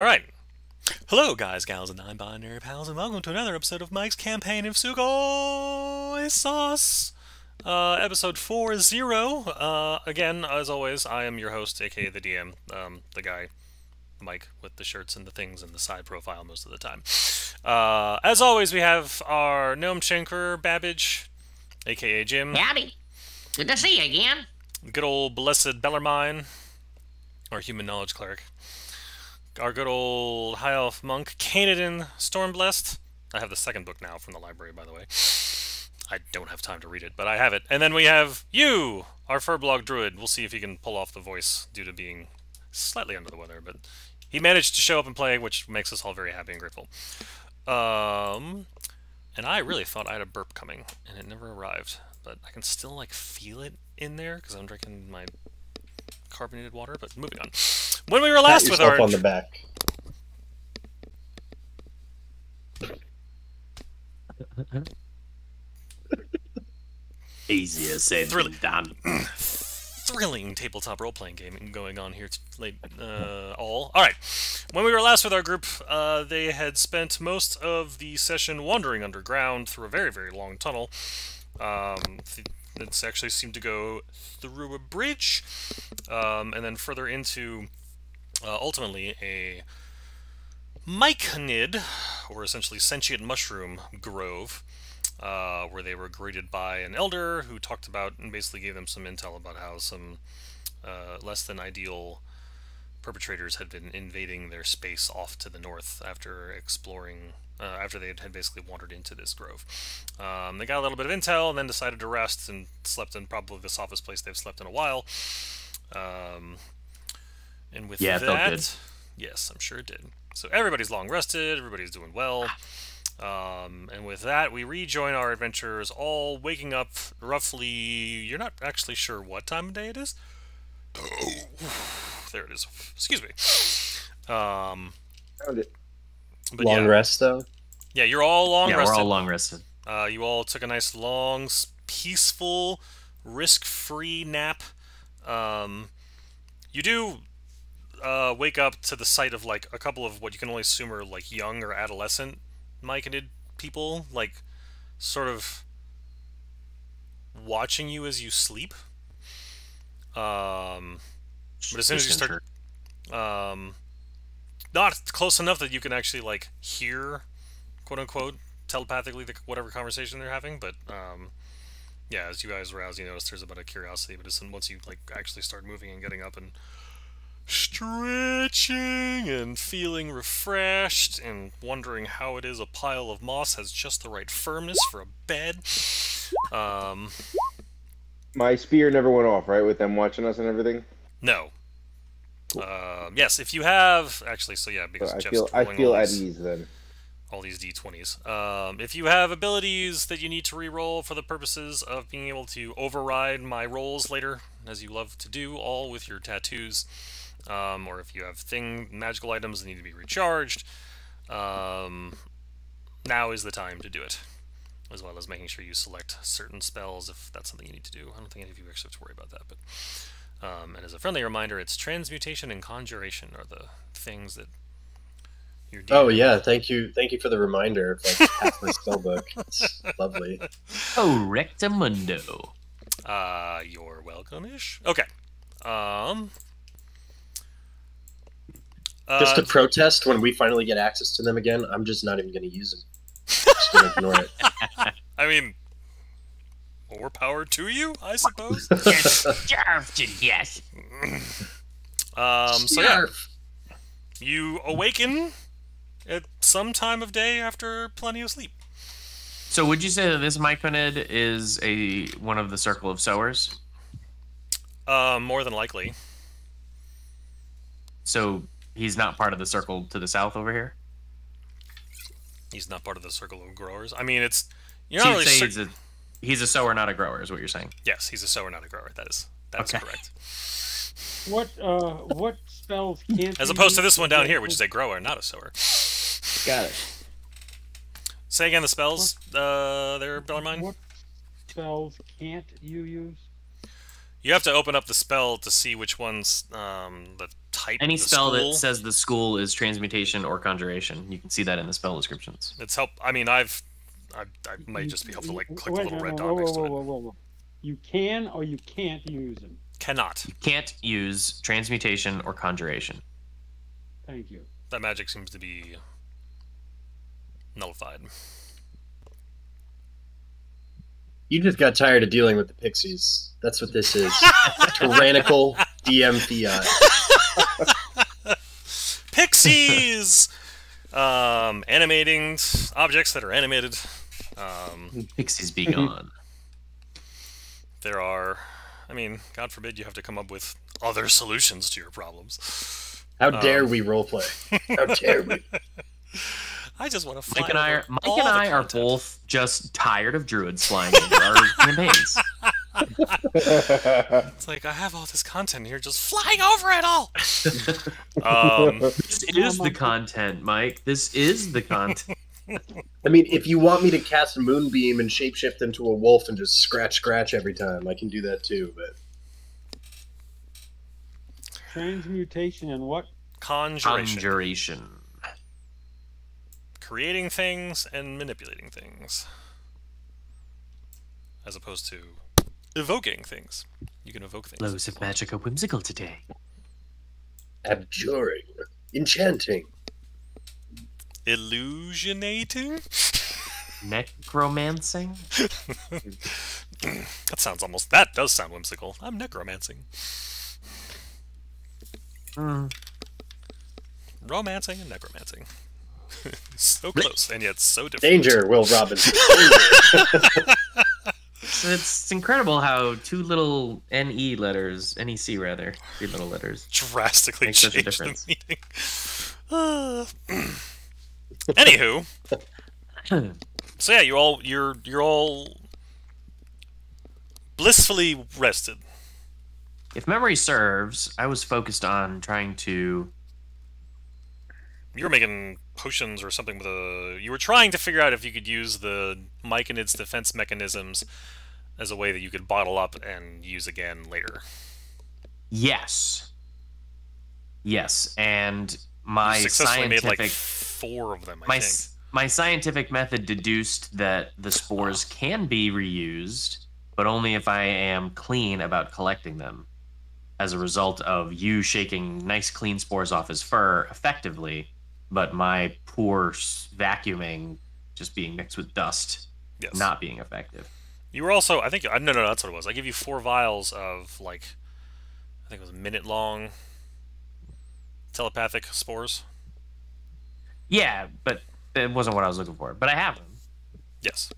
Alright. Hello, guys, gals, and non-binary pals, and welcome to another episode of Mike's Campaign of Sugoi Sauce! Episode 40. Again, as always, I am your host, aka the DM, the guy, Mike, with the shirts and the things and the side profile most of the time. As always, we have our gnome tinkerer, Babbage, aka Jim. Howdy. Good to see you again. Good old blessed Bellarmine, our human knowledge cleric. Our good old High Elf monk, Canadan Stormblessed. I have the second book now from the library, by the way. I don't have time to read it, but I have it. And then we have you, our Furblog Druid. We'll see if he can pull off the voice due to being slightly under the weather, but he managed to show up and play, which makes us all very happy and grateful. And I really thought I had a burp coming, and it never arrived. But I can still, like, feel it in there, because I'm drinking my carbonated water, but moving on. When we were last with our... on the back. Easier said than done. Thrilling tabletop role-playing game going on here late Alright. When we were last with our group, they had spent most of the session wandering underground through a very, very long tunnel. It actually seemed to go through a bridge, and then further into, ultimately, a myconid, or essentially sentient mushroom grove, where they were greeted by an elder who talked about and basically gave them some intel about how some less than ideal perpetrators had been invading their space off to the north after exploring, after they had basically wandered into this grove. They got a little bit of intel and then decided to rest and slept in probably the softest place they've slept in a while. And with it felt good. Yes, I'm sure it did. So everybody's long rested, everybody's doing well. And with that, we rejoin our adventurers, all waking up roughly... You're not actually sure what time of day it is? There it is. Excuse me. Found it. But Long yeah. rest, though? Yeah, you're all long rested. Yeah, we're all long rested. You all took a nice, long, peaceful, risk-free nap. You do wake up to the sight of, like, a couple of what you can only assume are, like, young or adolescent myconid people, like, sort of watching you as you sleep. But as soon as you start... not close enough that you can actually, like, hear, quote-unquote, telepathically whatever conversation they're having, but, yeah, as you guys rouse, you notice there's a bit of curiosity, but once you, like, actually start moving and getting up and stretching and feeling refreshed and wondering how it is a pile of moss has just the right firmness for a bed. My spear never went off, right, with them watching us and everything? No. Yes, if you have... Actually, so yeah, because So Jeff's I rolling feel all at these, ease then. all these d20s. If you have abilities that you need to re-roll for the purposes of being able to override my rolls later, as you love to do, all with your tattoos, or if you have magical items that need to be recharged, now is the time to do it, as well as making sure you select certain spells if that's something you need to do. I don't think any of you actually have to worry about that, but and as a friendly reminder, it's transmutation and conjuration are the things that you're dealing Oh, yeah, thank you for the reminder of, like, half the spell book. It's lovely. Oh, rectamundo. You're welcome-ish. Okay. Just to protest, when we finally get access to them again, I'm just not even going to use them. I'm just going to ignore it. I mean, more power to you, I suppose. Yes. So yeah, you awaken at some time of day after plenty of sleep. So would you say that this myconid is one of the circle of sowers? More than likely. So he's not part of the circle to the south over here? He's not part of the circle of growers. I mean, it's... You're So not you'd really say he's a sower, not a grower, is what you're saying? Yes, he's a sower, not a grower. That's Okay. correct. What spells can't As you opposed to use this one down here, which is a grower, not a sower. Got it. Say again the spells, there, Bellarmine? What spells can't you use? You have to open up the spell to see which one's the type Any of the spell school. that says the school is transmutation or conjuration, you can see that in the spell descriptions. It's help. I mean, I might just be helpful to like click the little red dot next to it. Whoa. You can or you can't use them. Cannot. You can't use transmutation or conjuration. Thank you. That magic seems to be nullified. You just got tired of dealing with the pixies. That's what this is. Tyrannical DM fiat. Pixies! Animating objects that are animated. Pixies be gone. There are, I mean, God forbid you have to come up with other solutions to your problems. How dare we roleplay? How dare we? I just want to fly Mike and I over are, all the content. both just tired of druids flying into our campaigns. It's like, I have all this content here, just flying over it all! This is the content, Mike. This is the content. I mean, if you want me to cast a moonbeam and shapeshift into a wolf and just scratch every time, I can do that too, but... Transmutation and what? Conjuration. Creating things and manipulating things. As opposed to evoking things. You can evoke things. Flows of magic are whimsical today. Abjuring. Enchanting. Illusionating? Necromancing? That does sound whimsical. I'm necromancing. Romancing and necromancing. So close, and yet so different. Danger, Will Robinson. It's incredible how two little NE letters, NEC rather, three little letters, Drastically make such a changed the difference. meaning. Anywho, so yeah, you're all blissfully rested. If memory serves, I was focused on trying to... You were making potions or something with a... You were trying to figure out if you could use the Myconid's defense mechanisms as a way that you could bottle up and use again later. Yes. Yes, and my You successfully scientific... made like 4 of them, I think. My scientific method deduced that the spores can be reused, but only if I am clean about collecting them. As a result of you shaking nice clean spores off his fur effectively, but my poor vacuuming just being mixed with dust, Yes. not being effective. You were also, I think, no, that's what it was. I give you 4 vials of, like, I think it was minute-long telepathic spores. Yeah, but it wasn't what I was looking for. But I have them. Yes.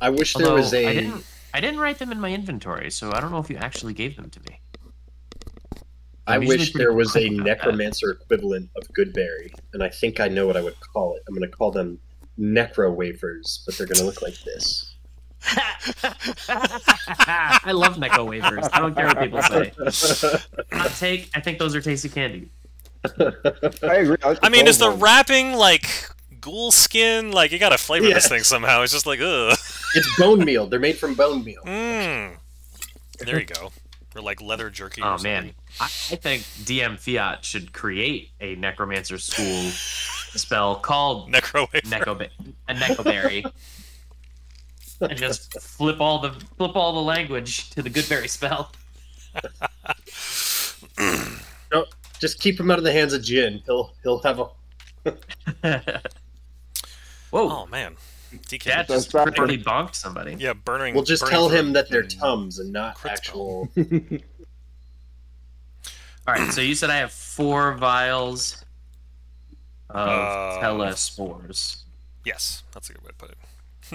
I wish there Although was a... I didn't write them in my inventory, so I don't know if you actually gave them to me. I I'm usually wish pretty there was a quick about that. necromancer equivalent of Goodberry, and I think I know what I would call it. I'm going to call them necro wafers, but they're going to look like this. I love Necco wafers. I don't care what people say. Hot take, I think those are tasty candy. I agree. like I mean, is the gold one. wrapping, like, ghoul skin? Like, you gotta flavor this Yes. thing somehow. It's just like, ugh. It's bone meal. They're made from bone meal. Mmm. There you go. Or, like, leather jerky or Oh something. man, I think DM Fiat should create a necromancer school spell called Necro-wafer. Neckoberry, and just flip all the language to the Goodberry spell. No, just keep him out of the hands of Jin. He'll have a... Whoa, Oh, man. DK. that That's just backwards. pretty bonked somebody. Yeah, burning. We'll just burning tell for him that they're mm, Tums and not crit actual... All right, so you said I have 4 vials of Um, telespores. Yes, that's a good way to put it.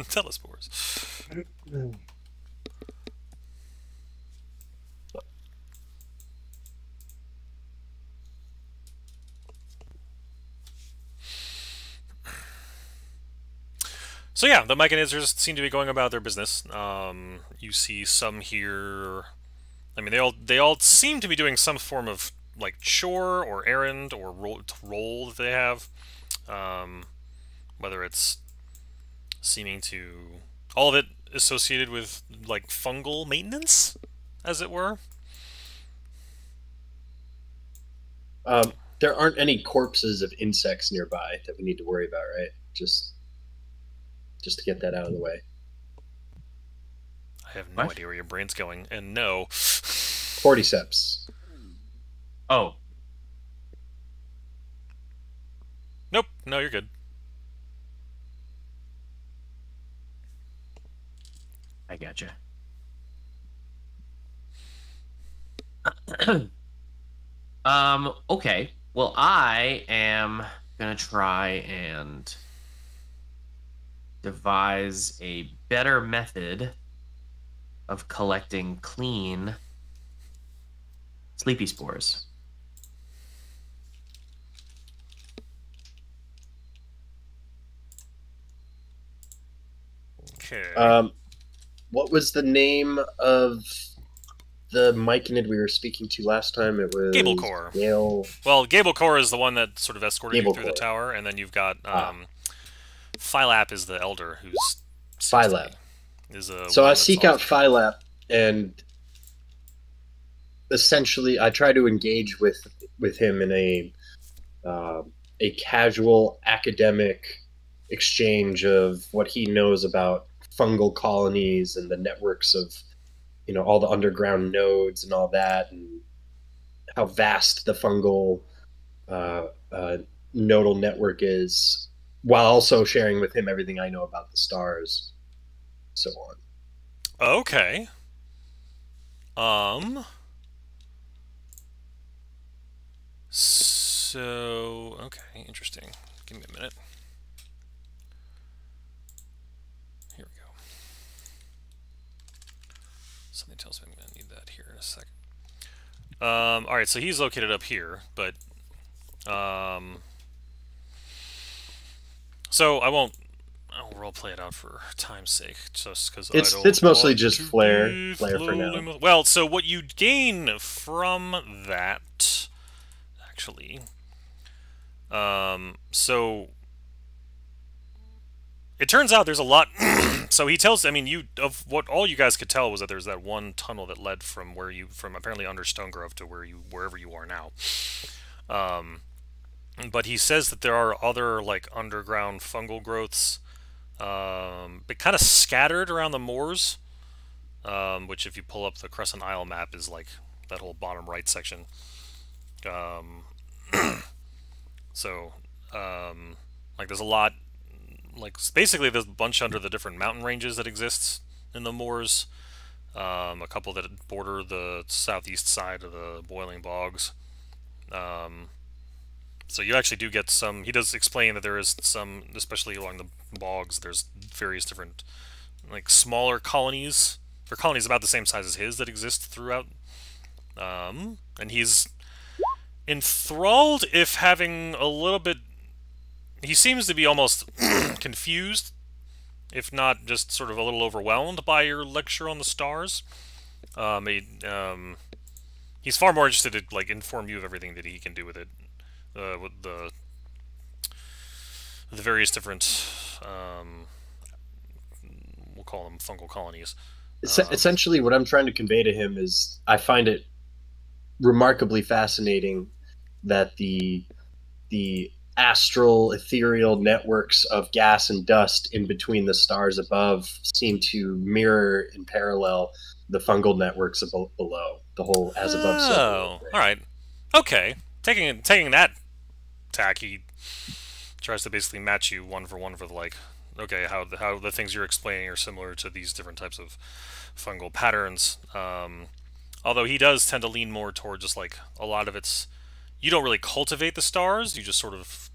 Telespores. So yeah, the Myconizers seem to be going about their business. You see some here. I mean, they all seem to be doing some form of like chore or errand or role that they have. Whether it's seeming to all of it associated with like fungal maintenance, as it were? There aren't any corpses of insects nearby that we need to worry about, right? Just to get that out of the way. I have no What? idea where your brain's going, and no. Cordyceps. Oh, Nope. No, you're good. I gotcha. Okay. Well, I am gonna try and devise a better method of collecting clean sleepy spores. Okay. What was the name of the Myconid we were speaking to last time? It was Gablecore. Gale. Well, Gablecore is the one that sort of escorted you through the Gablecore. tower, and then you've got Phylap is the elder who's Phylap. is a So one I that's seek out also- Phylap, and essentially I try to engage with him in a casual academic exchange of what he knows about fungal colonies and the networks of all the underground nodes and all that, and how vast the fungal nodal network is, while also sharing with him everything I know about the stars, so on. Okay. So okay, interesting. Give me a minute. Here we go. Something tells me I'm gonna need that here in a second. All right, so he's located up here, but so I'll role play it out for time's sake, just because It's mostly just flare for now. Well, so what you gain from that, actually, so it turns out there's a lot. So he tells, I mean, of what all you guys could tell was that there's that one tunnel that led from apparently under Stone Grove to wherever you are now. But he says that there are other like underground fungal growths, but kind of scattered around the moors. Which, if you pull up the Crescent Isle map, is like that whole bottom right section. So, like, there's a lot. Like, basically, there's a bunch under the different mountain ranges that exists in the moors. A couple that border the southeast side of the Boiling Bogs. So you actually do get some. He does explain that there is some, especially along the bogs. There's various different, like, smaller colonies, or colonies about the same size as his, that exist throughout. And he's enthralled, if having a little bit. He seems to be almost confused, if not just sort of a little overwhelmed by your lecture on the stars. He's far more interested to like inform you of everything that he can do with it, with the various different, we'll call them fungal colonies. Essentially, what I'm trying to convey to him is I find it remarkably fascinating that the astral ethereal networks of gas and dust in between the stars above seem to mirror and parallel the fungal networks below, the whole as above so below. All right, okay. Taking that tack, he tries to basically match you one for the like. Okay, how the things you're explaining are similar to these different types of fungal patterns. Although he does tend to lean more toward just like a lot of it's. You don't really cultivate the stars. You just sort of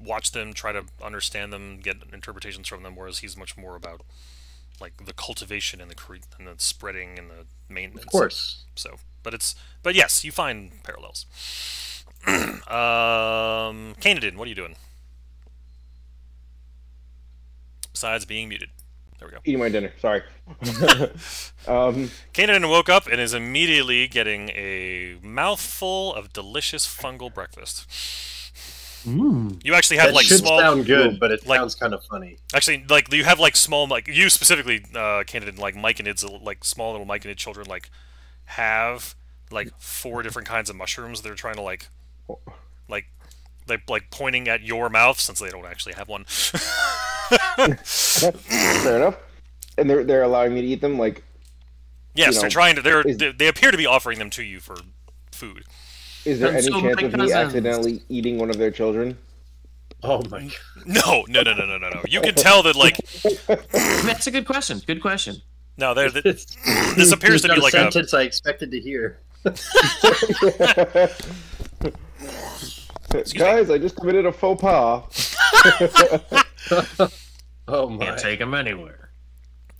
watch them, try to understand them, get interpretations from them. Whereas he's much more about like the cultivation and the spreading and the maintenance. Of course. So, but yes, you find parallels. Canadin, what are you doing? Besides being muted. There we go. Eating my dinner. Sorry. Canadin woke up and is immediately getting a mouthful of delicious fungal breakfast. You actually have That like should small. sound good, but it like- sounds kind of funny. Actually, like you have like small, like you specifically, candidate like myconids, like small little myconid children, like have like 4 different kinds of mushrooms. They're trying to like pointing at your mouth since they don't actually have one. Fair enough. And they're allowing me to eat them, like. Yes, You they're know, trying to. is- They appear to be offering them to you for food. Is there And any so chance my of me cousins- accidentally eating one of their children? Oh my god. No. You can tell that like That's a good question. Good question. no, this appears to be like a. sentence I expected to hear. Guys, I just committed a faux pas. Oh my. Can't take them anywhere.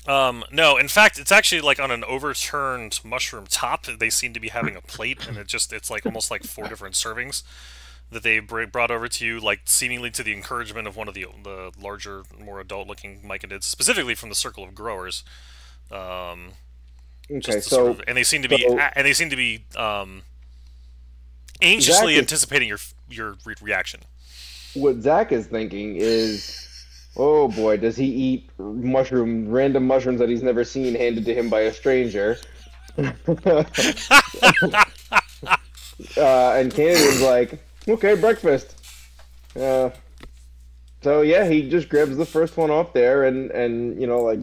No, in fact, it's actually like on an overturned mushroom top. They seem to be having a plate, and it's like almost like 4 different servings that they brought over to you, like seemingly to the encouragement of one of the larger, more adult-looking myconids, specifically from the circle of growers. Okay, Just to so sort of, and they seem to be anxiously Zach is- anticipating your reaction. what Zach is thinking is, oh boy, does he eat random mushrooms that he's never seen handed to him by a stranger? And Canadian's like, okay, breakfast. So yeah, he just grabs the first one off there and like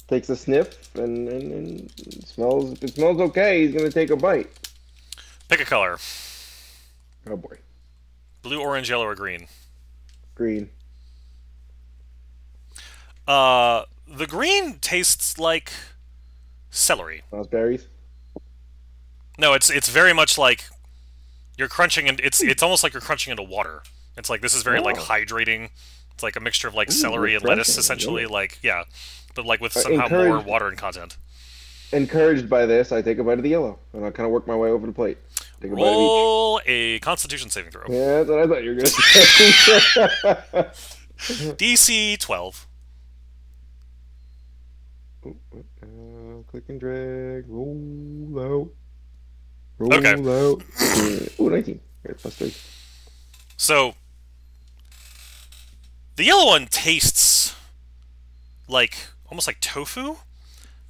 takes a sniff and it smells okay. He's gonna take a bite. Pick a color: Oh boy, blue, orange, yellow, or green. green. The green tastes like celery. Raspberries. No, it's very much like you're crunching, and it's almost like you're crunching into water. It's like this is very like Oh. hydrating. It's like a mixture of like Ooh, celery and lettuce, refreshing. essentially. Yeah. Like yeah, but like with somehow more encouraged- water and content. Encouraged by this, I take a bite of the yellow and I kind of work my way over the plate. Take a bite of Roll a Constitution saving throw. each. Yeah, that's what I thought you were gonna say. DC 12. Click and drag. Roll out. Roll Okay. out. Ooh, 19. Here, +3. So the yellow one tastes like almost like tofu,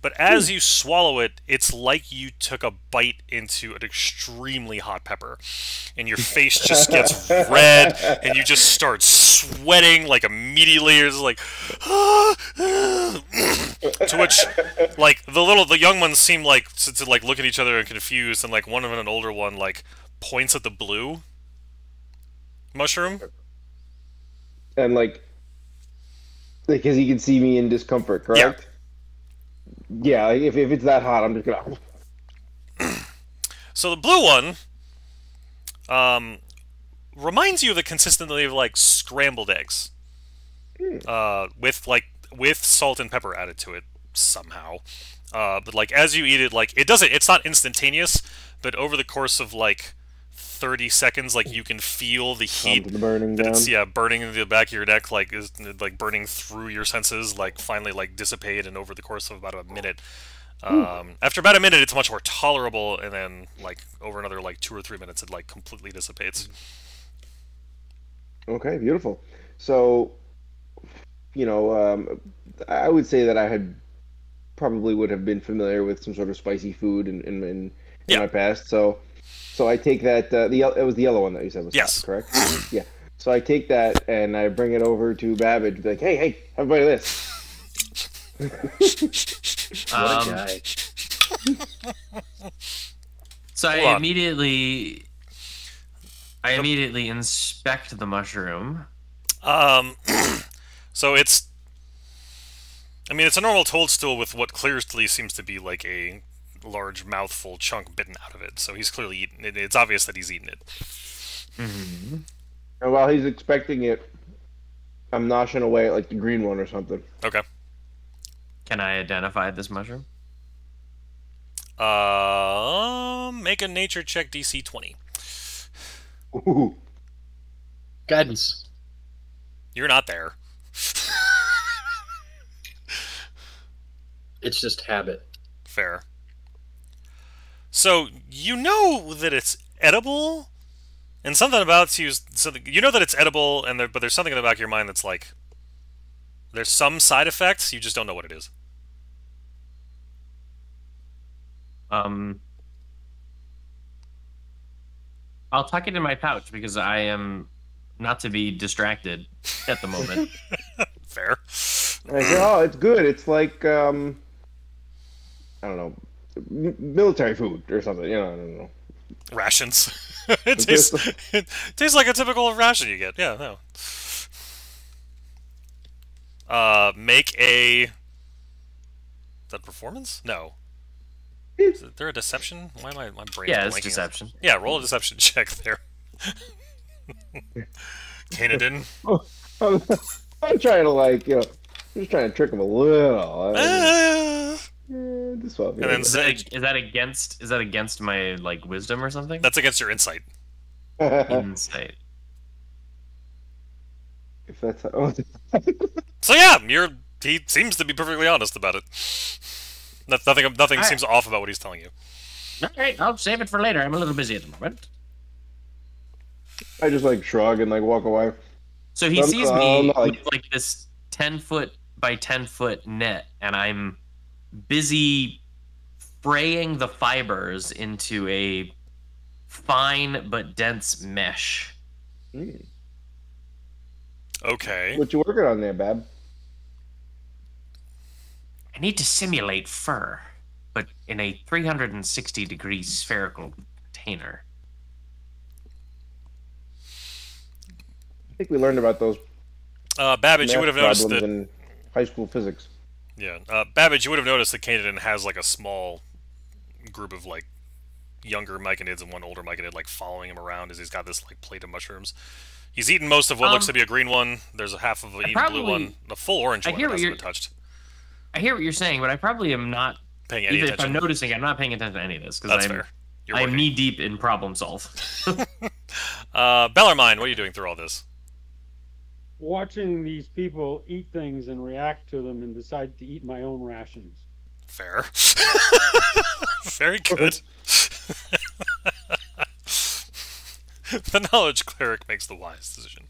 but as you swallow it, it's like you took a bite into an extremely hot pepper, and your face just gets red, and you just start sweating like immediately. You're just like, to which, like the young ones seem like to like look at each other and confused, and like one of them, an older one, like points at the blue mushroom. And like, because he can see me in discomfort, correct? Yeah, like, if it's that hot, I'm just gonna. So the blue one reminds you of the consistency of like scrambled eggs, with salt and pepper added to it somehow. But like as you eat it, like it's not instantaneous, but over the course of like 30 seconds, like you can feel the heat The burning that down. it's burning into the back of your neck, like is like burning through your senses, like finally like dissipate, and over the course of about a minute. After about a minute, it's much more tolerable, and then like over another like 2 or 3 minutes, it like completely dissipates. Okay, beautiful. So, I would say that I probably would have been familiar with some sort of spicy food in Yeah. my past. So I take that. It was the yellow one that you said was Yes. hot, correct? Yeah. So I take that and I bring it over to Babbage. Be like, hey, have a bite of this. What a guy. So Hold I on. immediately inspect the mushroom. So it's a normal toadstool with what clearly seems to be like a large mouthful chunk bitten out of it. So he's clearly eaten it. It's obvious that he's eaten it. Mm-hmm. And while he's expecting it, I'm noshing away at like the green one or something. Okay. Can I identify this mushroom? Make a nature check, DC 20. Ooh. Guidance. You're not there. It's just habit. Fair. So you know that it's edible, And something about you, so you know that it's edible, but there's something in the back of your mind that's like, there's some side effects, you just don't know what it is. I'll tuck it in my pouch because I am not to be distracted at the moment. Fair. And I say, oh, it's good. It's like I don't know, military food or something. You know, I don't know. Rations. it tastes like a typical ration you get. Yeah, no. Make a... Is that performance? No. Is there a deception? Why am my brain Yeah, it's blanking? deception. Yeah, roll a deception check there. Canadian. I'm trying to like, you know, I'm just trying to trick him a little. This one. And then Is that against my like wisdom or something? that's against your insight. Insight. If that's how... So yeah, he seems to be perfectly honest about it. Nothing seems off about what he's telling you. All right, I'll save it for later. I'm a little busy at the moment. I just like shrug and like walk away. So he sees me with like this 10-foot by 10-foot net, and I'm busy fraying the fibers into a fine but dense mesh. Okay. What you working on there, Bab? I need to simulate fur, but in a 360-degree spherical container. I think we learned about those Babbage, you would have noticed problems that. in high school physics. Yeah, Babbage, you would have noticed that Canadian has like a small group of like younger myconids and one older myconid like following him around as he's got this like plate of mushrooms. He's eaten most of what looks to be a green one. There's a half of an eaten blue one. The full orange one hasn't been touched. I hear what you're saying, but I probably am not paying any even attention. If I'm noticing, I'm not paying attention to any of this That's because fair. I'm knee deep in problem solve. Bellarmine, what are you doing through all this? Watching these people eat things and react to them and decide to eat my own rations. Fair. Very good. The knowledge cleric makes the wise decision.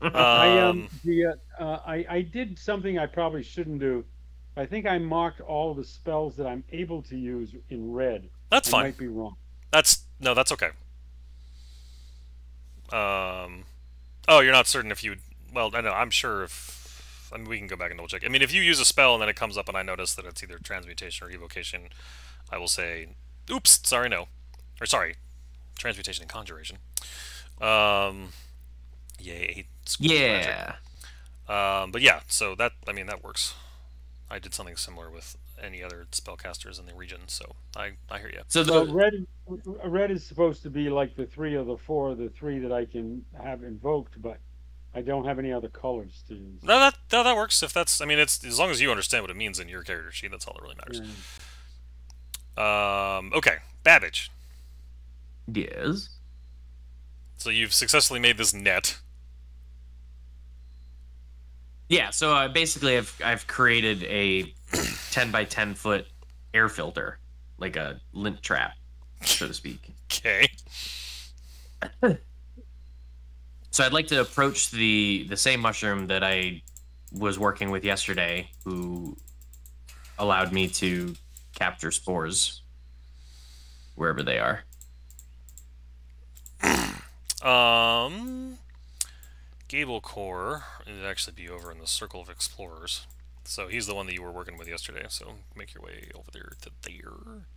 I did something I probably shouldn't do. I think I marked all the spells that I'm able to use in red. That's fine. I might be wrong. That's okay. Oh, you're not certain if you... Well, I know. I'm sure if... I mean, we can go back and double check. I mean, if you use a spell and then it comes up and I notice that it's either transmutation or evocation, I will say, oops, sorry, no. Or sorry, transmutation and conjuration. Yay. Yeah. But yeah, so that, I mean, that works. I did something similar with any other spellcasters in the region, so I hear you. So red is supposed to be like the 3 or the 4 or the 3 that I can have invoked, but I don't have any other colors to use. No, that works. If that's, I mean, it's as long as you understand what it means in your character sheet, that's all that really matters. Yeah. Okay, Babbage. Yes. So you've successfully made this net. Yeah, so basically I've created a 10 by 10 foot air filter, like a lint trap, so to speak. Okay. So I'd like to approach the same mushroom that I was working with yesterday, who allowed me to capture spores wherever they are. Gable Core would actually be over in the Circle of Explorers. So he's the one that you were working with yesterday, so make your way over there to there.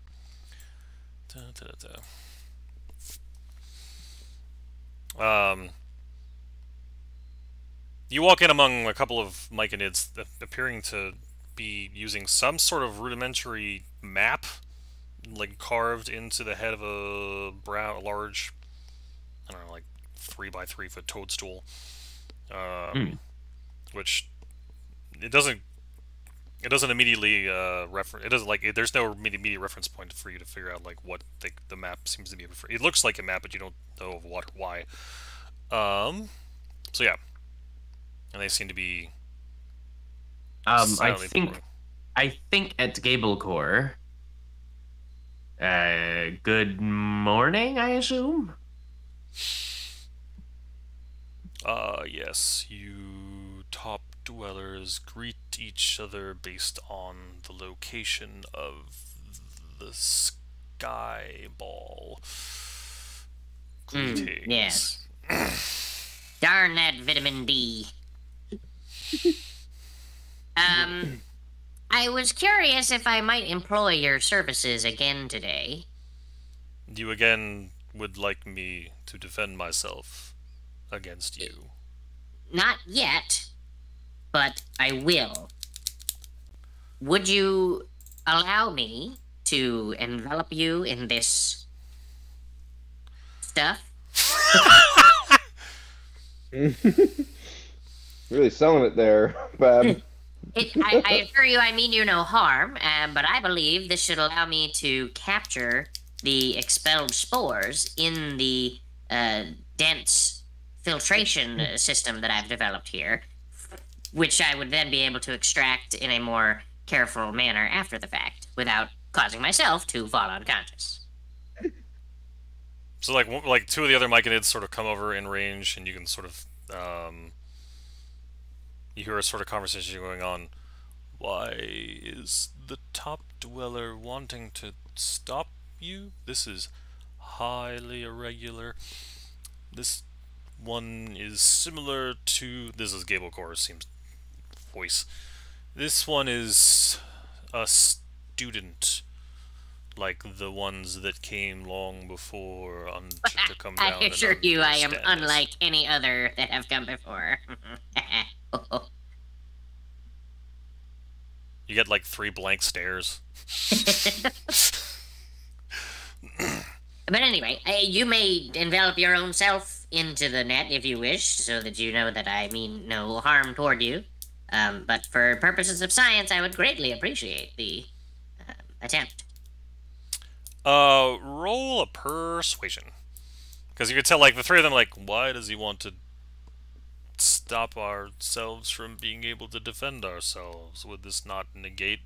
You walk in among a couple of myconids appearing to be using some sort of rudimentary map, like carved into the head of a large, I don't know, like 3 by 3 foot toadstool. Which it doesn't immediately reference. It doesn't like there's no immediate reference point for you to figure out like what the map seems to be. It looks like a map, but you don't know of what or why. So yeah, and they seem to be. I think at Gable Core. Good morning, I assume. Yes, you top dwellers greet each other based on the location of the sky ball. Greetings. Yes. Darn that vitamin D. I was curious if I might employ your services again today. You again would like me to defend myself against you? Not yet, but I will. Would you allow me to envelop you in this stuff? Really selling it there, Fab. I assure you I mean you no harm, but I believe this should allow me to capture the expelled spores in the dense filtration system that I've developed here, which I would then be able to extract in a more careful manner after the fact, without causing myself to fall unconscious. So like two of the other myconids sort of come over in range, and you can sort of you hear a sort of conversation going on. Why is the top dweller wanting to stop you? This is highly irregular. This one is similar to... This is Gable Core's seems voice. This one is a student, like the ones that came long before to come down. I assure you I am understand unlike any other that have come before. You get like 3 blank stares. But anyway, you may envelop your own self into the net if you wish, so that you know that I mean no harm toward you. But for purposes of science, I would greatly appreciate the attempt. Roll a persuasion. Because you could tell, like, the 3 of them, like, why does he want to stop ourselves from being able to defend ourselves? Would this not negate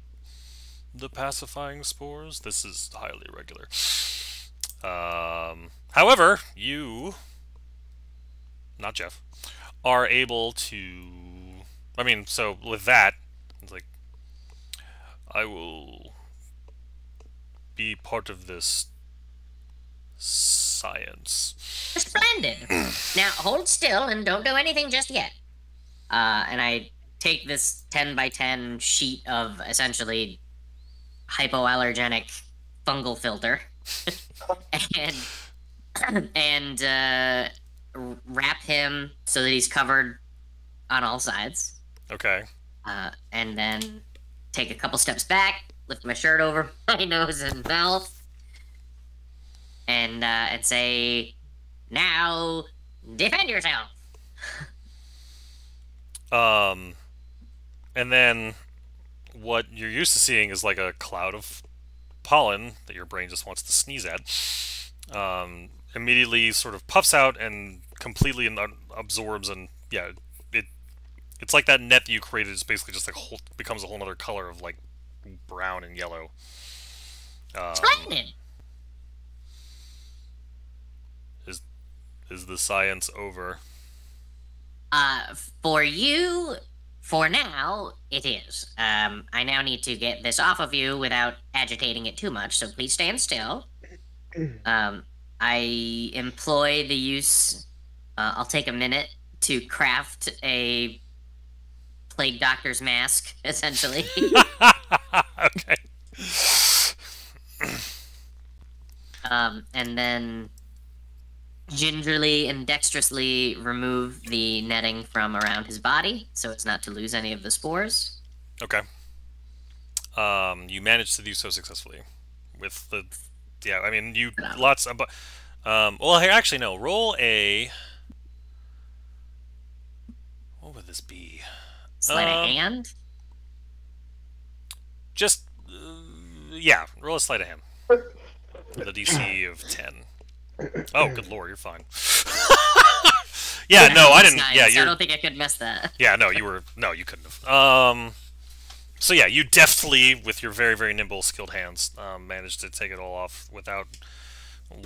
the pacifying spores? This is highly irregular. However, you, not Jeff, are able to... I mean, so with that, it's like, I will be part of this science. Splendid! Now, hold still and don't do anything just yet. And I take this 10 by 10 sheet of essentially hypoallergenic fungal filter and wrap him so that he's covered on all sides. Okay. And then take a couple steps back, lift my shirt over my nose and mouth, and say, "Now, defend yourself." And then what you're used to seeing is like a cloud of pollen that your brain just wants to sneeze at. Immediately sort of puffs out and completely absorbs, and yeah, it's like that net that you created is basically just like becomes a whole other color of like brown and yellow. Splendid! Is the science over? For you, for now, it is. I now need to get this off of you without agitating it too much, so please stand still. I employ the use... I'll take a minute to craft a plague doctor's mask, essentially. Okay. And then gingerly and dexterously remove the netting from around his body so as not to lose any of the spores. Okay. You managed to do so successfully with the... Yeah, I mean, you... Lots of... well, here, actually, no. Roll a... What would this be? Sleight of hand? Just... yeah, roll a sleight of hand. With a DC of 10. Oh, good lord, you're fine. Yeah, no, I didn't... Yeah, I don't think I could miss that. Yeah, no, you were... No, you couldn't have. So yeah, you deftly, with your very, very nimble, skilled hands, managed to take it all off without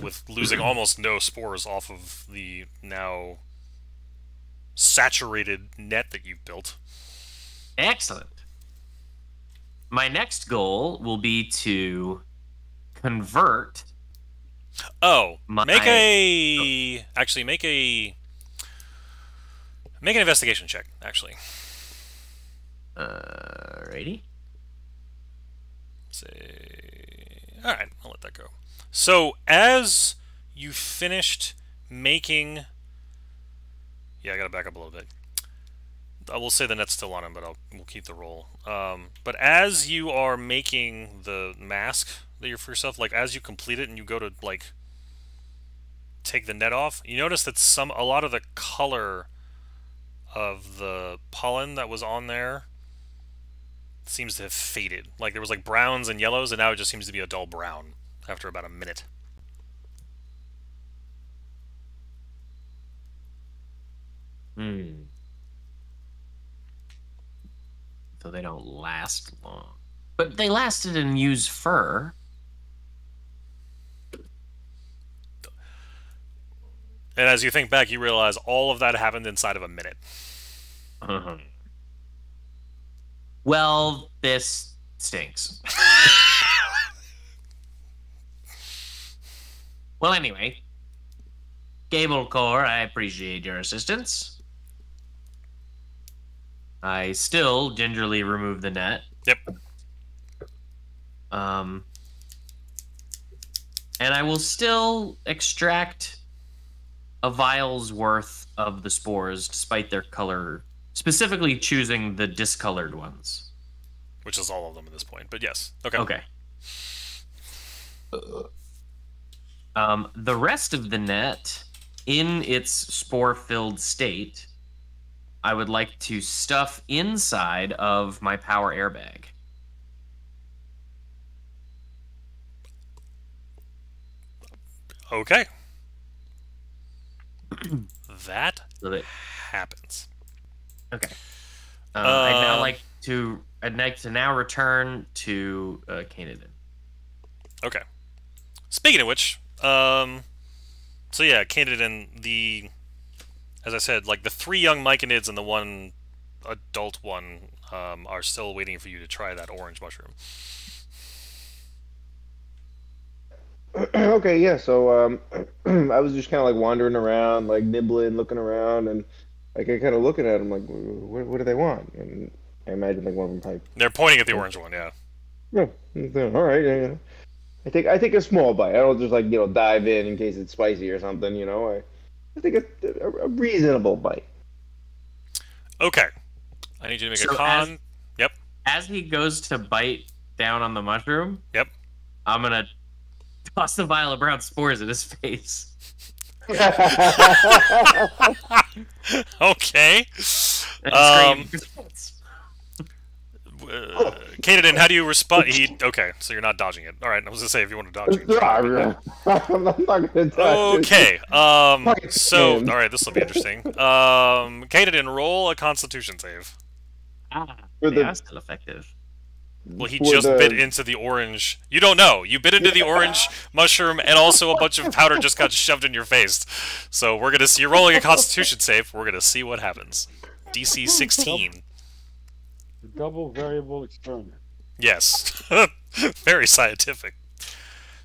with losing almost no spores off of the now saturated net that you've built. Excellent. My next goal will be to convert. Oh, My- make a actually make an investigation check. Actually, Righty. say, all right, I'll let that go. So as you finished making, yeah, I gotta back up a little bit. I will say the net's still on him, but we'll keep the roll. But as you are making the mask that you're for yourself, like as you complete it and you go to like take the net off, you notice that a lot of the color of the pollen that was on there seems to have faded. Like there was like browns and yellows, and now it just seems to be a dull brown after about a minute. So they don't last long. But they lasted in used fur. And as you think back, you realize all of that happened inside of a minute. Well, this stinks. Well, anyway, Gable Core, I appreciate your assistance. I still gingerly remove the net. Yep. And I will still extract a vial's worth of the spores, despite their color, specifically choosing the discolored ones. Which is all of them at this point, but yes. Okay. Okay. The rest of the net, in its spore-filled state, I would like to stuff inside of my power airbag. Okay. That So that, happens. okay. I'd like to now return to Canaan. Okay. Speaking of which, so yeah, Canaan, as I said, like the 3 young myconids and the 1 adult one are still waiting for you to try that orange mushroom. Okay, yeah. So I was just kind of like wandering around, like nibbling, looking around, and like I kind of looking at them, like, what do they want? And I imagine like one of them like, They're pointing at the orange one, yeah. yeah, all right. Yeah. I take a small bite. I don't just like dive in case it's spicy or something. I take a reasonable bite. Okay. I need you to make a So con. Yep. As he goes to bite down on the mushroom, Yep. I'm gonna toss the vial of brown spores in his face. Okay. And scream. Canaan, how do you respond? Okay, so you're not dodging it. All right, I was gonna say if you want to dodge it. I'm not gonna die. Okay. So, Fucking all right, this will be interesting. Canaan, roll a Constitution save. For They the- are still effective. Well, he For just the- bit into the orange. You don't know. You bit into the orange mushroom, and also a bunch of powder just got shoved in your face. So we're gonna see. You're rolling a Constitution save. We're gonna see what happens. DC 16. Double variable experiment. Yes. Very scientific.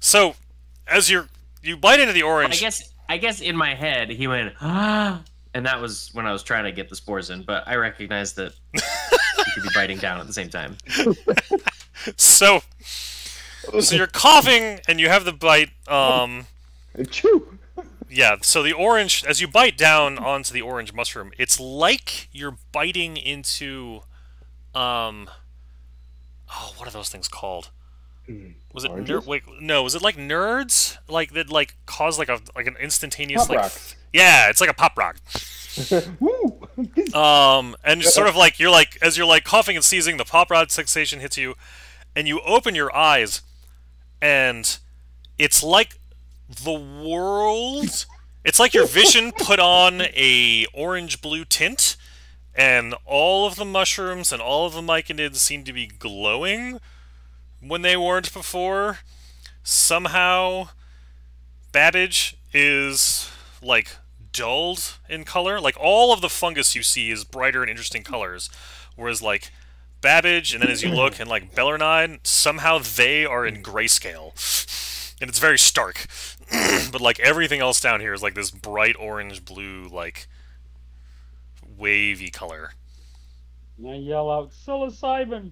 So, as you bite into the orange. I guess in my head he went ah, and that was when I was trying to get the spores in. But I recognized that he could be biting down at the same time. So you're coughing and you have the bite. Chew. Yeah. So the orange, as you bite down onto the orange mushroom, it's like you're biting into, oh, what are those things called? Was it Oranges? wait, no? Was it like nerds? Like that? Like cause like an instantaneous Pop like. rock. Yeah, it's like a pop rock. Woo. And sort of like you're like as you're like coughing and sneezing, the pop rock sensation hits you, and you open your eyes, and it's like the world. It's like your vision put on a orange-blue tint, and all of the mushrooms and all of the myconids seem to be glowing when they weren't before. Somehow, Babbage is like dulled in color. Like all of the fungus you see is brighter and interesting colors, whereas like Babbage, and then as you look, and like Bellarmine, somehow they are in grayscale, and it's very stark. But like everything else down here is like this bright orange blue, like wavy color. And I yell out, psilocybin.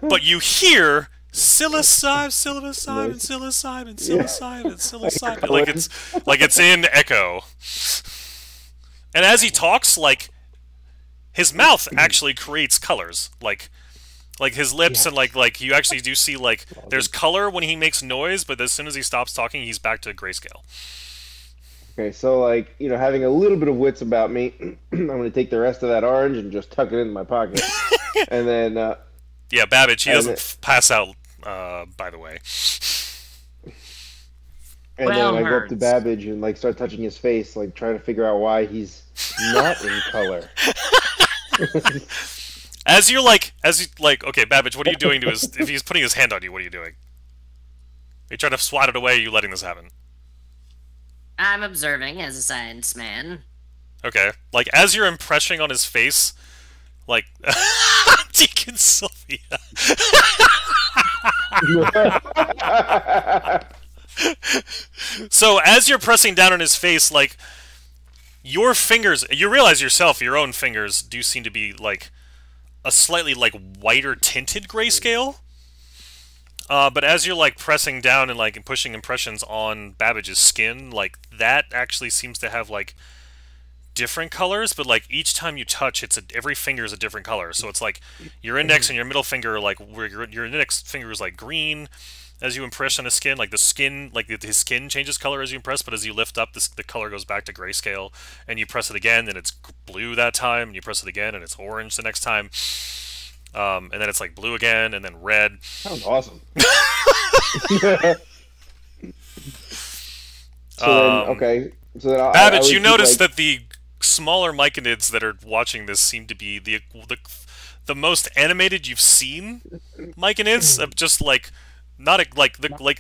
But you hear psilocybin, psilocybin. Like it's in echo. And as he talks, like his mouth actually creates colors, like his lips, and like you actually do see like there's color when he makes noise, but as soon as he stops talking, he's back to grayscale. Okay, so like, having a little bit of wits about me, I'm going to take the rest of that orange and just tuck it in my pocket. And then yeah, Babbage, he doesn't pass out, by the way. And then I go up to Babbage and like start touching his face, like trying to figure out why he's not in color. As you okay, Babbage, what are you doing to his? If he's putting his hand on you, what are you doing? Are you trying to swat it away? Are you letting this happen? I'm observing as a science man. Okay, like as you're impressing on his face, like Deacon Sylvia. So as you're pressing down on his face, like your fingers, you realize yourself, your own fingers do seem to be like a slightly like whiter tinted grayscale. But as you're like pressing down and like pushing impressions on Babbage's skin, like that actually seems to have like different colors. But like each time you touch, every finger is a different color. So it's like your index and your middle finger, like where your index finger is like green. As you impress on his skin, like the skin, like his skin changes color as you impress. But as you lift up, the color goes back to grayscale. And you press it again, and it's blue that time. And you press it again, and it's orange the next time. And then it's like blue again, and then red. Sounds awesome. So then Babbage, you notice that the smaller myconids that are watching this seem to be the most animated you've seen myconids of just like not like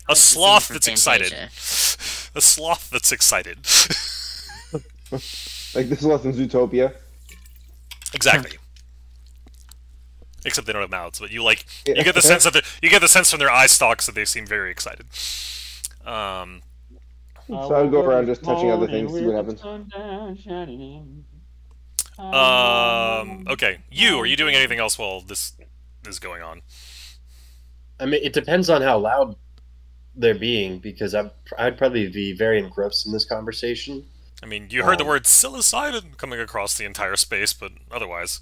a sloth that's excited. A sloth that's excited. Like the sloth in Zootopia. Exactly. Except they don't have mouths, but you get the sense from their eye stalks that they seem very excited. So I'll go around just touching other things, see what happens. Okay. Are you doing anything else while this is going on? I mean, it depends on how loud they're being, because I'd probably be very engrossed in this conversation. I mean, you heard the word psilocybin coming across the entire space, but otherwise.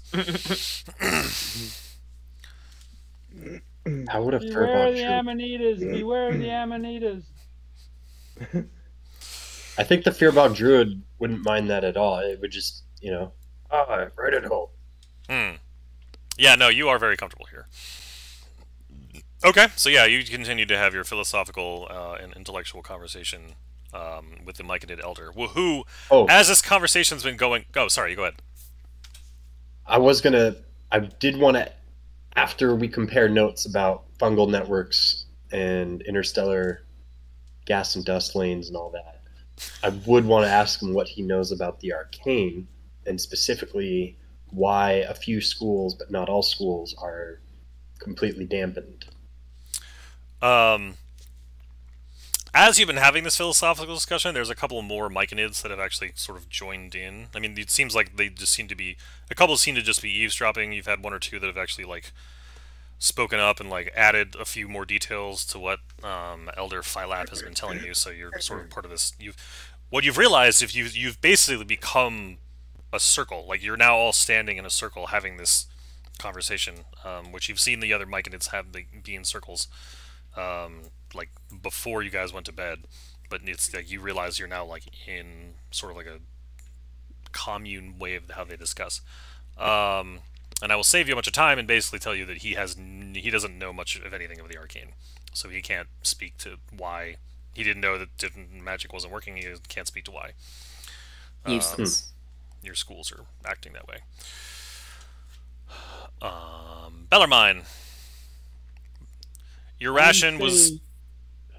How would a Beware the Amanitas! Beware the Amanitas! I think the Fearbog Druid wouldn't mind that at all. It would just, right at home. Yeah, no, you are very comfortable here. Okay, so yeah, you continue to have your philosophical and intellectual conversation with the Myconid Elder, who, as this conversation's been going... Oh, sorry, go ahead. I did want to, after we compare notes about fungal networks and interstellar gas and dust lanes and all that, I would want to ask him what he knows about the arcane, and specifically why a few schools, but not all schools, are completely dampened. As you've been having this philosophical discussion, there's a couple more myconids that have actually sort of joined in. I mean, it seems like they just seem to be... A couple seem to just be eavesdropping. You've had one or two that have actually, like, spoken up and, like, added a few more details to what Elder Philap has been telling you, so you're sort of part of this. What you've realized is you've basically become a circle. Like, you're now all standing in a circle having this conversation, which you've seen the other myconids be in circles. Like before you guys went to bed, but it's like you realize you're now like in sort of like a commune way of how they discuss. And I will save you a bunch of time and basically tell you that he doesn't know much of anything of the arcane, so he can't speak to why he didn't know that magic wasn't working. He can't speak to why. Useless. Your schools are acting that way. Bellarmine. Your ration was...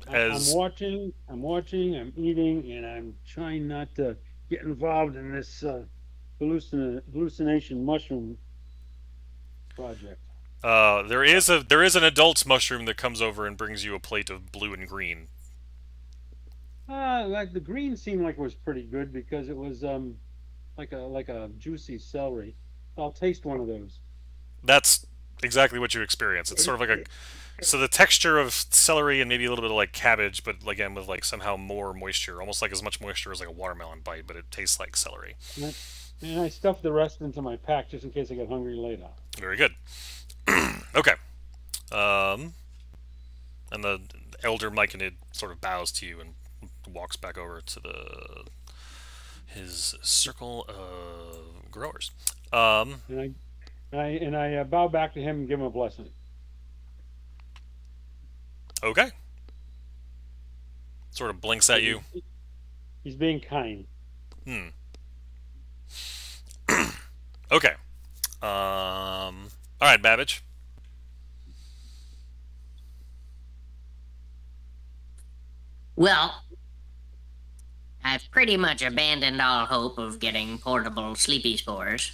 I'm watching, I'm eating, and I'm trying not to get involved in this hallucination mushroom project. there is an adult's mushroom that comes over and brings you a plate of blue and green. Like the green seemed like it was pretty good because it was like a juicy celery. I'll taste one of those. That's exactly what you experience. It's sort of like so the texture of celery and maybe a little bit of like cabbage, but again with like somehow more moisture, almost like as much moisture as like a watermelon bite, but it tastes like celery. And I stuffed the rest into my pack just in case I get hungry later. Very good. Okay. Um, and the elder Myconid sort of bows to you and walks back over to his circle of growers. And I bow back to him and give him a blessing. Okay. Sort of blinks at you. He's being kind. Hmm. Okay. All right, Babbage. Well, I've pretty much abandoned all hope of getting portable sleepy spores.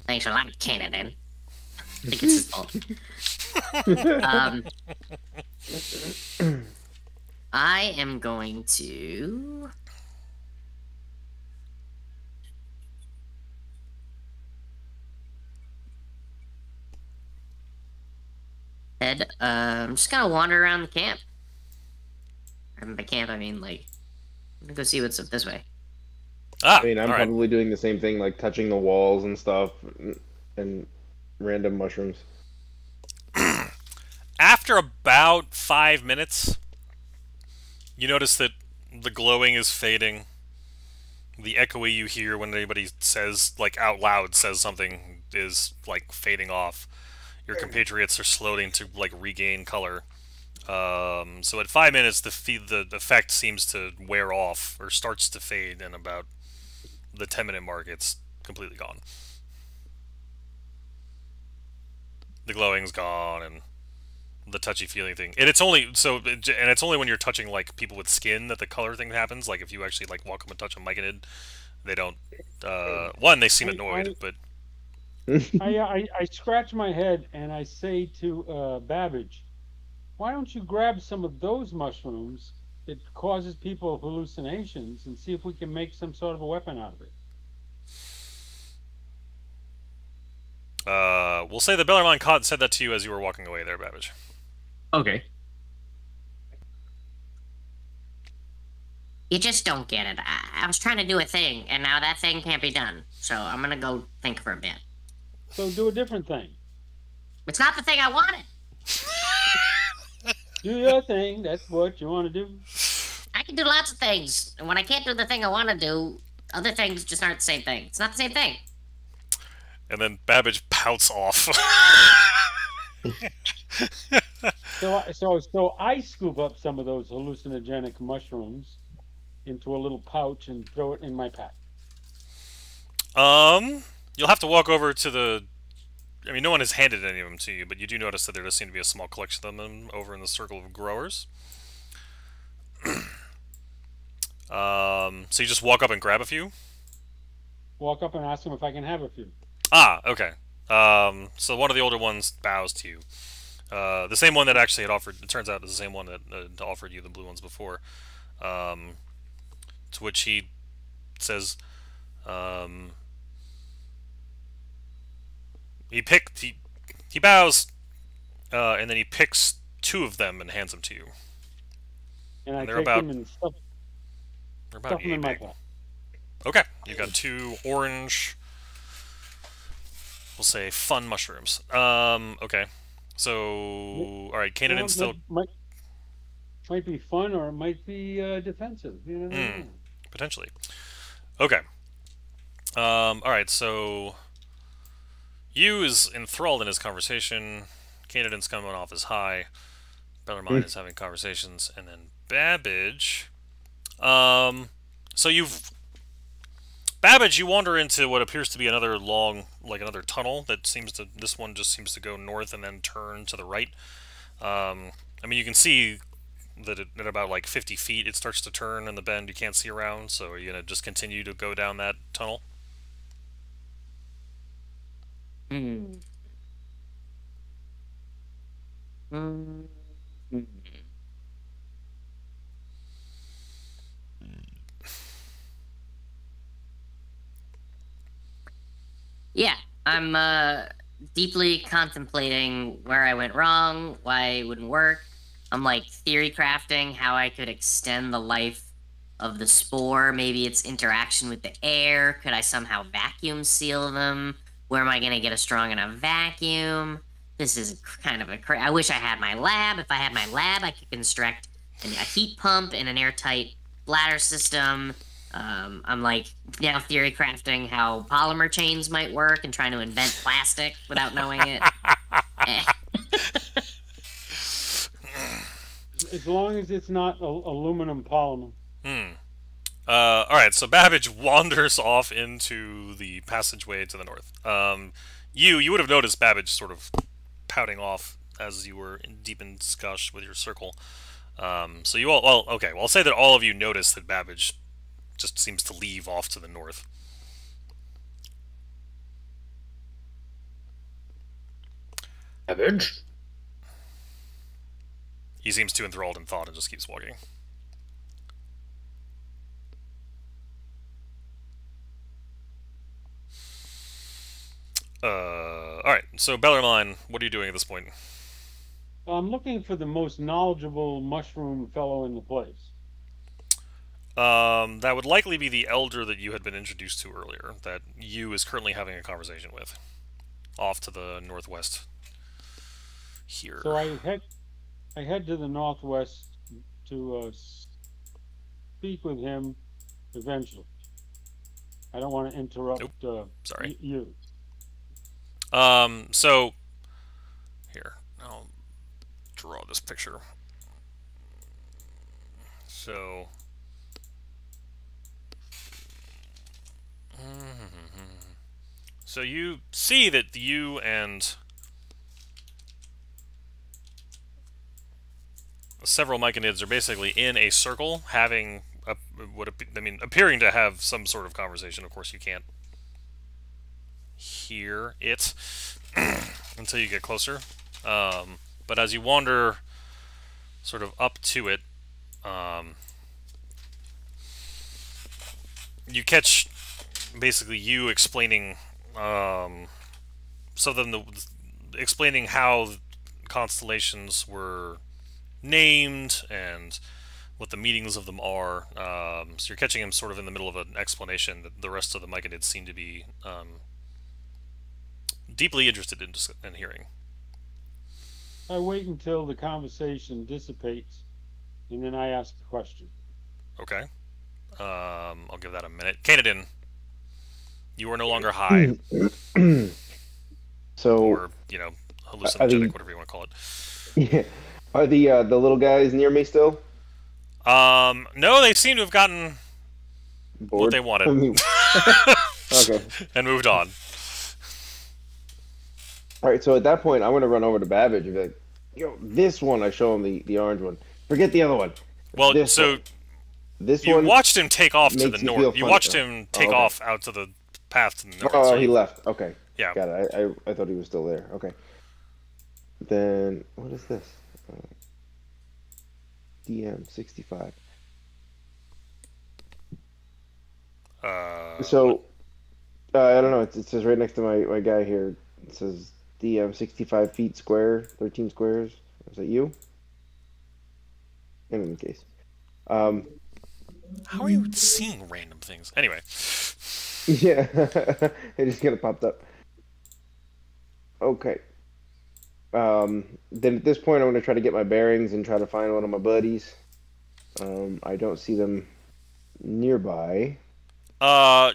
Thanks a lot, Canada. I think it's his fault. I am going to head. I'm just gonna wander around the camp. And by camp, I mean like I'm gonna go see what's up this way. Ah, I mean, I'm all right. probably doing the same thing, like touching the walls and stuff, and random mushrooms. After about 5 minutes, you notice that the glowing is fading. The echoey you hear when anybody says, like out loud, says something is like fading off. Your compatriots are starting to like regain color. So at 5 minutes, the effect seems to wear off or starts to fade, and about the 10-minute mark, it's completely gone. The glowing's gone, and the touchy-feely thing. And it's only when you're touching like people with skin that the color thing happens. Like if you actually like walk up and touch a myconid, they don't. One, they seem annoyed, but I scratch my head and I say to Babbage, "Why don't you grab some of those mushrooms? It causes people hallucinations, and see if we can make some sort of a weapon out of it." We'll say the Bellarmine said that to you as you were walking away there, Babbage. Okay. You just don't get it. I was trying to do a thing, and now that thing can't be done. So I'm gonna go think for a bit. So do a different thing. It's not the thing I wanted. Do your thing. That's what you want to do. I can do lots of things, and when I can't do the thing I want to do, other things just aren't the same thing. It's not the same thing. And then Babbage pouts off. So I scoop up some of those hallucinogenic mushrooms into a little pouch and throw it in my pack. You'll have to walk over to the. I mean, no one has handed any of them to you, but you do notice that there does seem to be a small collection of them over in the circle of growers. So you just walk up and grab a few? Walk up and ask them if I can have a few. Ah, okay. So one of the older ones bows to you. The same one that actually had offered. It turns out it's the same one that offered you the blue ones before. To which he says, he bows, and then he picks two of them and hands them to you. And I they're take about- them and stuff They're about them in yay my big. pack. Okay, you got two orange. We'll say fun mushrooms. Okay. So, all right, Canaan's Well, still that might be fun, or it might be defensive. You know. potentially. Okay. All right, so Yu is enthralled in his conversation. Canaan's coming off as high. Bellarmine is having conversations, and then Babbage. So Babbage, you wander into what appears to be another long, like another tunnel that seems to. This one just seems to go north and then turn to the right. I mean, you can see that at about like 50 feet, it starts to turn in the bend. You can't see around, so are you gonna just continue to go down that tunnel? Hmm. Hmm. Yeah, I'm deeply contemplating where I went wrong, why it wouldn't work. I'm like theory crafting how I could extend the life of the spore, maybe its interaction with the air. Could I somehow vacuum seal them? Where am I going to get a strong enough vacuum? This is kind of I wish I had my lab. If I had my lab, I could construct a heat pump and an airtight bladder system. I'm like now theory crafting how polymer chains might work and trying to invent plastic without knowing it. Eh. As long as it's not aluminum polymer. All right, so Babbage wanders off into the passageway to the north. You would have noticed Babbage sort of pouting off as you were deep in discussion with your circle. So you all, well, okay, well, I'll say that all of you notice that Babbage just seems to leave off to the north. Babbage? He seems too enthralled in thought and just keeps walking. Alright, so Bellarmine, what are you doing at this point? I'm looking for the most knowledgeable mushroom fellow in the place. That would likely be the elder that you had been introduced to earlier, that you is currently having a conversation with, off to the northwest here. So I head to the northwest to speak with him eventually. I don't want to interrupt Sorry. you. So here, I'll draw this picture. So so you see that you and several myconids are basically in a circle, having appearing to have some sort of conversation. Of course, you can't hear it until you get closer. But as you wander sort of up to it, you catch basically you explaining some of them explaining how constellations were named and what the meanings of them are. So you're catching him sort of in the middle of an explanation that the rest of the myconids seem to be deeply interested in hearing. I wait until the conversation dissipates, and then I ask a question. Okay. I'll give that a minute. Canadin, you are no longer high. So, or, hallucinogenic, whatever you want to call it. Yeah. Are the little guys near me still? No, they seem to have gotten Bored? what they wanted. Okay. And moved on. All right, so at that point, I'm going to run over to Babbage and be like, yo, this one, I show him the orange one. Forget the other one. Well, this so one. This you one watched him take off to the makes me north. feel You funny. watched him take okay. off out to the path to the north. Oh, so he left. Okay. Yeah. Got it. I thought he was still there. Okay. Then, what is this? DM65. So, I don't know. It says right next to my guy here. It says DM 65 feet square, 13 squares. Is that you? In any case. How are you seeing random things? Anyway. Yeah. It just kind of popped up. Okay. Then at this point, I'm going to try to get my bearings and try to find one of my buddies. I don't see them nearby. As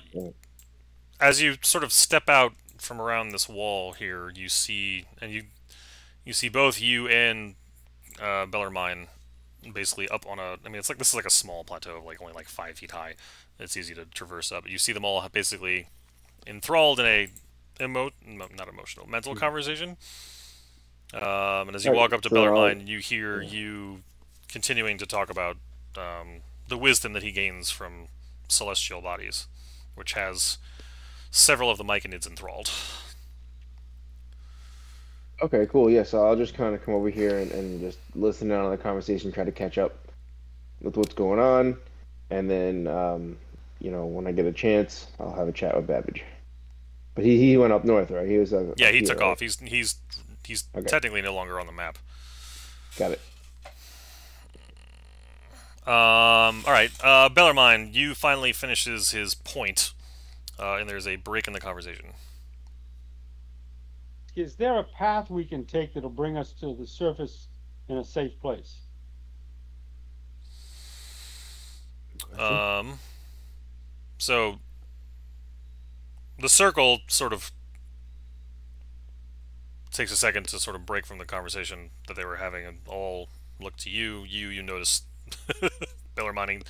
you sort of step out from around this wall here, you see both you and Bellarmine basically up on a. I mean, this is like a small plateau, like only like 5 feet high. It's easy to traverse up. You see them all basically enthralled in a mental conversation. And as you Alright, walk up to so Bellarmine, you hear you continuing to talk about the wisdom that he gains from celestial bodies, which has several of the Myconids enthralled. Okay, cool. Yeah, so I'll just kind of come over here and just listen in on the conversation, try to catch up with what's going on, and then when I get a chance, I'll have a chat with Babbage. But he went up north, right? He was Yeah, up he here, took right? off. He's Okay, technically no longer on the map. got it. All right, Bellarmine, you finally finishes his point, and there's a break in the conversation. Is there a path we can take that'll bring us to the surface in a safe place? So the circle sort of takes a second to sort of break from the conversation that they were having and all look to you. You notice Bellarmine and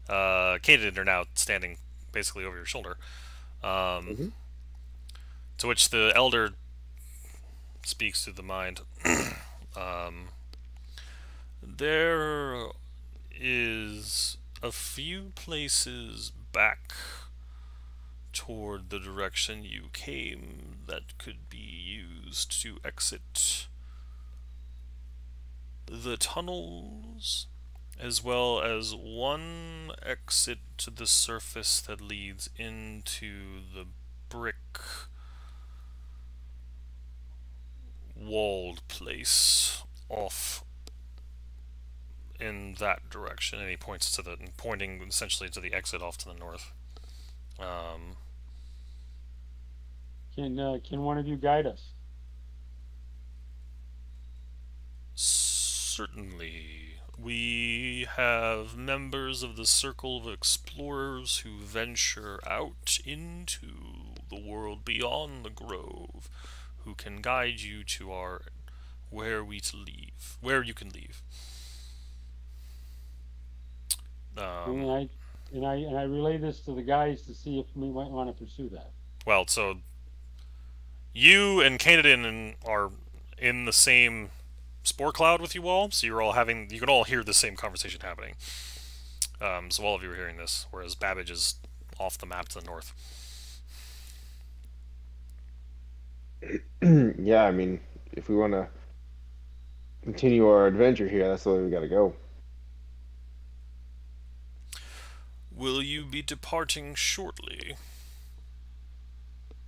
Kaden are now standing basically over your shoulder. To which the elder speaks to the mind. There is a few places back toward the direction you came that could be used to exit the tunnels, as well as one exit to the surface that leads into the brick walled place off in that direction, and he points to pointing essentially to the exit off to the north. Can one of you guide us? Certainly. We have members of the Circle of Explorers who venture out into the world beyond the Grove, who can guide you to where you can leave. And I relay this to the guys to see if we might want to pursue that. Well, so you and Canadian are in the same spore cloud with you all, so you can all hear the same conversation happening. So all of you are hearing this, whereas Babbage is off the map to the north. Yeah, I mean, if we want to continue our adventure here, that's the way we got to go. Will you be departing shortly?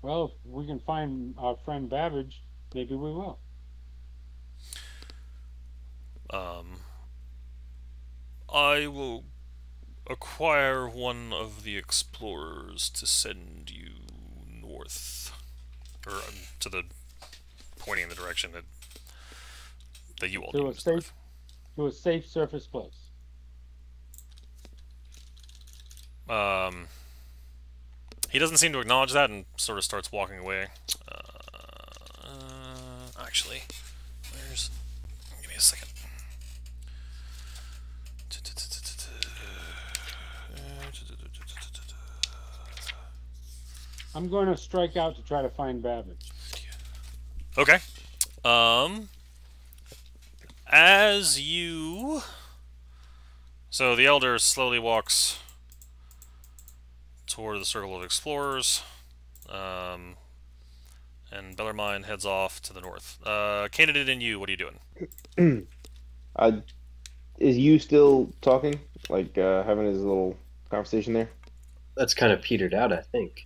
Well, if we can find our friend Babbage, maybe we will. I will acquire one of the explorers to send you north, or to the pointing in the direction that you all do. To a safe surface place. He doesn't seem to acknowledge that and sort of starts walking away. Actually, give me a second. I'm going to strike out to try to find Babbage. Okay. As you... So the Elder slowly walks toward the Circle of Explorers, and Bellarmine heads off to the north. Candidate and you, what are you doing? Is you still talking? Like, having his little conversation there? That's kind of petered out, I think.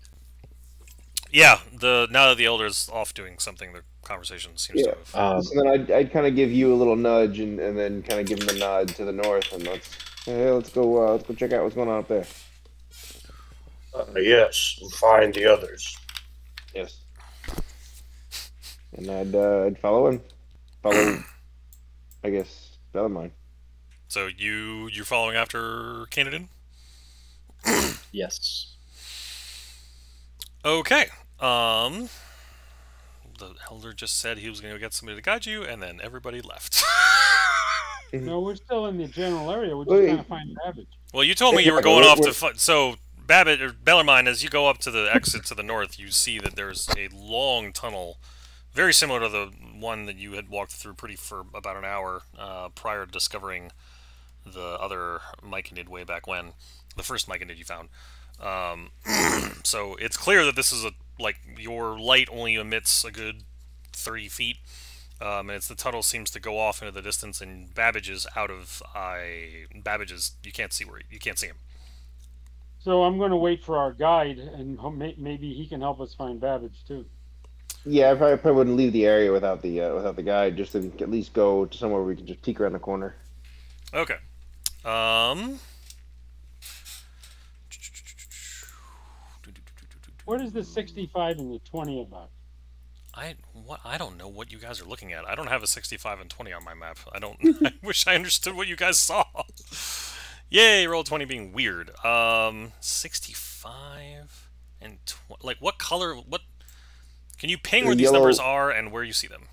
Yeah, now that the Elder's off doing something, the conversation seems to have... So then I'd kind of give you a little nudge and then kind of give him a nod to the north, and let's go check out what's going on up there. Yes, find the others. Yes. And I'd follow him. Follow, I guess, Bellarmine. So you're following after Canadian? Yes. Okay. The Elder just said he was going to get somebody to guide you, and then everybody left. No, we're still in the general area. We're just trying to find Babbage. Well, you told me you were going off to... So, Babbage, or Bellarmine, as you go up to the exit to the north, you see that there's a long tunnel very similar to the one that you had walked through for about an hour prior to discovering the other myconid way back when, the first myconid you found. So it's clear that this is your light only emits a good 30 feet, and the tunnel seems to go off into the distance, and Babbage is out of eye. Babbage is, you can't see him. So I'm going to wait for our guide, and maybe he can help us find Babbage too. Yeah, I probably wouldn't leave the area without the guide, just to at least go to somewhere where we can just peek around the corner. Okay. What is the 65 and the 20 about? I don't know what you guys are looking at. I don't have a 65 and 20 on my map. I don't. I wish I understood what you guys saw. Yay, roll 20 being weird. 65 and what color? What? Can you ping where these numbers are and where you see them?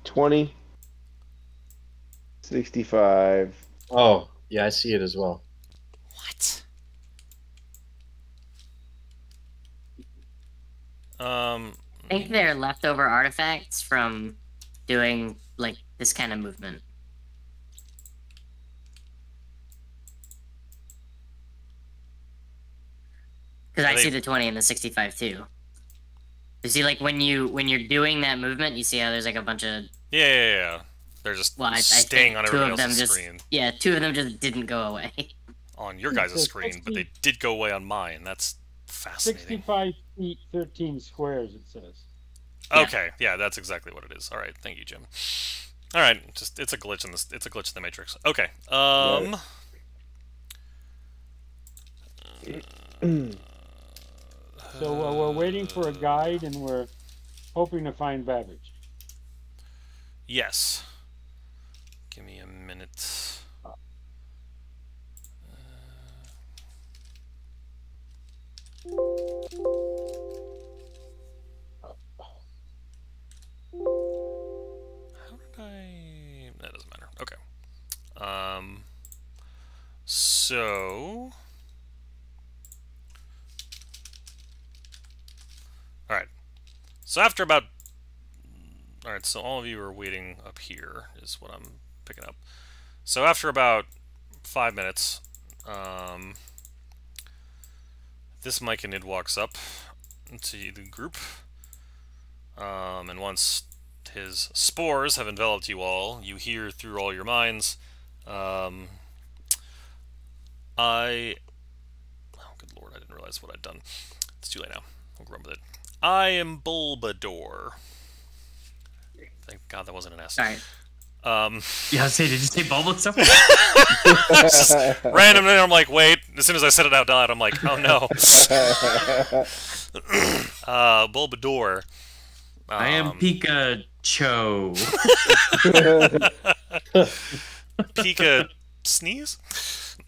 20, 65. Oh, yeah, I see it as well. What? I think they're leftover artifacts from doing this kind of movement. Because I see the 20 and the 65 too. You see, when you're doing that movement, you see how there's a bunch of yeah. They're just staying on everybody else's screen. Yeah, two of them just didn't go away. On your guys' screen, but they did go away on mine. That's fascinating. 65 feet, 13 squares, it says. Okay, yeah, that's exactly what it is. All right, thank you, Jim. All right, it's a glitch in this. It's a glitch in the matrix. Okay. So we're waiting for a guide, and we're hoping to find Babbage. Yes. Give me a minute. How did I... That doesn't matter. Okay. So... Alright. So after about... Alright, so all of you are waiting up here, is what I'm picking up. So after about 5 minutes, this myconid walks up into the group, and once his spores have enveloped you all, you hear through all your minds, oh, good lord, I didn't realize what I'd done. It's too late now. I'll run with it. I am Bulbasaur. Thank God that wasn't an S. Sorry. Yeah, did you say Bulbasaur? Just randomly, I'm like, wait. As soon as I said it out loud, I'm like, oh no. Bulbasaur. I am Pikachu. Pika sneeze?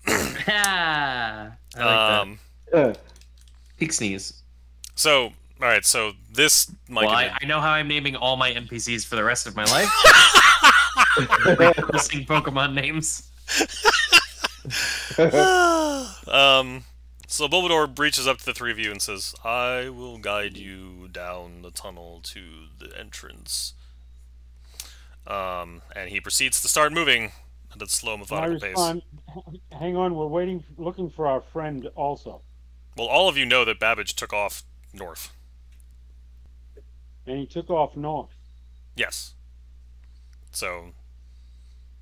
I like that. Peak sneeze. So, alright, so this Well, I know how I'm naming all my NPCs for the rest of my life. Listing Pokemon names. So Bulbasaur reaches up to the three of you and says, I will guide you down the tunnel to the entrance. And he proceeds to start moving at a slow, methodical pace. Hang on, we're looking for our friend also. Well, all of you know that Babbage took off north. And he took off north. Yes. So,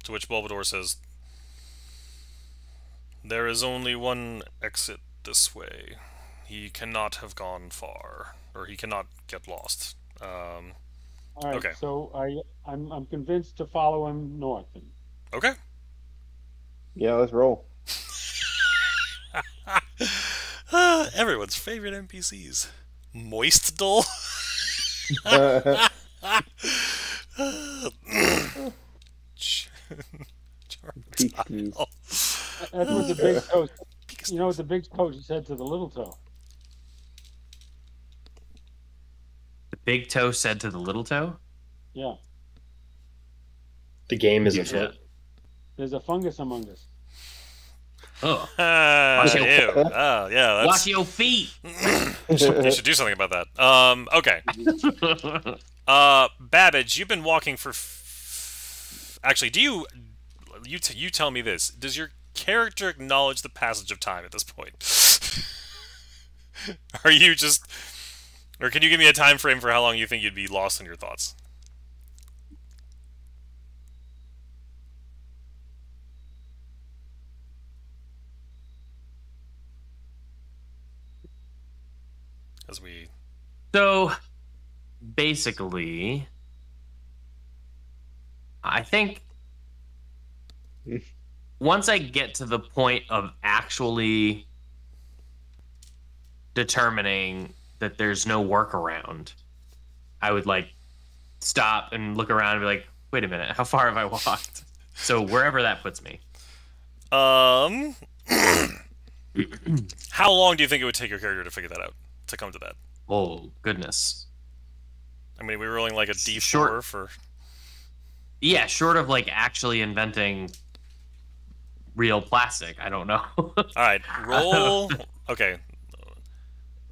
to which Bulbasaur says, there is only one exit this way. He cannot have gone far, or he cannot get lost. All right, okay. So I'm convinced to follow him north. Okay. Yeah, let's roll. Everyone's favorite NPCs. Moist Dull. That was the big toe. You know what the big toe said to the little toe? The big toe said to the little toe? Yeah. The game is afoot. There's a fungus among us. Oh. Ew. Oh, yeah. Wash your feet. You should do something about that. Okay. Babbage, you've been walking for. Actually, do you? You tell me this. Does your character acknowledge the passage of time at this point? Are you just, or can you give me a time frame for how long you think you'd be lost in your thoughts? As we. So basically, I think once I get to the point of actually determining that there's no workaround, I would like stop and look around and be like, wait a minute, how far have I walked? So wherever that puts me. How long do you think it would take your character to figure that out? To come to that? Oh, goodness. I mean, we were rolling like a D4 Short. for. Yeah, short of like actually inventing real plastic. I don't know. Alright, roll. Okay.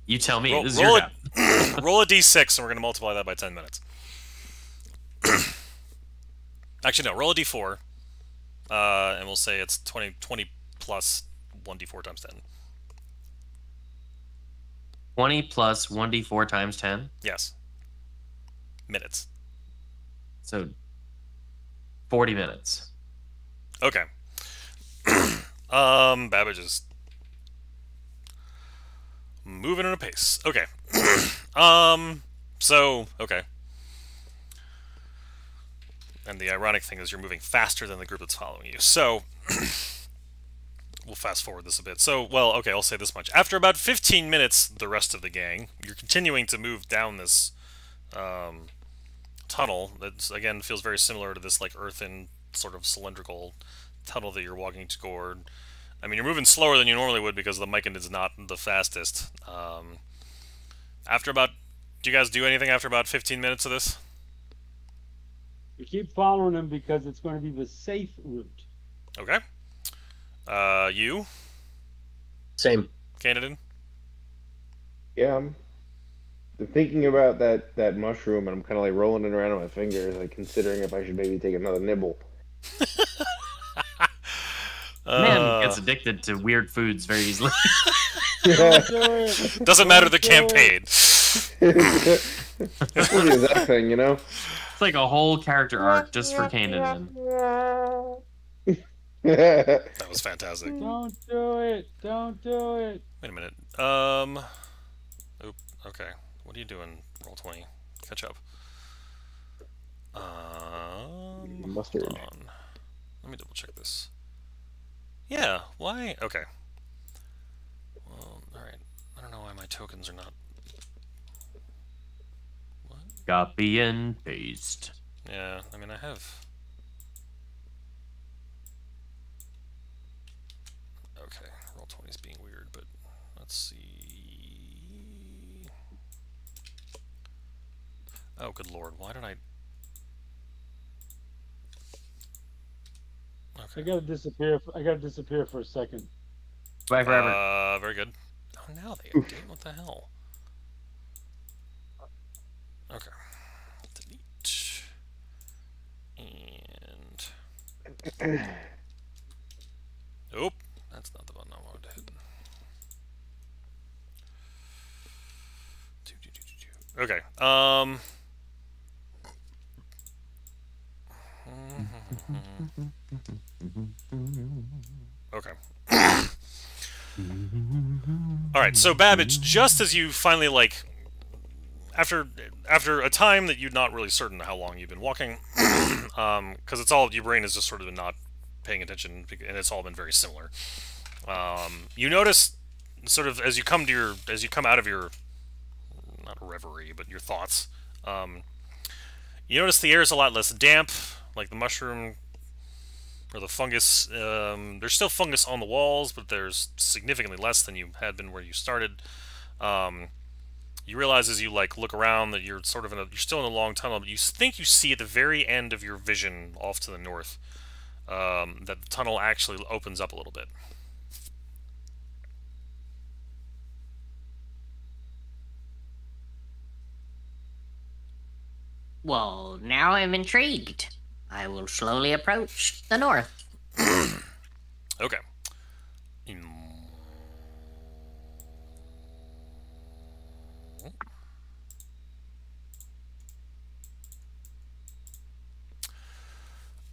You tell me. Roll, This is roll, your job. roll a D6 and we're going to multiply that by 10 minutes. Actually, no, roll a D4. And we'll say it's 20 plus 1D4 times 10. 20 plus 1d4 times 10. Yes. Minutes. So 40 minutes. Okay. Babbage is moving at a pace. Okay. Okay. And the ironic thing is you're moving faster than the group that's following you. So, we'll fast forward this a bit. So, well, okay, I'll say this much. After about 15 minutes, the rest of the gang, you're continuing to move down this tunnel that, again, feels very similar to this, like, earthen, sort of cylindrical tunnel that you're walking toward. I mean, you're moving slower than you normally would because the Myconid is not the fastest. After about... Do you guys do anything after about 15 minutes of this? We keep following him because it's going to be the safe route. Okay. You? Same. Canadian? Yeah, I'm thinking about that mushroom, and I'm kind of like rolling it around on my fingers, like considering if I should maybe take another nibble. Man gets addicted to weird foods very easily. Don't do it. Doesn't matter the Don't do it. campaign. That's the exact thing, you know? It's like a whole character arc just for Kanan. That was fantastic. Don't do it. Don't do it. Wait a minute. Oop. Okay. What are you doing? Roll 20. Catch up. Mustard. Hold on. Let me double check this. Yeah. Why? Okay. Well, all right. I don't know why my tokens are not. What? Copy and paste. Yeah. I mean, I have. Okay. Roll 20 is being weird, but let's see. Oh, good lord. Why did I... I gotta disappear. I gotta disappear for a second. Bye forever. Very good. Oh, now they update. What the hell? Okay. Delete. And... Oop. That's not the button I wanted to hit. Okay. Okay. Alright, so Babbage, just as you finally, like, after a time that you're not really certain how long you've been walking, because it's all, your brain is just sort of been not paying attention, and it's all been very similar. You notice, sort of, as you come out of your, not reverie, but your thoughts, you notice the air is a lot less damp, like the mushroom or the fungus. There's still fungus on the walls, but there's significantly less than you had been where you started. You realize as you look around that you're sort of you're still in a long tunnel, but you think you see at the very end of your vision off to the north that the tunnel actually opens up a little bit. Well, now I'm intrigued. I will slowly approach the north. Okay.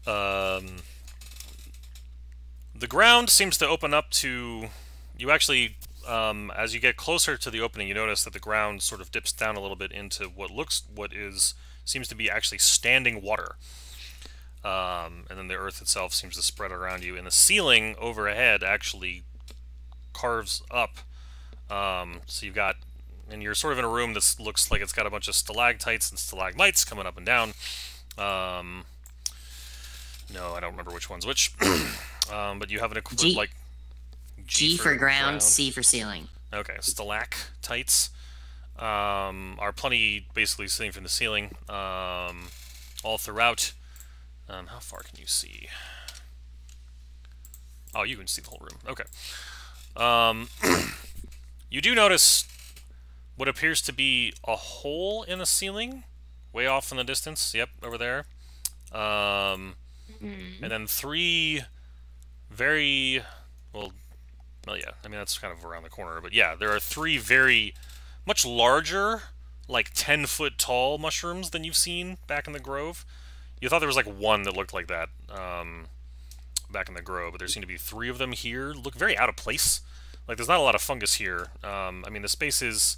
Um, the ground seems to open up to... You actually, as you get closer to the opening, you notice that the ground sort of dips down a little bit into seems to be actually standing water. And then the earth itself seems to spread around you. And the ceiling overhead actually carves up. So you've got... And you're sort of in a room that looks like it's got a bunch of stalactites and stalagmites coming up and down. No, I don't remember which one's which. But you have an equivalent, like... G for ground, C for ceiling. Okay, stalactites are plenty basically sitting from the ceiling all throughout. How far can you see? Oh, you can see the whole room. Okay. You do notice what appears to be a hole in the ceiling, way off in the distance. Yep, over there. And then three very... Well, yeah, I mean, that's kind of around the corner. But yeah, there are three very much larger, like 10-foot tall mushrooms than you've seen back in the Grove. You thought there was like one that looked like that back in the Grove, but there seem to be three of them here. Look very out of place. Like, there's not a lot of fungus here. I mean, the space is...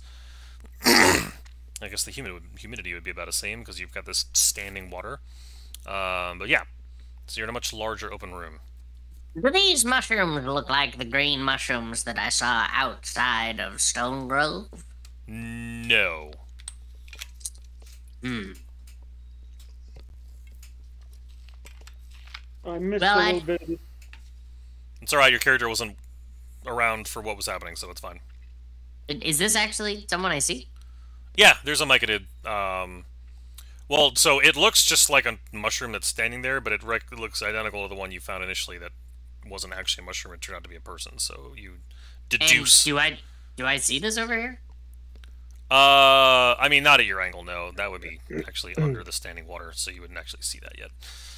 I guess the humidity would be about the same because you've got this standing water. But yeah, so you're in a much larger open room. Do these mushrooms look like the green mushrooms that I saw outside of Stone Grove? No. I missed Well, a little bit. It's alright, your character wasn't around for what was happening, so it's fine. Is this actually someone I see? Yeah, there's a mycetid. Well, so it looks just like a mushroom that's standing there, but it looks identical to the one you found initially that wasn't actually a mushroom. It turned out to be a person, so you deduce. And do I see this over here? I mean, not at your angle, no. That would be actually under the standing water, so you wouldn't actually see that yet.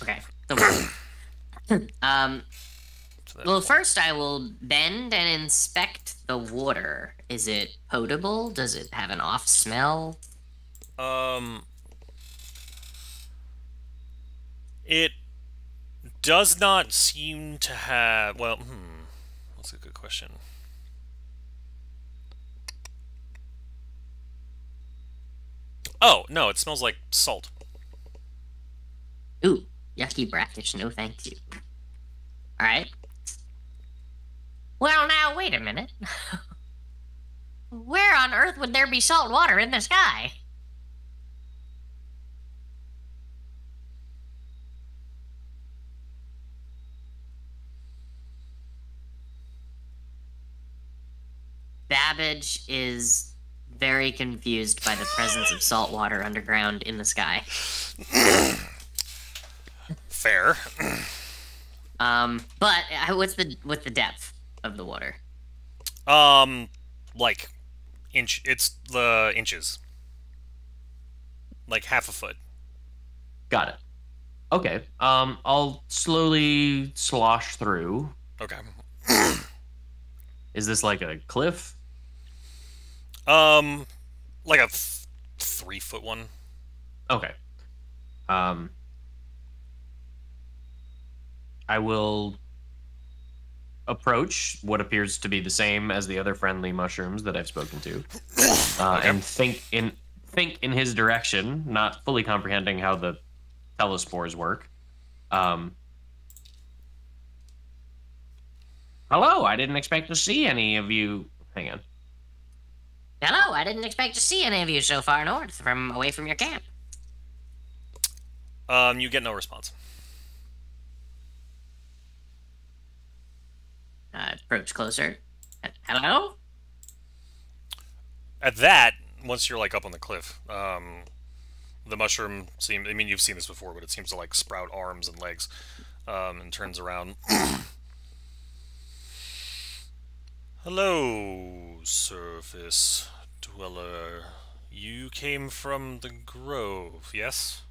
Okay. Well, first I will bend and inspect the water. Is it potable? Does it have an off smell? It does not seem to have... Well, that's a good question. Oh, no, it smells like salt. Ooh, yucky brackish, no thank you. Alright. Well, now, wait a minute. Where on earth would there be salt water in the sky? Babbage is very confused by the presence of salt water underground in the sky. Fair. But what's the depth of the water? Like it's the inches. Like half a foot. Got it. Okay. I'll slowly slosh through. Okay. Is this like a cliff? Like a 3-foot one. Okay. I will approach what appears to be the same as the other friendly mushrooms that I've spoken to, and think in his direction, not fully comprehending how the telespores work. Hello, I didn't expect to see any of you. Hang on. Hello, I didn't expect to see any of you so far north away from your camp. You get no response. Approach closer. Hello? At that, once you're like up on the cliff, the mushroom seems... I mean, you've seen this before, but it seems to like sprout arms and legs, and turns around. Hello, surface dweller. You came from the Grove, yes?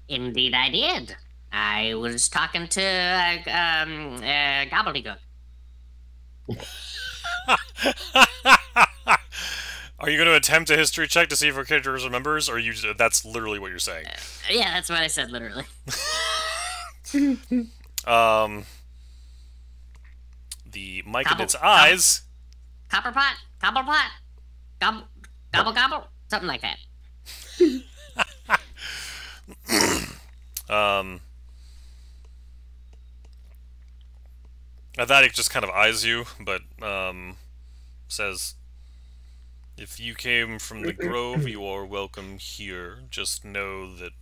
Indeed, I did. I was talking to Gobbledygook. Are you going to attempt a history check to see if our character remembers, or that's literally what you're saying? Yeah, that's what I said, literally. The mic in Gobble, its eyes. Copperpot, Cobblepot, gobble, gobble, gobble, something like that. I thought it just kind of eyes you, but says, "If you came from the grove, you are welcome here. Just know that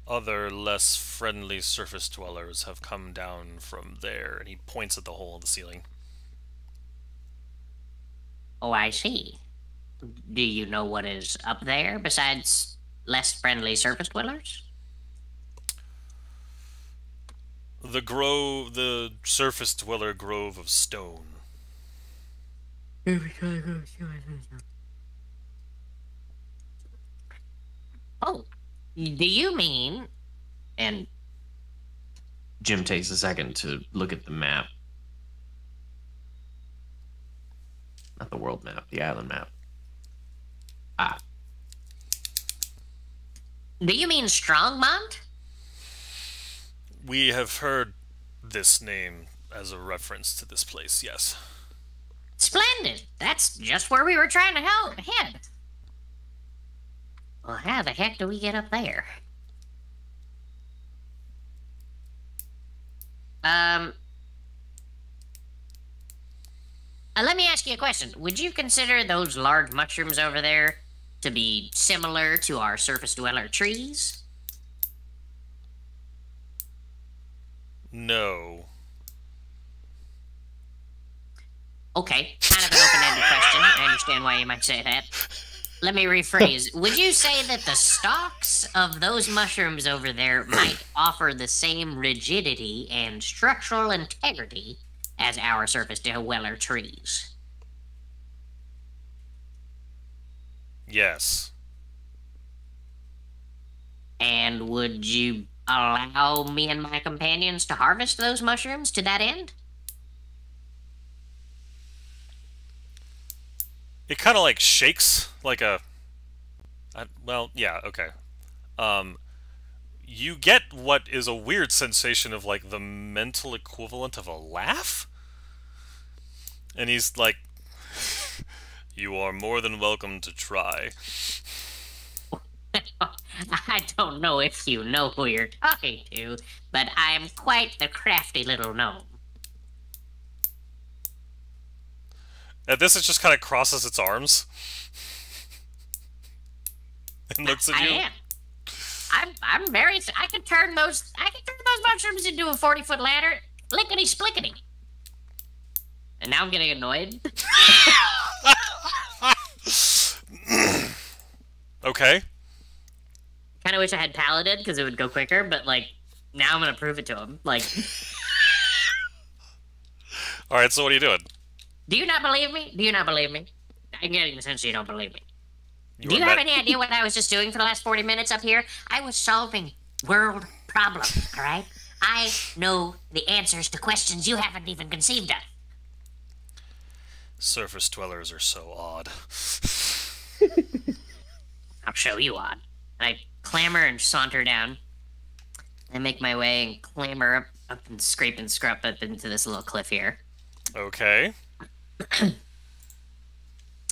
other, less friendly surface dwellers have come down from there." And he points at the hole in the ceiling. Oh, I see. Do you know what is up there besides less friendly surface dwellers? The surface dweller grove of stone. Oh, do you mean? And Jim takes a second to look at the map. Not the world map, the island map. Ah, do you mean Strongmont? We have heard this name as a reference to this place, yes. Splendid. That's just where we were trying to head. Well, how the heck do we get up there? Let me ask you a question. Would you consider those large mushrooms over there to be similar to our surface dweller trees? No. Okay, kind of an open-ended question. I understand why you might say that. Let me rephrase. Would you say that the stalks of those mushrooms over there might offer the same rigidity and structural integrity as our surface dweller trees? Yes. And would you allow me and my companions to harvest those mushrooms to that end? It kind of like shakes like a... well, yeah, okay. You get what is a weird sensation of like the mental equivalent of a laugh? And he's like, "You are more than welcome to try." I don't know if you know who you're talking to, but I am quite the crafty little gnome. At this, it just kind of crosses its arms and looks at I you. am. I'm very. I can turn those mushrooms into a 40-foot ladder, lickety splickety. And now I'm getting annoyed. Okay. Kind of wish I had paladin because it would go quicker, but like now I'm gonna prove it to him. Like, All right. So what are you doing? do you not believe me? Do you not believe me? I'm getting the sense you don't believe me. Do you are have met- any idea what I was just doing for the last 40 minutes up here? I was solving world problems, all right? I know the answers to questions you haven't even conceived of. Surface dwellers are so odd. I'll show you on. I clamber and saunter down. I make my way and clamber up and scrape and scrub up into this little cliff here. Okay.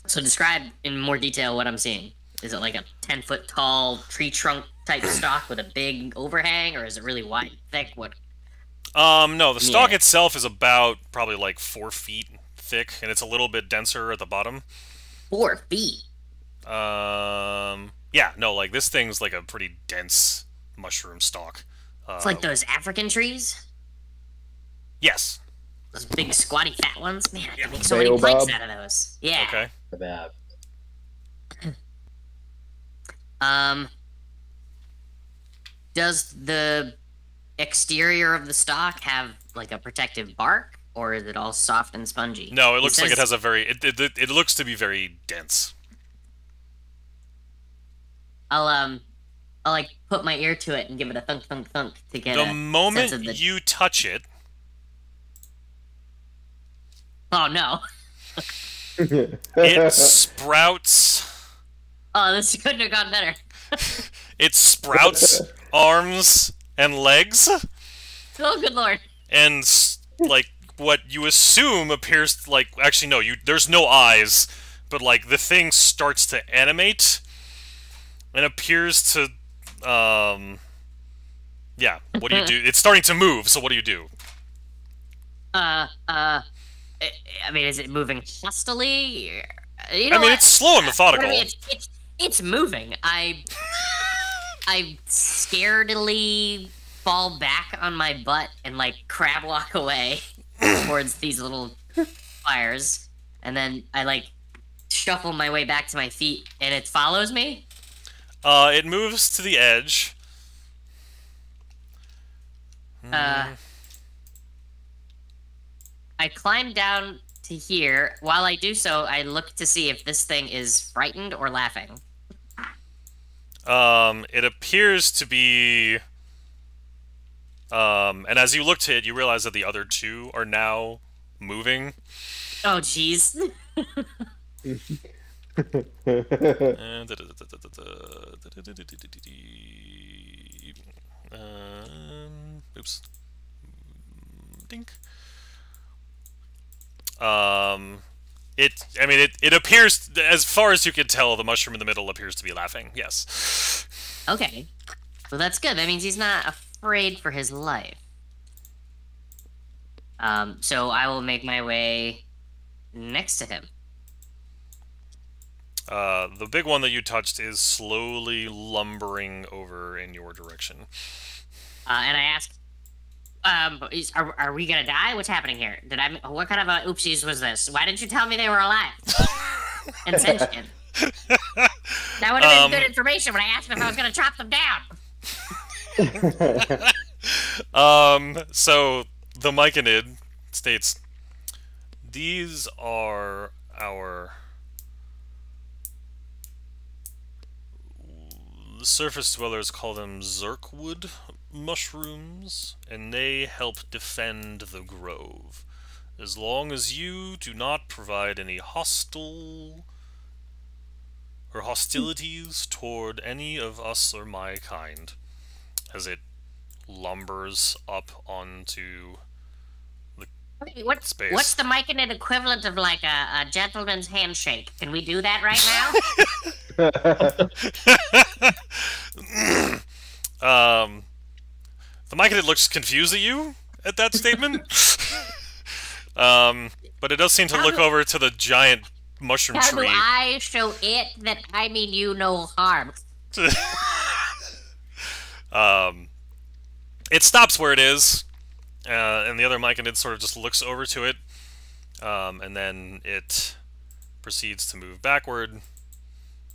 So describe in more detail what I'm seeing. Is it like a 10-foot tall tree trunk type stalk with a big overhang, or is it really wide, thick? What? No, the stalk itself is about probably like 4 feet thick, and it's a little bit denser at the bottom. 4 feet. Yeah, no, like this thing's like a pretty dense mushroom stalk. It's like those African trees. Yes. Those big squatty fat ones. Man, I can make so Baobab. many planks out of those. Yeah. Okay. Bad. Does the exterior of the stalk have like a protective bark, or is it all soft and spongy? No, it He looks like it says- has a very... It looks to be very dense. I'll I'll like put my ear to it and give it a thunk thunk thunk to get The a sense moment of the. you touch it, Oh no! it sprouts. Oh, this couldn't have gone better. It sprouts arms and legs, Oh, good lord! and like what you assume appears like actually no, there's no eyes, but like the thing starts to animate and appears to yeah. What do you do? It's starting to move. So what do you do? I mean, is it moving hastily? You I know mean, what? it's slow and methodical. I mean, it's moving. I scaredly fall back on my butt and like crab walk away towards these little fires, and then I like shuffle my way back to my feet, and it follows me. It moves to the edge. I climb down to here. While I do so, I look to see if this thing is frightened or laughing. It appears to be. And as you look to it, you realize that the other two are now moving. Oh, jeez. Oops. Dink. It appears, as far as you can tell, the mushroom in the middle appears to be laughing. Yes. Okay. Well, that's good. That means he's not afraid for his life. So I will make my way next to him. The big one that you touched is slowly lumbering over in your direction. And I ask, are we gonna die? What's happening here? What kind of a oopsies was this? Why didn't you tell me they were alive and sentient? That would have been good information when I asked him if I was gonna chop them down. So the Myconid states, these are our surface dwellers call them Zerkwood mushrooms, and they help defend the grove. As long as you do not provide any hostilities toward any of us or my kind, as it lumbers up onto Okay, space. what's the Myconid equivalent of like a gentleman's handshake? Can we do that right now? The Myconid looks confused at you at that statement. But it does seem to look over to the giant mushroom How tree. do I show it that I mean you no harm? It stops where it is, and the other Myconid sort of just looks over to it, and then it proceeds to move backward,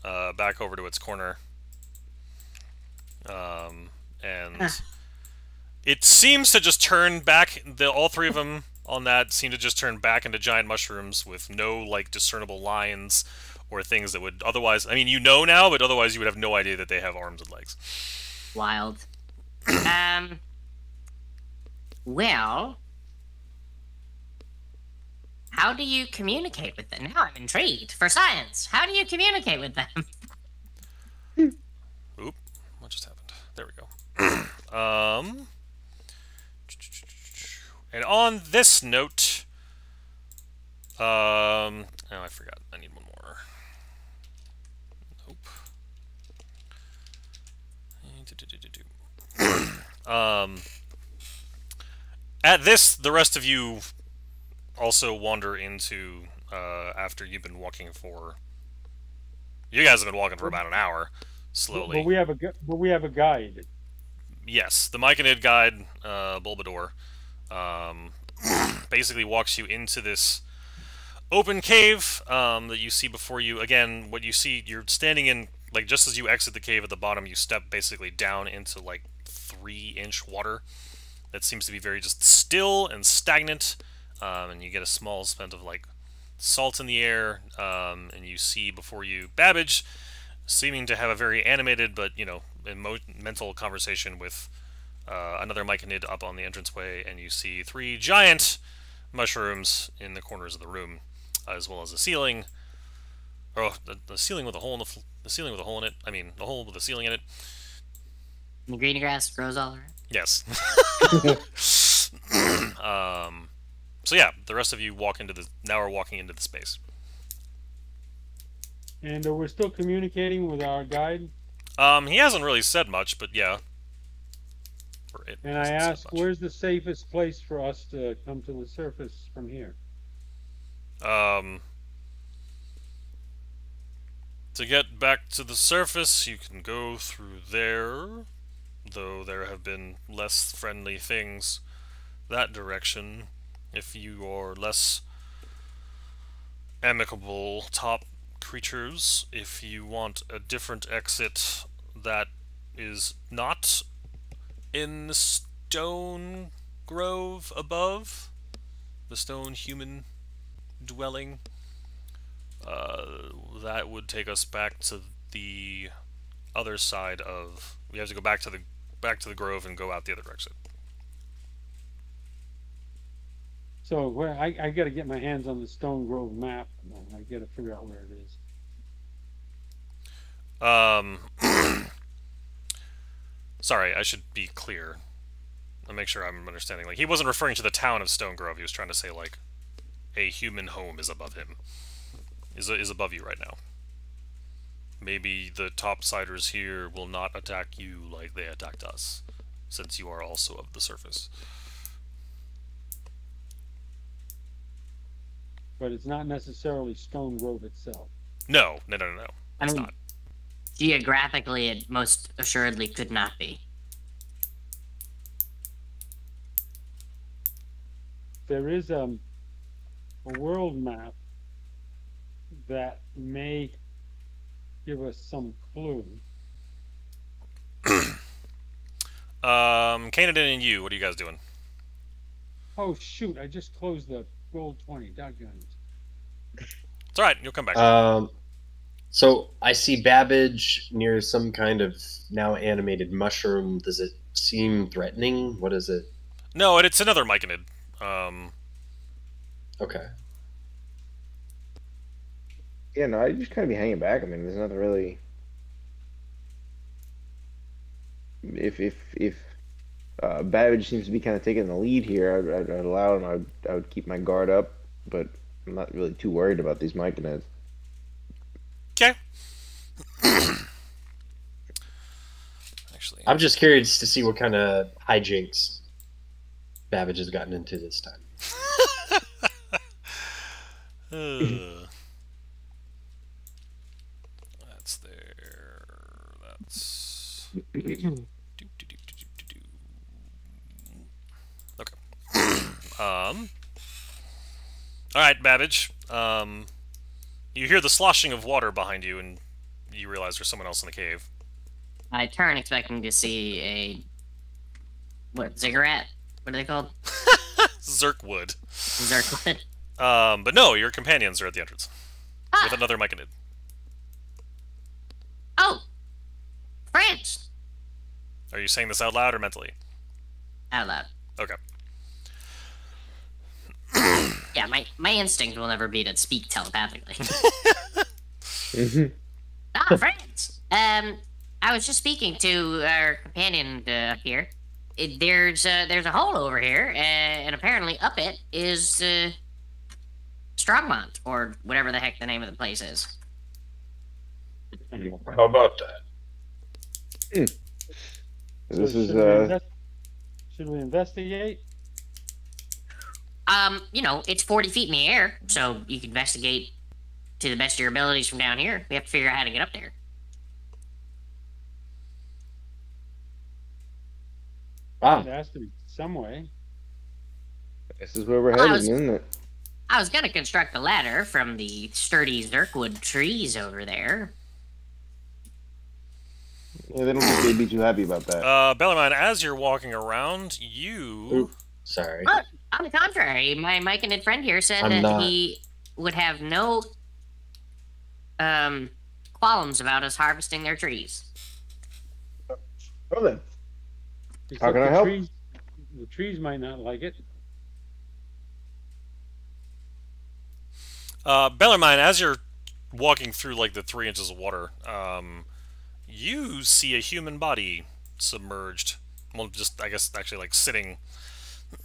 back over to its corner, and it seems to just turn back. All three of them on that seem to just turn back into giant mushrooms with no like discernible lines or things that would otherwise. I mean, you know now, but otherwise you would have no idea that they have arms and legs. Wild. Well, how do you communicate with them? Now I'm intrigued. For science, how do you communicate with them? Oop, what just happened? There we go. And on this note, oh, I forgot. I need one more. Nope. At this, the rest of you also wander into, after you've been walking for... You guys have been walking for about an hour, slowly. But we have a guide. Yes, the Myconid guide, Bulbador, basically walks you into this open cave that you see before you. Again, what you see, you're standing in, like, just as you exit the cave at the bottom, you step basically down into, like, 3-inch water that seems to be very just still and stagnant, and you get a small scent of, like, salt in the air, and you see before you Babbage seeming to have a very animated but, mental conversation with another myconid up on the entranceway, and you see 3 giant mushrooms in the corners of the room, as well as a ceiling. Oh, the ceiling with a hole in the ceiling with a hole in it. I mean, the hole with a ceiling in it. The green grass grows all around. Yes. So yeah, the rest of you now are walking into the space. And we're still communicating with our guide. He hasn't really said much, but yeah. And I asked, where's the safest place for us to come to the surface from here? To get back to the surface, you can go through there, though there have been less friendly things that direction. If you are less amicable top creatures, if you want a different exit that is not in the stone grove above, the stone human dwelling, that would take us back to the other side of. We have to go back to the grove and go out the other direction. So where I got to get my hands on the Stone Grove map. I got to figure out where it is. Sorry, I should be clear. I'll make sure I'm understanding. Like, he wasn't referring to the town of Stone Grove. He was trying to say, like, a human home is above him. Is above you right now. Maybe the topsiders here will not attack you like they attacked us, since you are also of the surface. But it's not necessarily Stone Grove itself. No. It's not. Geographically, it most assuredly could not be. There is a world map that may give us some clue. Canadin and you, what are you guys doing? Oh shoot! I just closed the roll 20. Dogguns. It's alright, you'll come back. So I see Babbage near some kind of now animated mushroom. Does it seem threatening? What is it? No, it's another myconid. Okay. Yeah, no, I just kind of be hanging back. I mean, there's nothing really. If Babbage seems to be kind of taking the lead here, I'd allow him. I would keep my guard up, but I'm not really too worried about these myconids. Okay. Actually, I'm just curious to see what kind of hijinks Babbage has gotten into this time. That's there. That's. Okay. All right, Babbage. You hear the sloshing of water behind you, and you realize there's someone else in the cave. I turn expecting to see a ziggurat? What are they called? Zerkwood. Zerkwood. But no, your companions are at the entrance with another myconid. Oh, France. Are you saying this out loud or mentally? Out loud. Okay. Yeah, my instinct will never be to speak telepathically. France. I was just speaking to our companion up here. There's a hole over here, and apparently up it is Strongmont, or whatever the heck the name of the place is. How about that? This is Should we investigate? It's 40 feet in the air, so you can investigate to the best of your abilities from down here. We have to figure out how to get up there. Wow. There has to be some way. this is where we're Well, headed, isn't it? I was gonna construct a ladder from the sturdy Zerkwood trees over there. Yeah, they don't think they'd be too happy about that. Bellarmine, as you're walking around, you... Ooh, sorry. But on the contrary, my myconid friend here said I'm that not. he would have no qualms about us harvesting their trees. Well then, Except can I the help? The trees might not like it. Bellarmine, as you're walking through like the 3 inches of water, you see a human body submerged. Well, just I guess actually like sitting.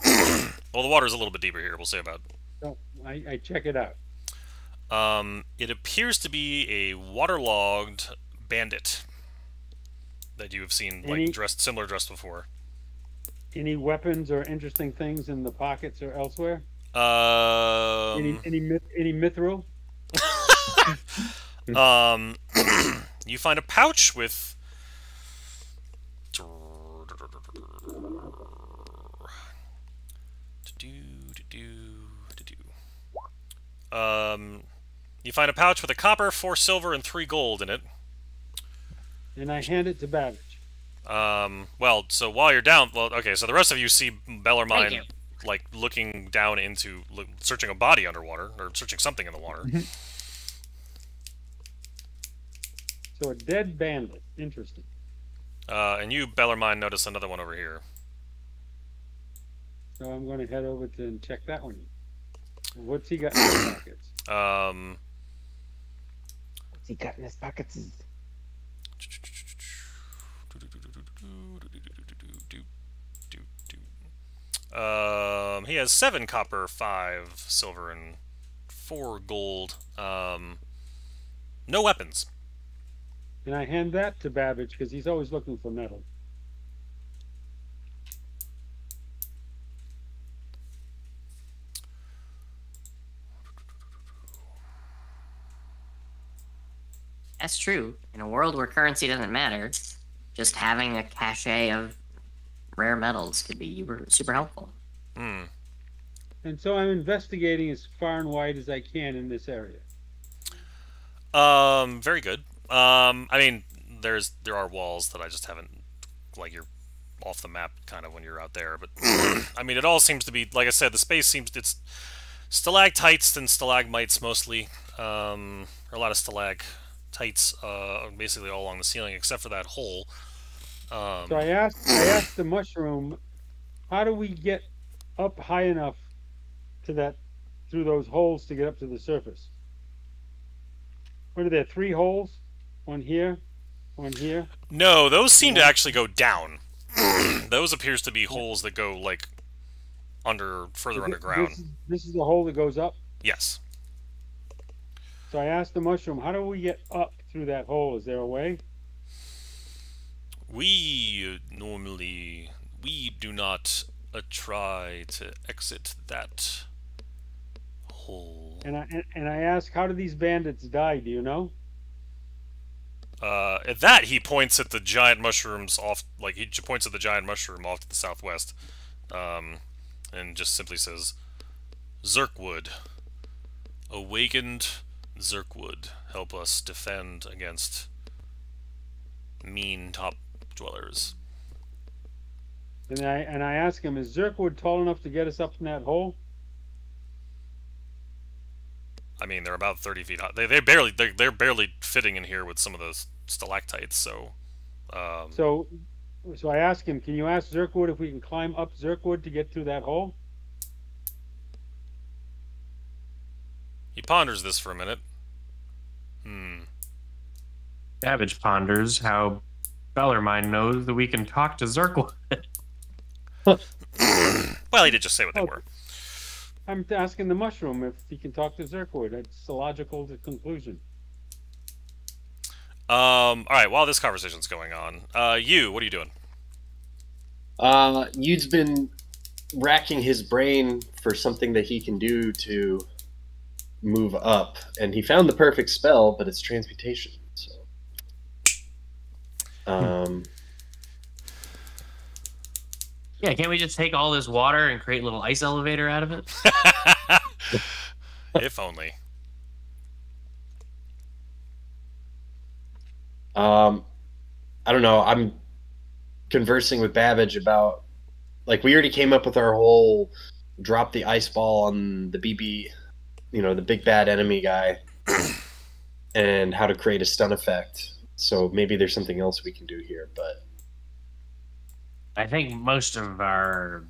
Well, the water's a little bit deeper here. We'll say about. So I check it out. It appears to be a waterlogged bandit that you have seen like similar dressed before. Any weapons or interesting things in the pockets or elsewhere? Any mithril? You find a pouch with you find a pouch with a copper, 4 silver, and 3 gold in it. And I hand it to Babbage. Well, so while you're down, well, okay, so the rest of you see Thank Bellarmine you. like looking down into searching a body underwater or searching something in the water. So a dead bandit. Interesting. And you, Bellarmine, notice another one over here. So I'm going to head over to and check that one. What's he got in his pockets? What's he got in his pockets? He has 7 copper, 5 silver, and 4 gold. No weapons. And I hand that to Babbage because he's always looking for metal. That's true. In a world where currency doesn't matter, just having a cache of rare metals could be super helpful. Hmm. And so I'm investigating as far and wide as I can in this area. Very good. I mean, there are walls that I just haven't, like, you're off the map kind of when you're out there, but I mean, it all seems to be, like I said, the space seems, it's stalactites and stalagmites mostly. A lot of stalactites, basically all along the ceiling except for that hole. So I asked the mushroom, how do we get up high enough to through those holes to get up to the surface? What are there, 3 holes? One here, one here? No, those seem to actually go down. Those appears to be holes that go, like, further underground. This is the hole that goes up? Yes. So I asked the mushroom, how do we get up through that hole? Is there a way? We do not try to exit that hole. And I asked, how do these bandits die? Do you know? At that, he points at the giant mushrooms off, like, he points at the giant mushroom off to the southwest, and just simply says, Zirkwood. Awakened Zirkwood, help us defend against mean top dwellers. And I asked him, is Zirkwood tall enough to get us up in that hole? I mean, they're about 30 feet high. They're barely fitting in here with some of those stalactites. So, so I asked him, can you ask Zirkwood if we can climb up Zirkwood to get through that hole? He ponders this for a minute. Babbage ponders how Bellarmine knows that we can talk to Zirkwood. Well, he did just say what they were. I'm asking the mushroom if he can talk to Zirkwood. It's a logical conclusion. All right. While this conversation's going on, what are you doing? Yude's been racking his brain for something that he can do to move up, and he found the perfect spell, but it's transmutation. So, Yeah, can't we just take all this water and create a little ice elevator out of it? If only. I don't know. I'm conversing with Babbage about, like, we already came up with our whole drop the ice ball on the BB, the big bad enemy guy. and how to create a stun effect. So maybe there's something else we can do here, but I think most of our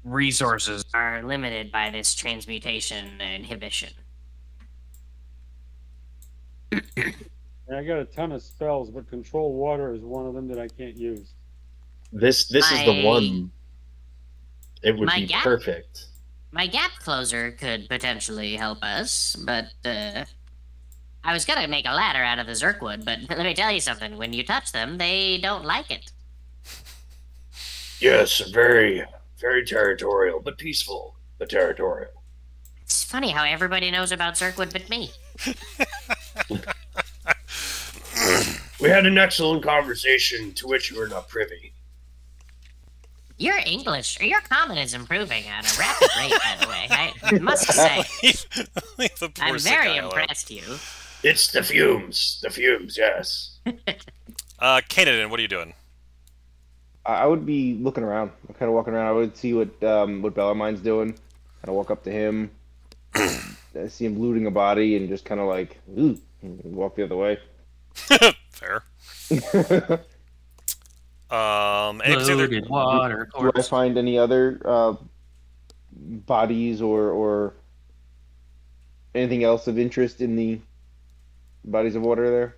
resources Are limited by this transmutation inhibition. And I got a ton of spells, but control water is one of them that I can't use. this is the one. It would My be gap- perfect. My gap closer could potentially help us, but I was gonna make a ladder out of the Zerkwood, but let me tell you something. When you touch them, they don't like it. Yes, very, very territorial, but peaceful, but territorial. It's funny how everybody knows about Zerkwood but me. We had an excellent conversation to which you were not privy. Your English, or your common is improving at a rapid rate, by the way. I must say, Leave the poor I'm sick very guy alone. impressed, you. It's the fumes, yes. Kanan, what are you doing? I would be looking around, kind of walking around. I would see what Bellarmine's doing. Kind of walk up to him, I see him looting a body, and just kind of like, ooh, and walk the other way. Fair. Any particular... loaded water. Do I find any other bodies or anything else of interest in the bodies of water there?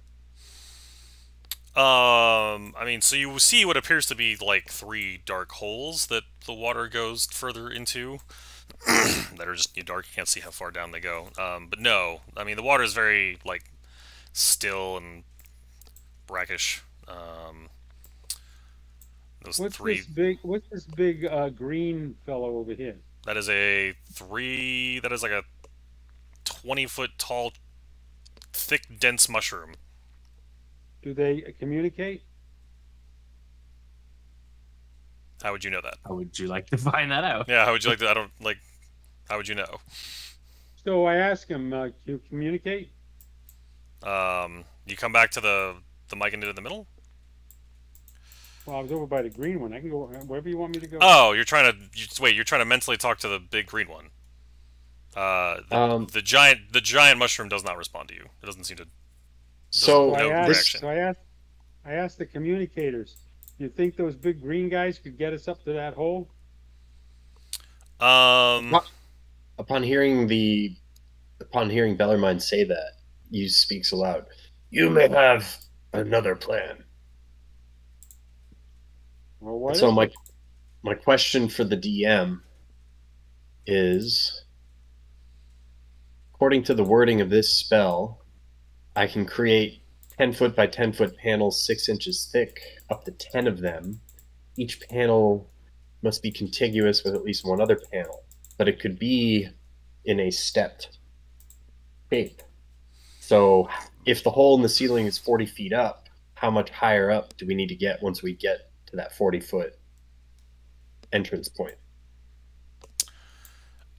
I mean, so you see what appears to be like 3 dark holes that the water goes further into. That are just dark. You can't see how far down they go. But no, I mean the water is very like still and brackish. Those What's 3. this big? What's this big green fellow over here? That is a 3. That is like a 20-foot tall, thick, dense mushroom. Do they communicate? How would you know that? How would you like to find that out? Yeah, how would you like to? I don't like. How would you know? So I ask him, "Can you communicate?" You come back to the mic into the middle. Well, I was over by the green one. I can go wherever you want me to go. Oh, you're trying to wait. You're trying to mentally talk to the big green one. The giant mushroom does not respond to you. It doesn't seem to. So no reaction. I asked the communicators. Do you think those big green guys could get us up to that hole? upon hearing Bellarmine say that, Hughes speaks aloud. You may have another plan. Well, what So is it? my question for the DM is, according to the wording of this spell, I can create 10-foot by 10-foot panels 6 inches thick, up to 10 of them. Each panel must be contiguous with at least one other panel, but it could be in a stepped shape. So if the hole in the ceiling is 40 feet up, how much higher up do we need to get once we get to that 40-foot entrance point?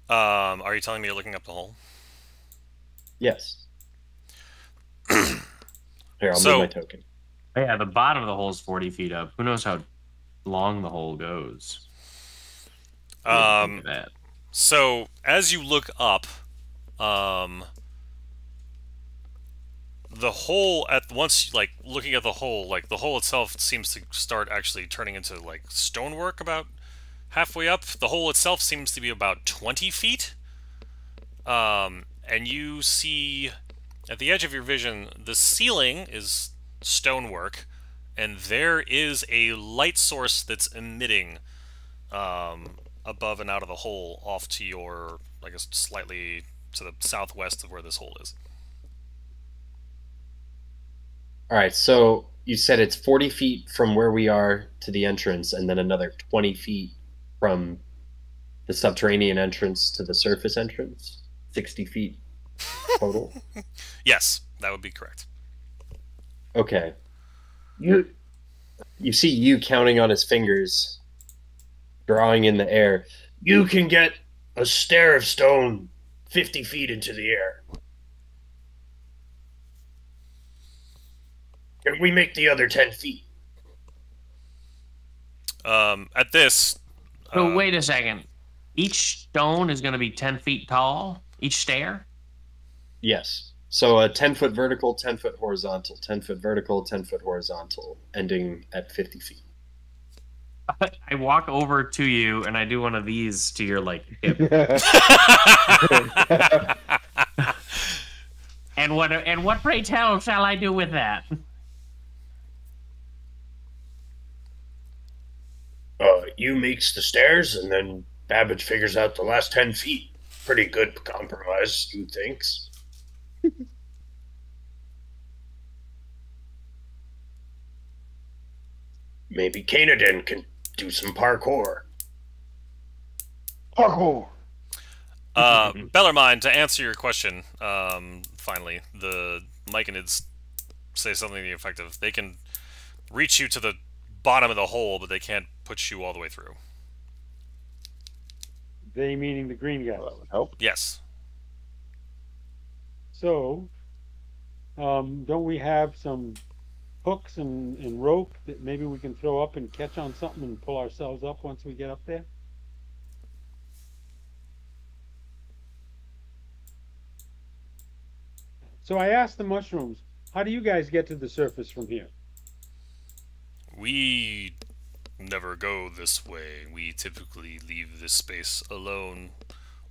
Are you telling me you're looking up the hole? Yes. Here, I'll So- move my token. Yeah, the bottom of the hole is 40 feet up. Who knows how long the hole goes? What do you think of that? So as you look up, the hole looking at the hole, like the hole itself seems to start actually turning into like stonework about halfway up. The hole itself seems to be about 20 feet. And you see at the edge of your vision, the ceiling is stonework, and there is a light source that's emitting above and out of the hole off to your, I guess, slightly to the southwest of where this hole is. All right, so you said it's 40 feet from where we are to the entrance, and then another 20 feet from the subterranean entrance to the surface entrance? 60 feet total? Yes, that would be correct. Okay. You see you counting on his fingers, drawing in the air. You can get a stair of stone 50 feet into the air. Can we make the other 10 feet? At this, So wait a second. Each stone is going to be 10 feet tall? Each stair? Yes. So a 10-foot vertical, 10-foot horizontal, 10-foot vertical, 10-foot horizontal, ending at 50 feet. I walk over to you and I do one of these to your like hip. And what pray tell shall I do with that? You makes the stairs, and then Babbage figures out the last 10 feet. Pretty good compromise, you thinks. Maybe Canaan can do some parkour. Parkour. Bellarmine, to answer your question, finally, the Myconids say something to the effect of they can reach you to the bottom of the hole, but they can't push you all the way through. They meaning the green guys. That would help. Yes. So, don't we have some hooks and rope that maybe we can throw up and catch on something and pull ourselves up once we get up there? So I asked the mushrooms, how do you guys get to the surface from here? We never go this way. We typically leave this space alone.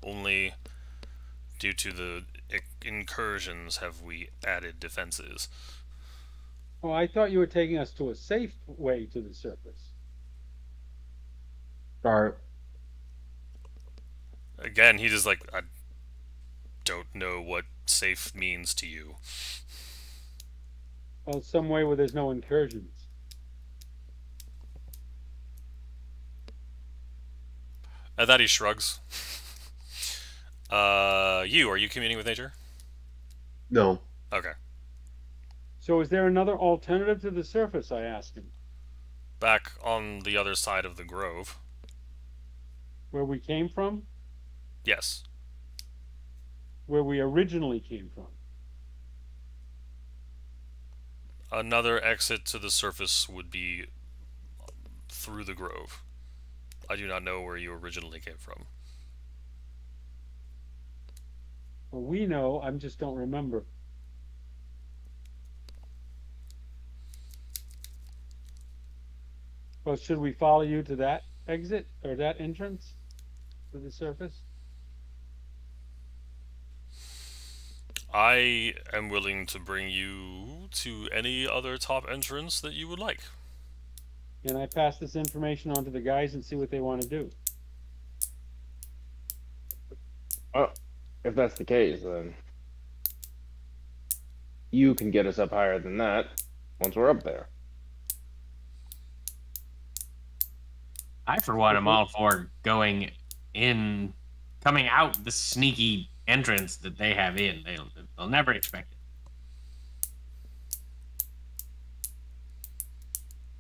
Only due to the incursions have we added defenses. Oh, I thought you were taking us to a safe way to the surface. Again, he just like, I don't know what safe means to you. Well, some way where there's no incursions. At that he shrugs. Are you communing with nature? No. Okay. So is there another alternative to the surface, I asked him, Back on the other side of the grove. where we came from? Yes. Where we originally came from. Another exit to the surface would be through the grove. I do not know where you originally came from. Well, we know, I just don't remember. Well, should we follow you to that exit or that entrance to the surface? I am willing to bring you to any other top entrance that you would like. Can I pass this information on to the guys and see what they want to do? Well, if that's the case, then you can get us up higher than that once we're up there. I, for one, am all for going in, coming out the sneaky entrance that they have in. They'll never expect it.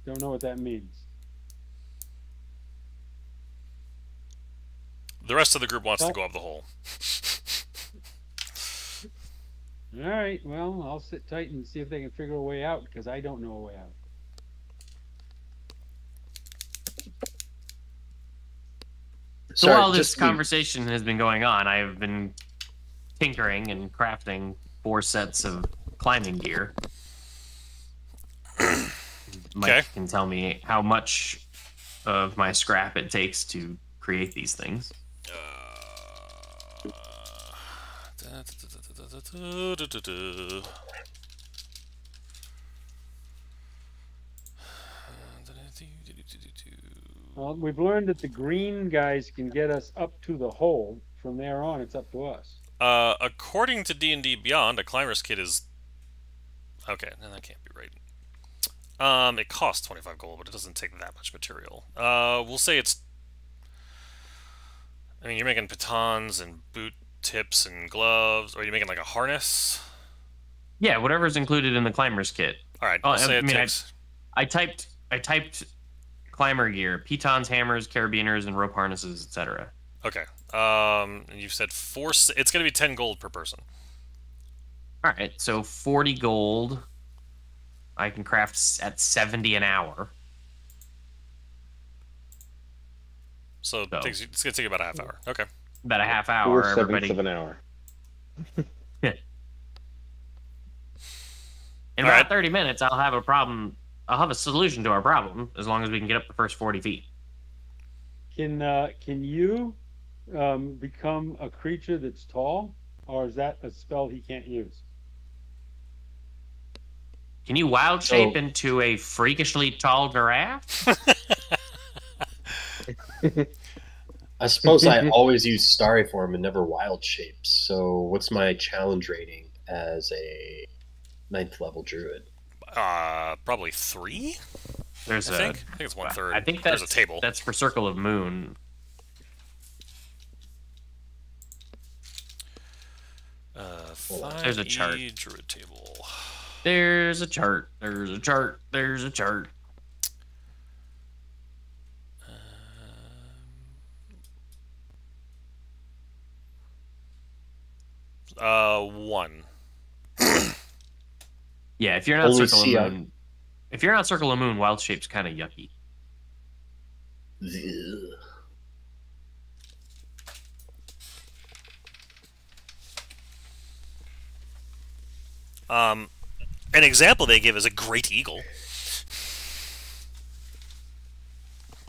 Don't know what that means. The rest of the group wants to go up the hole. All right, well, I'll sit tight and see if they can figure a way out, because I don't know a way out. So while this conversation has been going on, I have been tinkering and crafting 4 sets of climbing gear. Mike can tell me how much of my scrap it takes to create these things. Well, we've learned that the green guys can get us up to the hole. From there on, it's up to us. According to D&D Beyond, a climber's kit is... Okay, no, that can't be right. It costs 25 gold, but it doesn't take that much material. We'll say it's... I mean, you're making pitons and boot tips and gloves, or are you making like a harness? Yeah, whatever's included in the climber's kit. All right, I'll say it takes... I typed climber gear: pitons, hammers, carabiners, and rope harnesses, etc. Okay. And you've said 4... It's going to be 10 gold per person. All right, so 40 gold. I can craft at 70 an hour. So it's going to take about a half hour. Okay. About a half hour. 4/7 of an hour. about right. 30 minutes, I'll have a problem. I'll have a solution to our problem as long as we can get up the first 40 feet. Can you become a creature that's tall, or is that a spell he can't use? Can you wild shape into a freakishly tall giraffe? I suppose I always use starry form and never wild shapes. So what's my challenge rating as a 9th level druid? Probably 3. There's I think it's 1/3. I think there's a table. That's for Circle of Moon. There's a chart. Druid table. There's a chart. There's a chart. There's a chart. 1. Yeah, if you're not Only Circle of Moon, if you're not Circle of Moon, wild shape's kind of yucky. An example they give is a great eagle.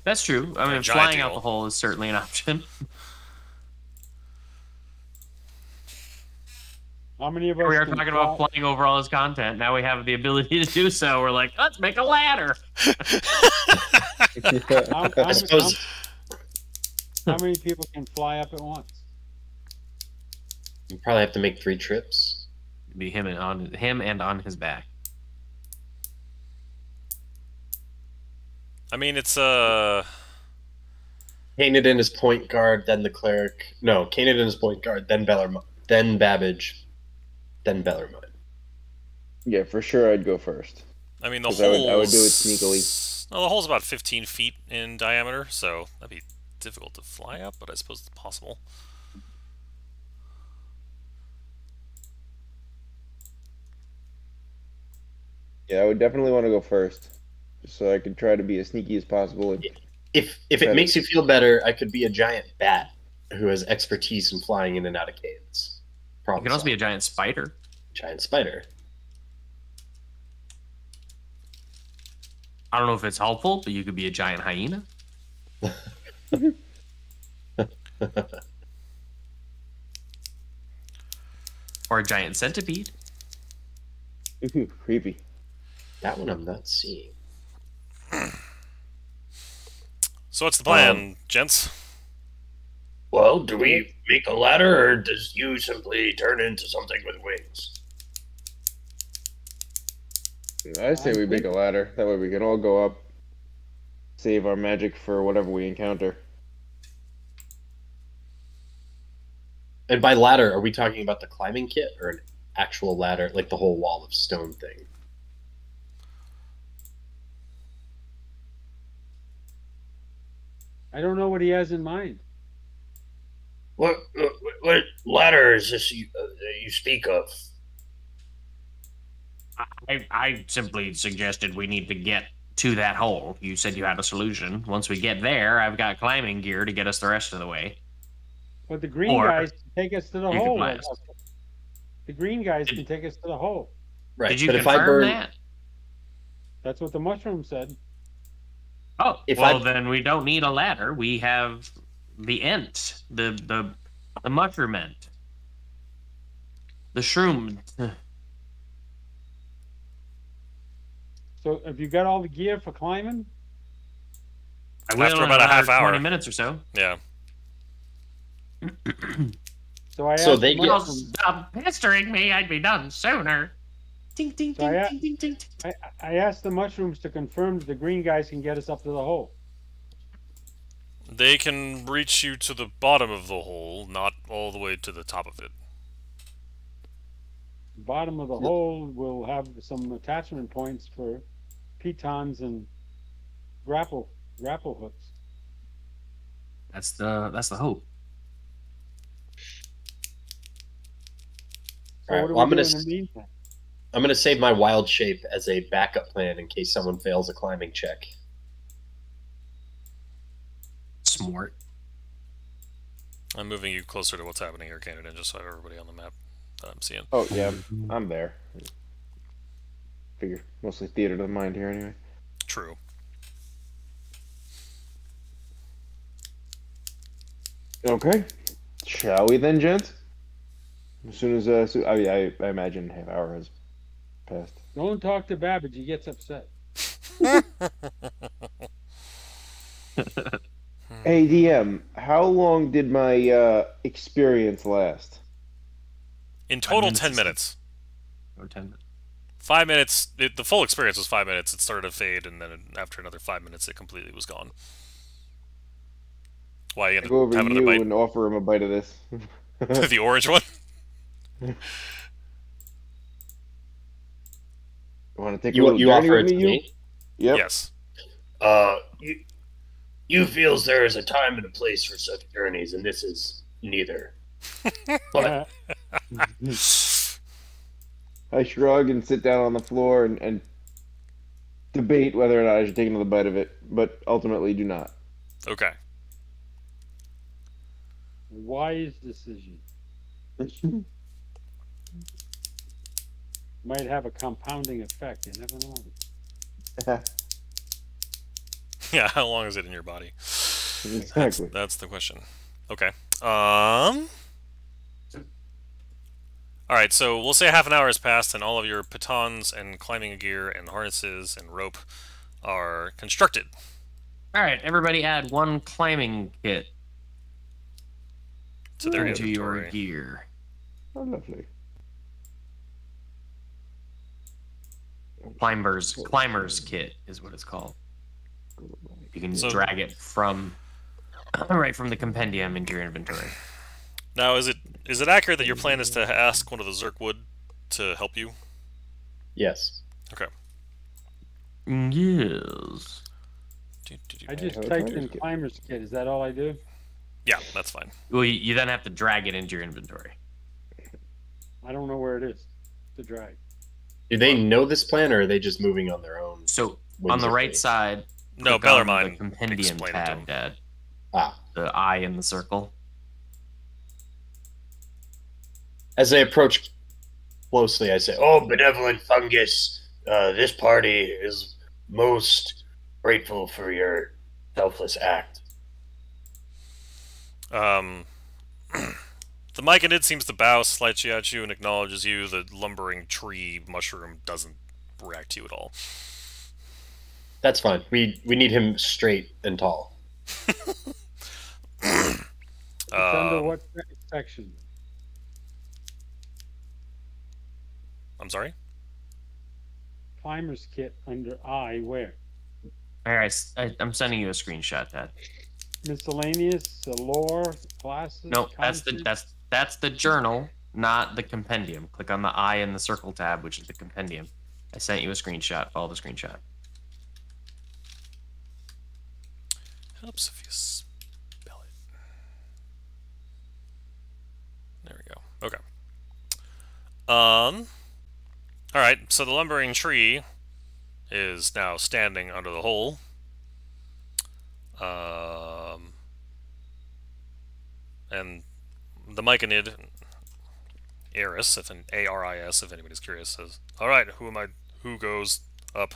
That's true. I mean, giant flying out eagle. the hole is certainly an option. How many of us? We are can talking about fly- flying over all his content. Now we have the ability to do so. We're like, let's make a ladder. I suppose How many people can fly up at once? you probably have to make 3 trips. It'd be him and on his back. I mean, it's Kanadin is point guard, then the cleric. No, Kanadin is point guard, then then Babbage, then Bellarmine. Yeah, for sure I'd go first. I mean, the 'Cause hole. I would do it sneakily. No, the hole's about 15 feet in diameter, so that'd be difficult to fly up, but I suppose it's possible. Yeah, I would definitely want to go first, just so I could try to be as sneaky as possible. And If it makes you feel better, I could be a giant bat who has expertise in flying in and out of caves. You can also be a giant spider. giant spider. I don't know if it's helpful, but you could be a giant hyena. Or a giant centipede. Ooh, creepy. That one I'm not seeing. So what's the plan, gents? Well, do we make a ladder, or does you simply turn into something with wings? I say we make a ladder. That way we can all go up, save our magic for whatever we encounter. And by ladder, are we talking about the climbing kit or an actual ladder, like the whole wall of stone thing? I don't know what he has in mind. What ladder is this you speak of? I simply suggested we need to get to that hole. You said you had a solution. Once we get there, I've got climbing gear to get us the rest of the way. But the green Or guys can take us to the you hole. can blast. The green guys can take us to the hole. Right. Did you but if I confirm burn, that? That's what the mushroom said. Oh, If well, I- then we don't need a ladder. We have the ent, the mushroom ent, the shroom. So have you got all the gear for climbing? I will After in about a half another hour. 20 minutes or so. Yeah. So I asked So they the get- mushroom- Stop pestering me. I'd be done sooner. Ding, ding, So I- ding, ding, ding, ding. I asked the mushrooms to confirm that the green guys can get us up to the hole. They can reach you to the bottom of the hole, not all the way to the top of it. The bottom of the hole will have some attachment points for pitons and grapple hooks. That's the hope. So Alright, what do well, I'm we do gonna in the meantime? I'm going to save my wild shape as a backup plan in case someone fails a climbing check. Smart. I'm moving you closer to what's happening here, Canada, just so I have everybody on the map that I'm seeing. Oh yeah, I'm there. Figure mostly theater of the mind here anyway. True. Okay. Shall we then, gents? As soon as I imagine half hour has passed. Don't talk to Babbage. He gets upset. Hey DM, how long did my experience last? In total, minutes 10 is- minutes. Or 10 minutes. 5 minutes. The full experience was 5 minutes. It started to fade, and then after another 5 minutes, it completely was gone. Why you I ended go up over to having you another and offer him a bite of this. bite? The orange one? Want to take a little You journey offer with it to me, you? me? Yep. Yes. You feels there is a time and a place for such journeys, and this is neither. But I shrug and sit down on the floor and debate whether or not I should take another bite of it, but ultimately do not. Okay. Wise decision. Might have a compounding effect. You never know. Yeah, how long is it in your body? Exactly. That's the question. Okay. Alright, so we'll say half an hour has passed and all of your pitons and climbing gear and harnesses and rope are constructed. All right, everybody add 1 climbing kit To their into your inventory. gear. Oh, lovely. Climber's kit is what it's called. You can So- drag it from right from the compendium into your inventory. Now, is it accurate that your plan is to ask one of the Zerkwood to help you? yes. Okay. Yes. I just have a typed in climber's kit. climber's kit. Is that all I do? Yeah, that's fine. Well, you then have to drag it into your inventory. I don't know where it is to drag. Do they know this plan, or are they just moving on their own? So on the right whimsically? side, No, click on the Bellarmine compendium explained it to him. tab, Dad. Ah. The eye in the circle. As they approach closely, I say, "Oh, benevolent fungus, this party is most grateful for your selfless act." The Myconid seems to bow slightly at you and acknowledges you. The lumbering tree mushroom doesn't react to you at all. That's fine. We need him straight and tall. It's under Um, what section? I'm sorry? Climber's kit under I where? All right, I'm sending you a screenshot, Dad. Miscellaneous, lore, classes. No, that's the content? that's the journal, not the compendium. Click on the eye in the circle tab, which is the compendium. I sent you a screenshot. Follow the screenshot. Helps if you spell it. There we go. Okay. All right. So the lumbering tree is now standing under the hole. And the Myconid Aris, if an ARIS, if anybody's curious, says, "All right, who goes up?"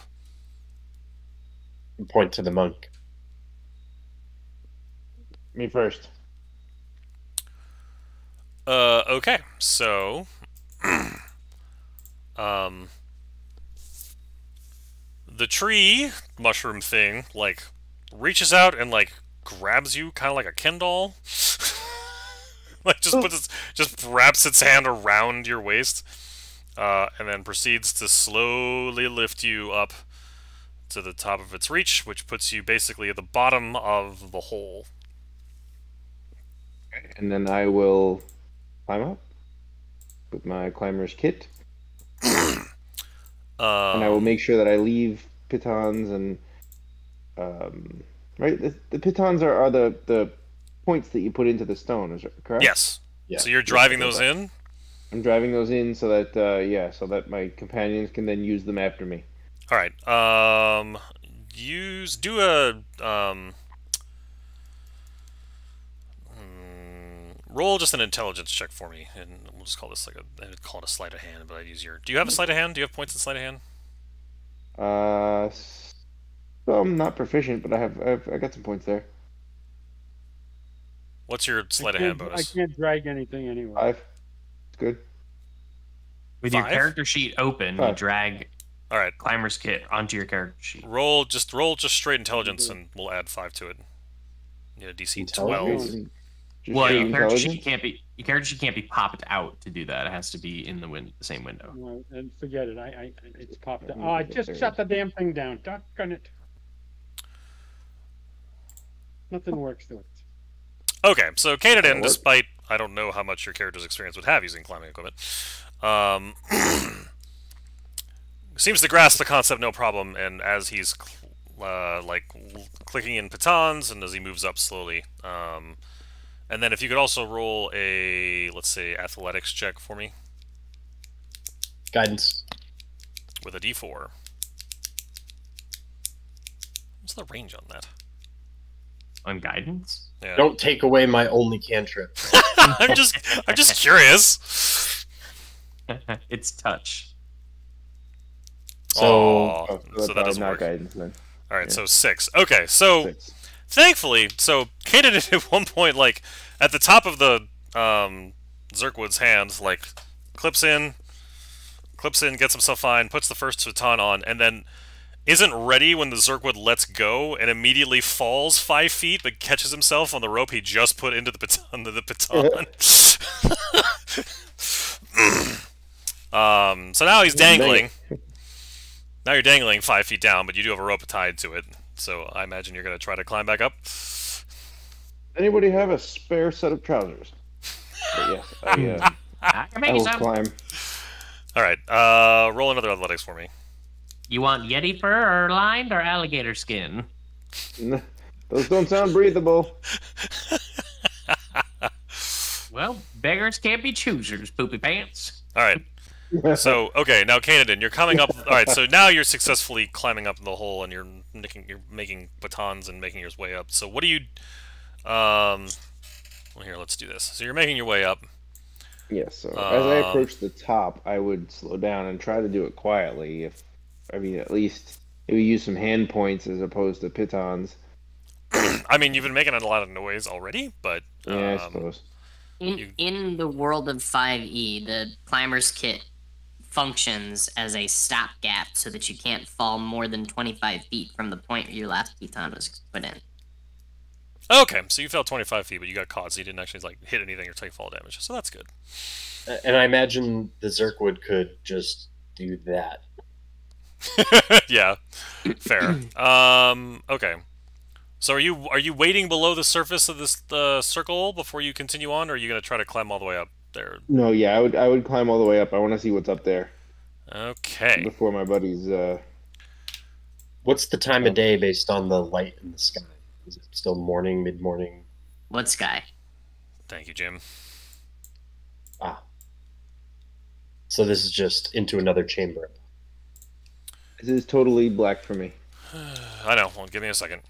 Point to the monk. Me first. Okay, so, the tree mushroom thing, like, reaches out and, like, grabs you, kind of like a Ken doll. Like, just wraps its hand around your waist, and then proceeds to slowly lift you up to the top of its reach, which puts you basically at the bottom of the hole. And then I will climb up with my climber's kit. And I will make sure that I leave pitons and right. The pitons are the points that you put into the stone. Is that correct? Yes. Yeah. So you're driving okay, those in? I'm driving those in so that so that my companions can then use them after me. All right. Do a roll just an intelligence check for me, and we'll just call this like I'd call it a sleight of hand, but I'd use your. Do you have a sleight of hand? Do you have points in sleight of hand? So I'm not proficient, but I got some points there. What's your sleight of hand I bonus? can't drag anything anyway. 5. It's good. With your 5? character sheet open, you 5. drag All right. climber's kit onto your character sheet. Roll just straight intelligence, and we'll add 5 to it. You know, DC Intelligence? 12. Just Well, straight your character sheet intelligence? can't be popped out to do that. It has to be in the same window. Well, and forget it. It's popped up. Let me Oh, I look at just theirs. shut the damn thing down. Doggone it. Nothing works to it. Okay, so That'll Canadan, work. despite I don't know how much your character's experience would have using climbing equipment, um, seems to grasp the concept no problem. And as he's clicking in pitons, and as he moves up slowly, and then if you could also roll a, let's say, athletics check for me Guidance. with a D4. What's the range on that? On guidance? Yeah. Don't take away my only cantrip. I'm just curious. It's touch. So Aw, Oh, so that doesn't not work. guidance then. All right, yeah. so 6. Okay, so 6. thankfully, so Kanan at one point, like at the top of the Zerkwood's hand, like clips in, gets himself fine, puts the first baton on, and then isn't ready when the Zerkwood lets go, and immediately falls 5 feet, but catches himself on the rope he just put into the baton. So now he's dangling. Now you're dangling 5 feet down, but you do have a rope tied to it. So I imagine you're going to try to climb back up. Anybody have a spare set of trousers? But yes, I can I make you will some. climb. All right, roll another athletics for me. You want Yeti fur or lined or alligator skin? Those don't sound breathable. Well, beggars can't be choosers, poopy pants. All right. So, okay, now Canadan, you're coming up. All right, so now you're successfully climbing up the hole, and you're making batons and making your way up. So, what do you? Well, here, let's do this. So, you're making your way up. Yes. So as I approach the top, I would slow down and try to do it quietly. At least maybe use some hand points as opposed to pitons. I mean, you've been making a lot of noise already, but Yeah, I suppose. In the world of 5e, the climber's kit functions as a stopgap so that you can't fall more than 25 feet from the point where your last piton was put in. okay. So you fell 25 feet, but you got caught, so you didn't actually like hit anything or take fall damage. So that's good. And I imagine the Zerkwood could just do that. Yeah, fair. Okay. So are you waiting below the surface of this circle before you continue on, or are you gonna try to climb all the way up there? No, yeah, I would climb all the way up. I want to see what's up there Okay. before my buddies. What's the time of day based on the light in the sky? Is it still morning, mid-morning? What sky? Thank you, Jim. So this is just into another chamber. This is totally black for me. I know. Well, give me a second.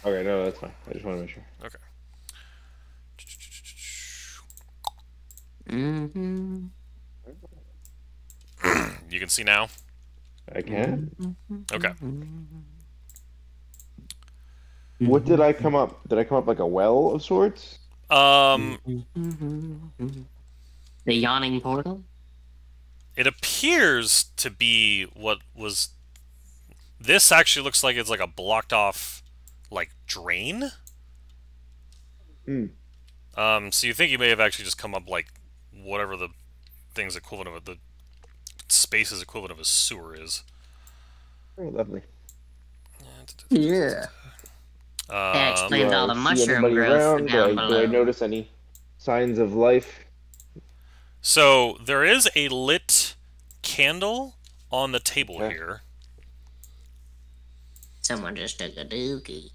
Okay, no, that's fine. I just want to make sure. Okay. Mm-hmm. You can see now. I can. Okay. What did I come up? Did I come up like a well of sorts? The yawning portal? It appears to be what was. This actually looks like it's like a blocked off, like drain. Hmm. So you think you may have actually just come up like whatever the thing's equivalent of it, the space's equivalent of a sewer is. Oh, lovely. Yeah. That explains all the See mushroom anybody growth around? down Do below. I notice any signs of life? So there is a lit candle on the table Okay. here. Someone just took a dookie.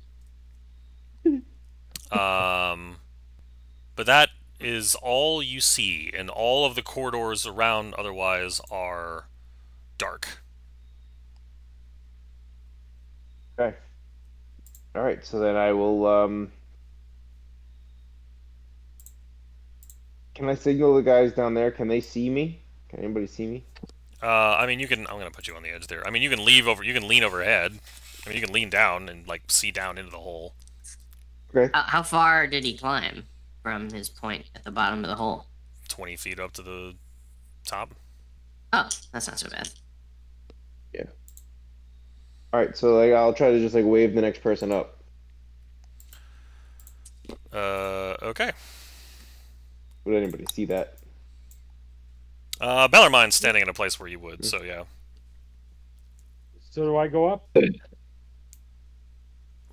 But that is all you see, and all of the corridors around otherwise are dark. Okay. All right. So then I will. Can I signal the guys down there? Can they see me? Can anybody see me? I mean, you can. I'm gonna put you on the edge there. I mean, you can leave over. You can lean overhead. I mean, you can lean down and like see down into the hole. Okay. How far did he climb from his point at the bottom of the hole? 20 feet up to the top. Oh, that's not so bad. Yeah. All right. So like, I'll try to just like wave the next person up. Okay. Would anybody see that? Bellarmine's standing in a place where you would, so yeah. So do I go up?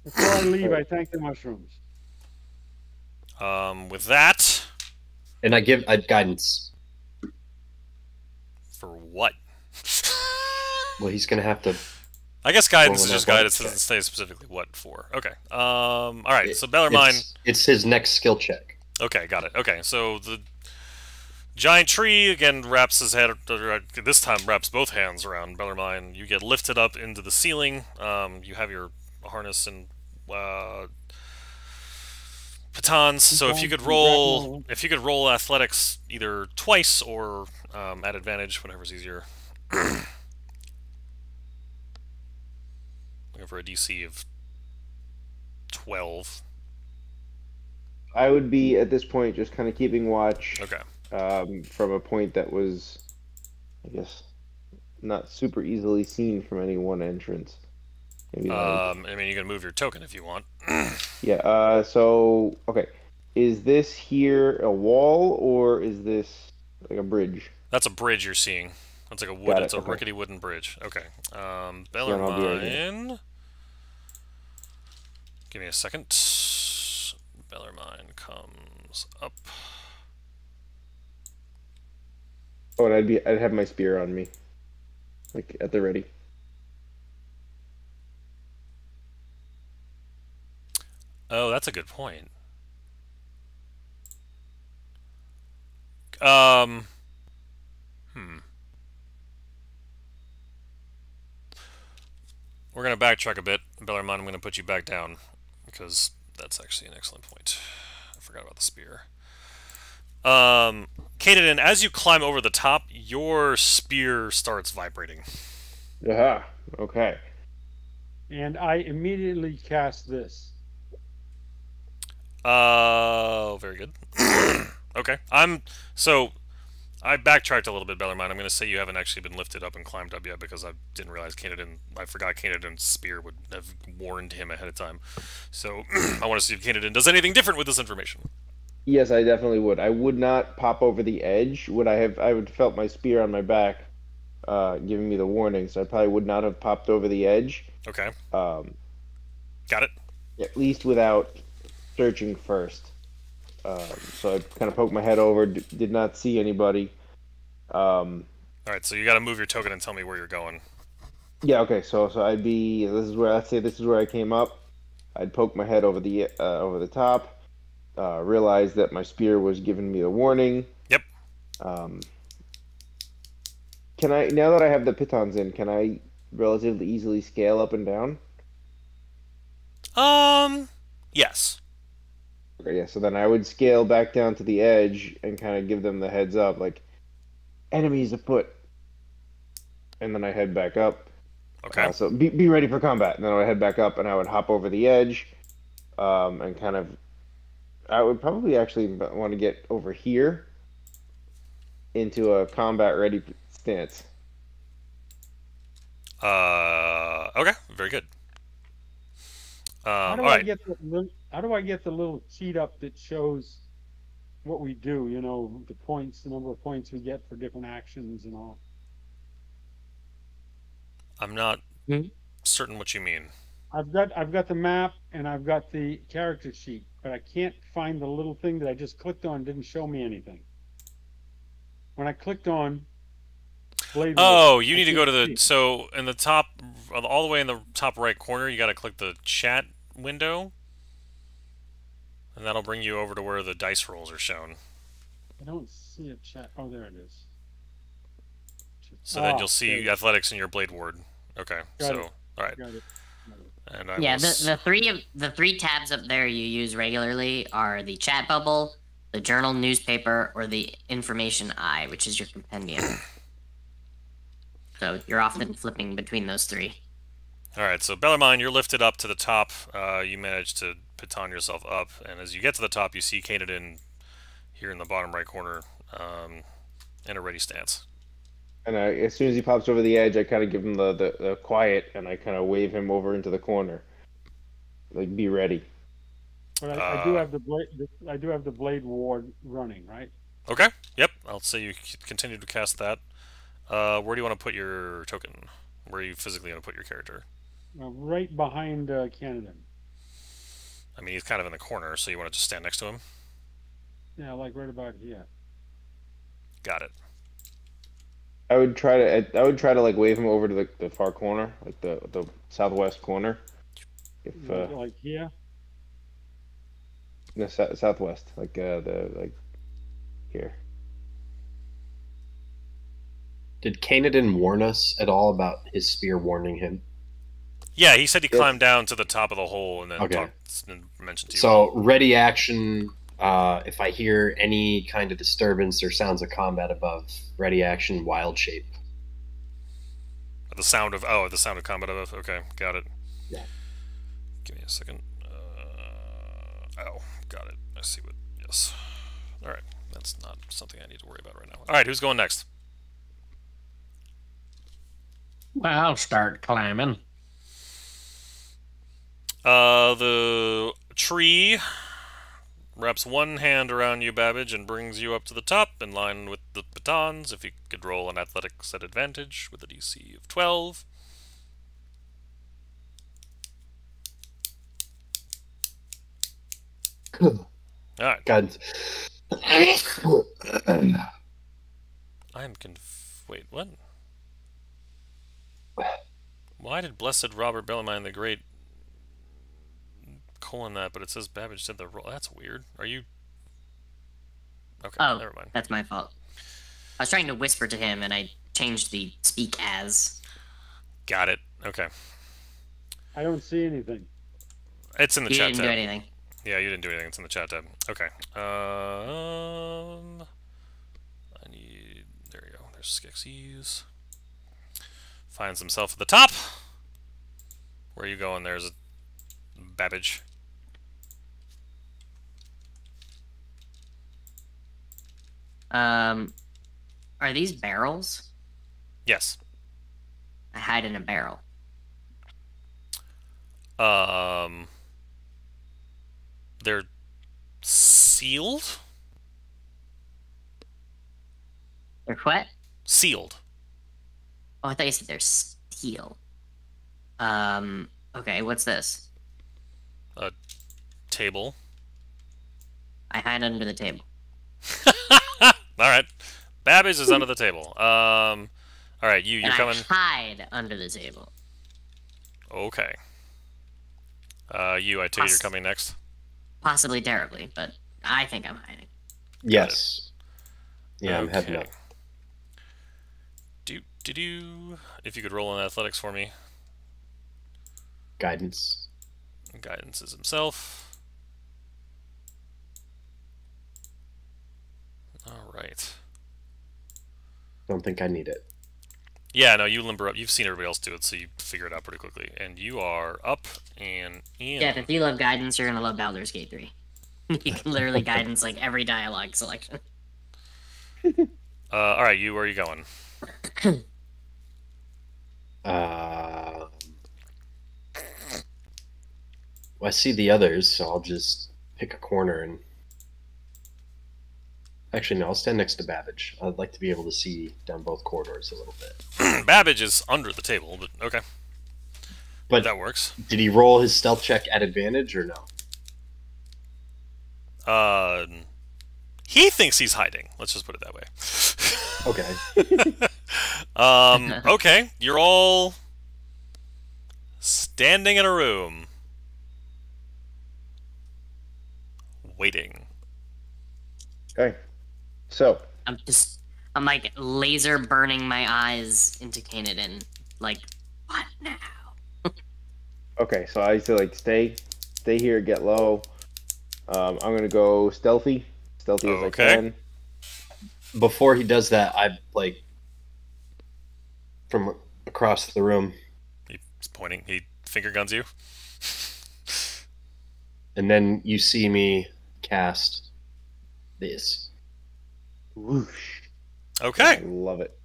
Before I leave, I thank the mushrooms. With that, And I give guidance. for what? Well, he's gonna have to. I guess guidance Roll is an just guidance. athletics Doesn't say specifically what for. Okay. All right. So Bellarmine. It's his next skill check. Okay, got it. Okay, so the giant tree again wraps his head. This time wraps both hands around Bellarmine. You get lifted up into the ceiling. You have your harness and batons. So if you could roll athletics either twice or at advantage, whatever's easier. Looking for a DC of 12. I would be at this point just kind of keeping watch. Okay. From a point that was, I guess, not super easily seen from any one entrance. Maybe I mean, you can move your token if you want. yeah. So okay, is this here a wall or is this like a bridge? That's a bridge you're seeing. It's like a wood. Got it, It's a okay. rickety wooden bridge. Okay. I'll be right Bellarmine. Give me a second. Bellarmine comes up. Oh, and I'd have my spear on me, like at the ready. Oh, that's a good point. Hmm. We're gonna backtrack a bit. Bellarmine, I'm gonna put you back down because that's actually an excellent point. I forgot about the spear. Kaden, as you climb over the top, your spear starts vibrating. Aha. Okay. And I immediately cast this. Very good. Okay. I backtracked a little bit, Bellarmine. I'm going to say you haven't actually been lifted up and climbed up yet because I didn't realize I forgot Canadian's spear would have warned him ahead of time. So I want to see if Canadian does anything different with this information. Yes, I definitely would. I would not pop over the edge. Would I have? I would felt my spear on my back, giving me the warning. So I probably would not have popped over the edge. Okay. Got it. At least without searching first. So I kind of poked my head over. Did not see anybody. All right. So you got to move your token and tell me where you're going. Yeah. Okay. So I'd be. Let's say this is where I came up. I'd poke my head over the top. Realized that my spear was giving me a warning. Yep. Can I, now that I have the pitons in, can I relatively easily scale up and down? Yes. Okay, yeah, so then I would scale back down to the edge and kind of give them the heads up, like, enemies afoot. And then I head back up. Okay. So be ready for combat. And then I would head back up and I would hop over the edge and kind of. I would probably actually want to get over here into a combat ready stance. Okay. Very good. How do all I right. get the little sheet up that shows what we do? You know, the points, the number of points we get for different actions and all. I'm not certain what you mean. I've got the map and I've got the character sheet, but I can't find the little thing that I just clicked on. Didn't show me anything. When I clicked on Blade Oh, Work, you I need to go to couldn't the see. so in the top, all the way in the top right corner. You got to click the chat window, and that'll bring you over to where the dice rolls are shown. I don't see a chat. Oh, there it is. So then you'll there see it is. athletics in your blade ward. Okay. Got so it. all right. Got it. And I Yeah, will the three tabs up there you use regularly are the chat bubble, the journal newspaper, or the information eye, which is your compendium. So you're often flipping between those three. Alright, so Bellarmine, you're lifted up to the top. You manage to baton yourself up, and as you get to the top, you see Kanadin here in the bottom right corner in a ready stance. And as soon as he pops over the edge, I kind of give him the quiet, and I kind of wave him over into the corner. Like, be ready. But I do have the blade. I do have the blade ward running, right? Okay, yep, I'll say you continue to cast that. Where do you want to put your token? Where are you physically going to put your character? Right behind Canada. I mean, he's kind of in the corner, so you want to just stand next to him? Yeah, like right about here. Got it. I would try to like wave him over to the far corner, like the southwest corner. If Like here. the southwest, like here. Did Kanadin warn us at all about his spear warning him? Yeah, he said he climbed down to the top of the hole and then Okay. mentioned to you. So, ready action. If I hear any kind of disturbance or sounds of combat above, ready action, wild shape. The sound of combat above. Okay, got it. Yeah. Give me a second. Oh, got it. I see what. Yes. All right. That's not something I need to worry about right now. All right. Who's going next? Well, I'll start climbing. The tree wraps one hand around you, Babbage, and brings you up to the top in line with the batons. If you could roll an athletics at advantage with a DC of 12. All right. God. I'm Wait, what? Why did Blessed Robert Bellarmine the Great colon that, but it says Babbage did the roll? That's weird. Are you... Okay, Oh, never mind. that's my fault. I was trying to whisper to him, and I changed the speak as. Got it. Okay. I don't see anything. It's in the You chat didn't tab. do anything. Yeah, you didn't do anything. It's in the chat tab. Okay. I need... There you go. There's Skeksis. Finds himself at the top. Where are you going? There's Babbage. Are these barrels? Yes. I hide in a barrel. They're sealed? They're what? Sealed. Oh, I thought you said they're steel. Okay, what's this? A table. I hide under the table. Alright. Babbage is under the table. Alright, you're And coming. I hide under the table. Okay. I take it you're coming next. Possibly terribly, but I think I'm hiding. Yes. Yeah, I'm heading up. If you could roll an athletics for me. Guidance. Guidance is himself. Alright. Don't think I need it. Yeah, no, you limber up. You've seen everybody else do it, so you figure it out pretty quickly. And you are up and in. Yeah, if you love guidance, you're gonna love Baldur's Gate 3. You can literally guidance like every dialogue selection. Alright, where are you going? Well, I see the others, so I'll just pick a corner and... Actually, no, I'll stand next to Babbage. I'd like to be able to see down both corridors a little bit. Babbage is under the table, but okay. But that works. Did he roll his stealth check at advantage or no? He thinks he's hiding. Let's just put it that way. Okay. Okay, you're all standing in a room. Waiting. Okay. So. I'm like laser burning my eyes into Kanadin. Like, what now? Okay, so I used to like stay here, get low. I'm gonna go stealthy as I can. Before he does that, I like from across the room. He's pointing. He finger guns you. And then you see me cast this. Whoosh. I Okay. love it.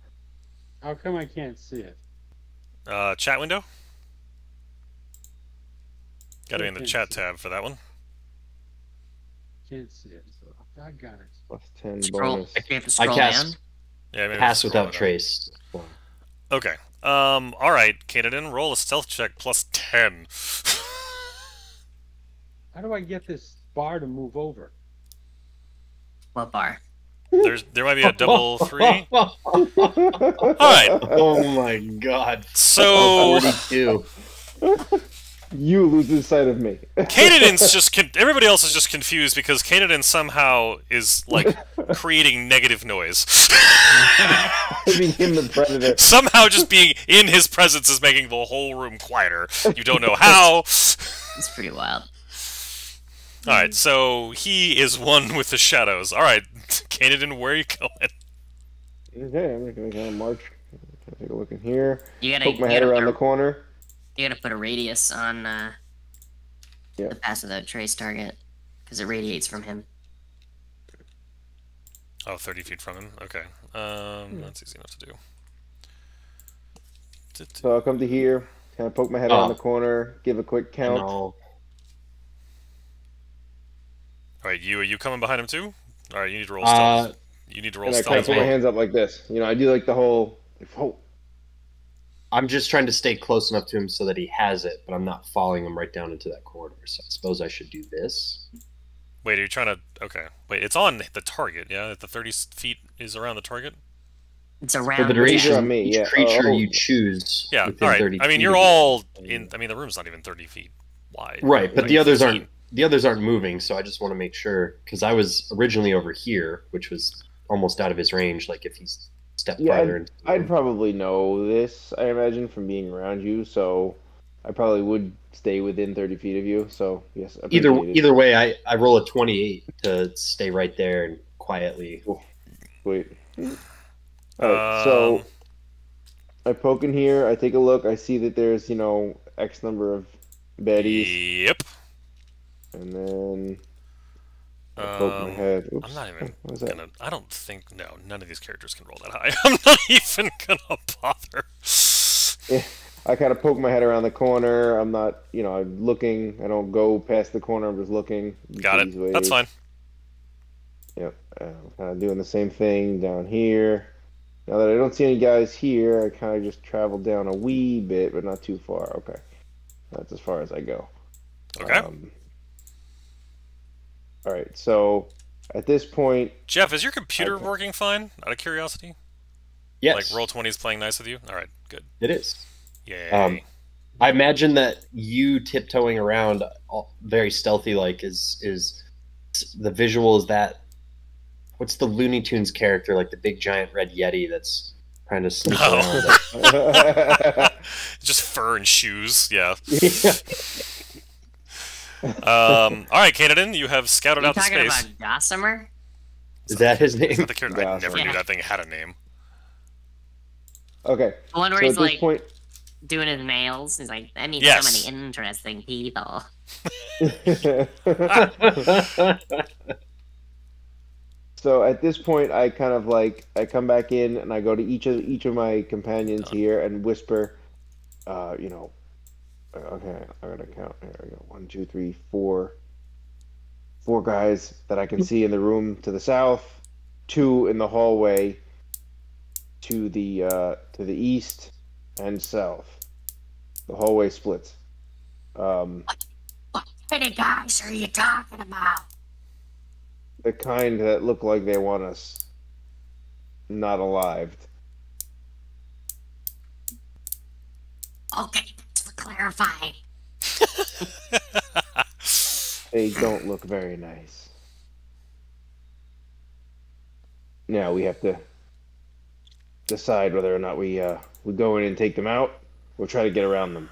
How come I can't see it? Chat window. Got to be I in the can't chat see tab for that one. Can't see it. So I got it. Plus 10 Scroll. bonus. You have to scroll cast- down. Yeah, maybe Pass scroll without it down. trace. Okay. All right, Kanadin, roll a stealth check plus 10. How do I get this bar to move over? What bar? There might be a double 3. All right. Oh my god. So 42. You losing sight of me. Kanadin's just everybody else is just confused because Kanadin somehow is like creating negative noise. Making him the predator. Somehow just being in his presence is making the whole room quieter. You don't know how. It's pretty wild. All right, so he is one with the shadows. All right, Kanadin, where are you going? Okay, I'm gonna kind of march. Take a look in here. You gotta, Poke my you head gotta, around put the corner. you gotta put a radius on Yeah. the pass without trace target because it radiates from him. Oh, 30 feet from him. Okay. That's easy enough to do. So I'll come to here, kind of poke my head around the corner, give a quick And count. I'll- All right, are you coming behind him too? All right, you need to roll stealth. You need to roll And I kind of stealth. put my hands up like this. You know, I do like the whole. Oh, I'm just trying to stay close enough to him so that he has it, but I'm not following him right down into that corridor. So I suppose I should do this. Wait, are you trying to? Okay. Wait, it's on the target. Yeah, the 30 feet is around the target. It's For around. the Easier duration, on me, each yeah. creature Oh. you choose Yeah. within All right. 30 I mean, feet you're of you. all in. I mean, the room's not even 30 feet wide. Right, but Like the others 15. aren't. The others aren't moving, so I just want to make sure because I was originally over here, which was almost out of his range. Like if he's stepped Yeah, farther into the I'd room. probably know this, I imagine, from being around you. So I probably would stay within 30 feet of you. So yes, appreciate it. Either way, I roll a 28 to stay right there and quietly. Wait. All right, so I poke in here. I take a look. I see that there's X number of baddies, Yep. and then I poke my head. Oops. I'm not even What was that? gonna. I don't think. No, none of these characters can roll that high. I'm not even gonna bother. I kind of poke my head around the corner. I'm not, I'm looking. I don't go past the corner. I'm just looking. Got these it. That's ways. fine. Yep. I'm kind of doing the same thing down here. Now that I don't see any guys here, I kind of just travel down a wee bit, but not too far. Okay. That's as far as I go. Okay. All right. So at this point, Jeff, is your computer Okay. working fine? Out of curiosity. Yes, Like Roll20 is playing nice with you. All right. Good. it is. Yay. I imagine that you tiptoeing around, very stealthy, like is the visual is that. What's the Looney Tunes character, like the big giant red yeti that's trying to sneak Oh. around? Just fur and shoes. Yeah. Yeah. All right, Kanadin, you have scouted You out the talking space. about Gossamer? Is that his Is name? that the character? I never Yeah. knew that thing had a name. okay. The one where So he's at this like point, doing his nails. He's like, I meet Yes. so many interesting people. so at this point, I kind of I come back in and I go to each of my companions here and whisper, okay, I gotta count. Here I go. 1, 2, 3, 4. 4 guys that I can see in the room to the south, 2 in the hallway to the east and south. The hallway splits. What kind of guys are you talking about? The kind that look like they want us not alive. Okay, thanks for clarifying. They don't look very nice. Now we have to decide whether or not we go in and take them out or try to get around them.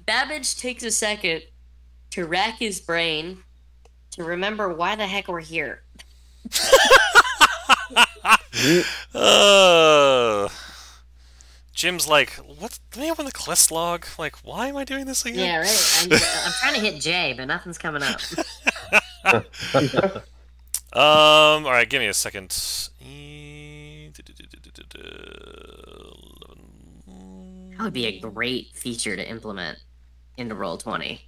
Babbage takes a second to rack his brain to remember why the heck we're here. Jim's like, what? Let me open the quest log. Like, why am I doing this again? Yeah, right. I'm trying to hit J, but nothing's coming up. All right, give me a second. That would be a great feature to implement into Roll20.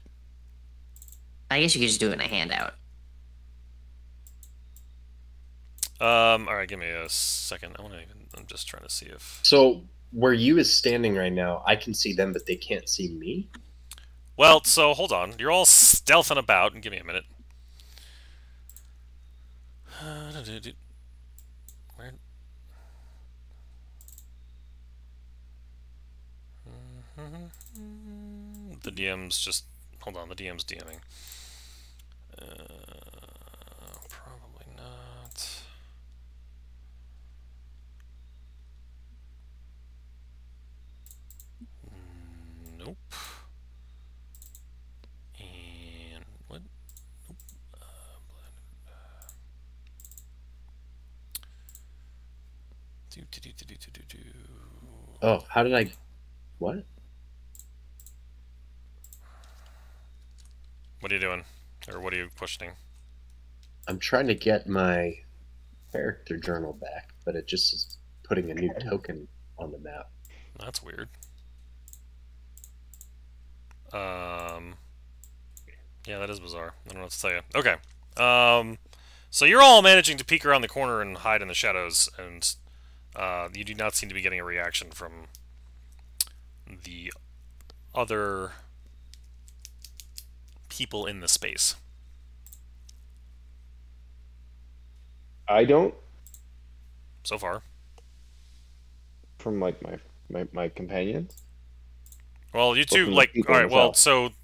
I guess you could just do it in a handout. All right, give me a second. I'm just trying to see if. So where you is standing right now, I can see them, but they can't see me. Well, so hold on. You're all stealthing about, and give me a minute. Where? The DM's just hold on. The DM's DMing. Probably not. Nope. And what? Nope. Oh, how did I? What? What are you doing? Or what are you questioning? I'm trying to get my character journal back, but it just is putting a new token on the map. That's weird. Yeah, that is bizarre. I don't know what to tell you. Okay. So you're all managing to peek around the corner and hide in the shadows, and you do not seem to be getting a reaction from the other people in the space. I don't, So far. from like my companions. Well, you two, from the like, people alright, well, themselves. so,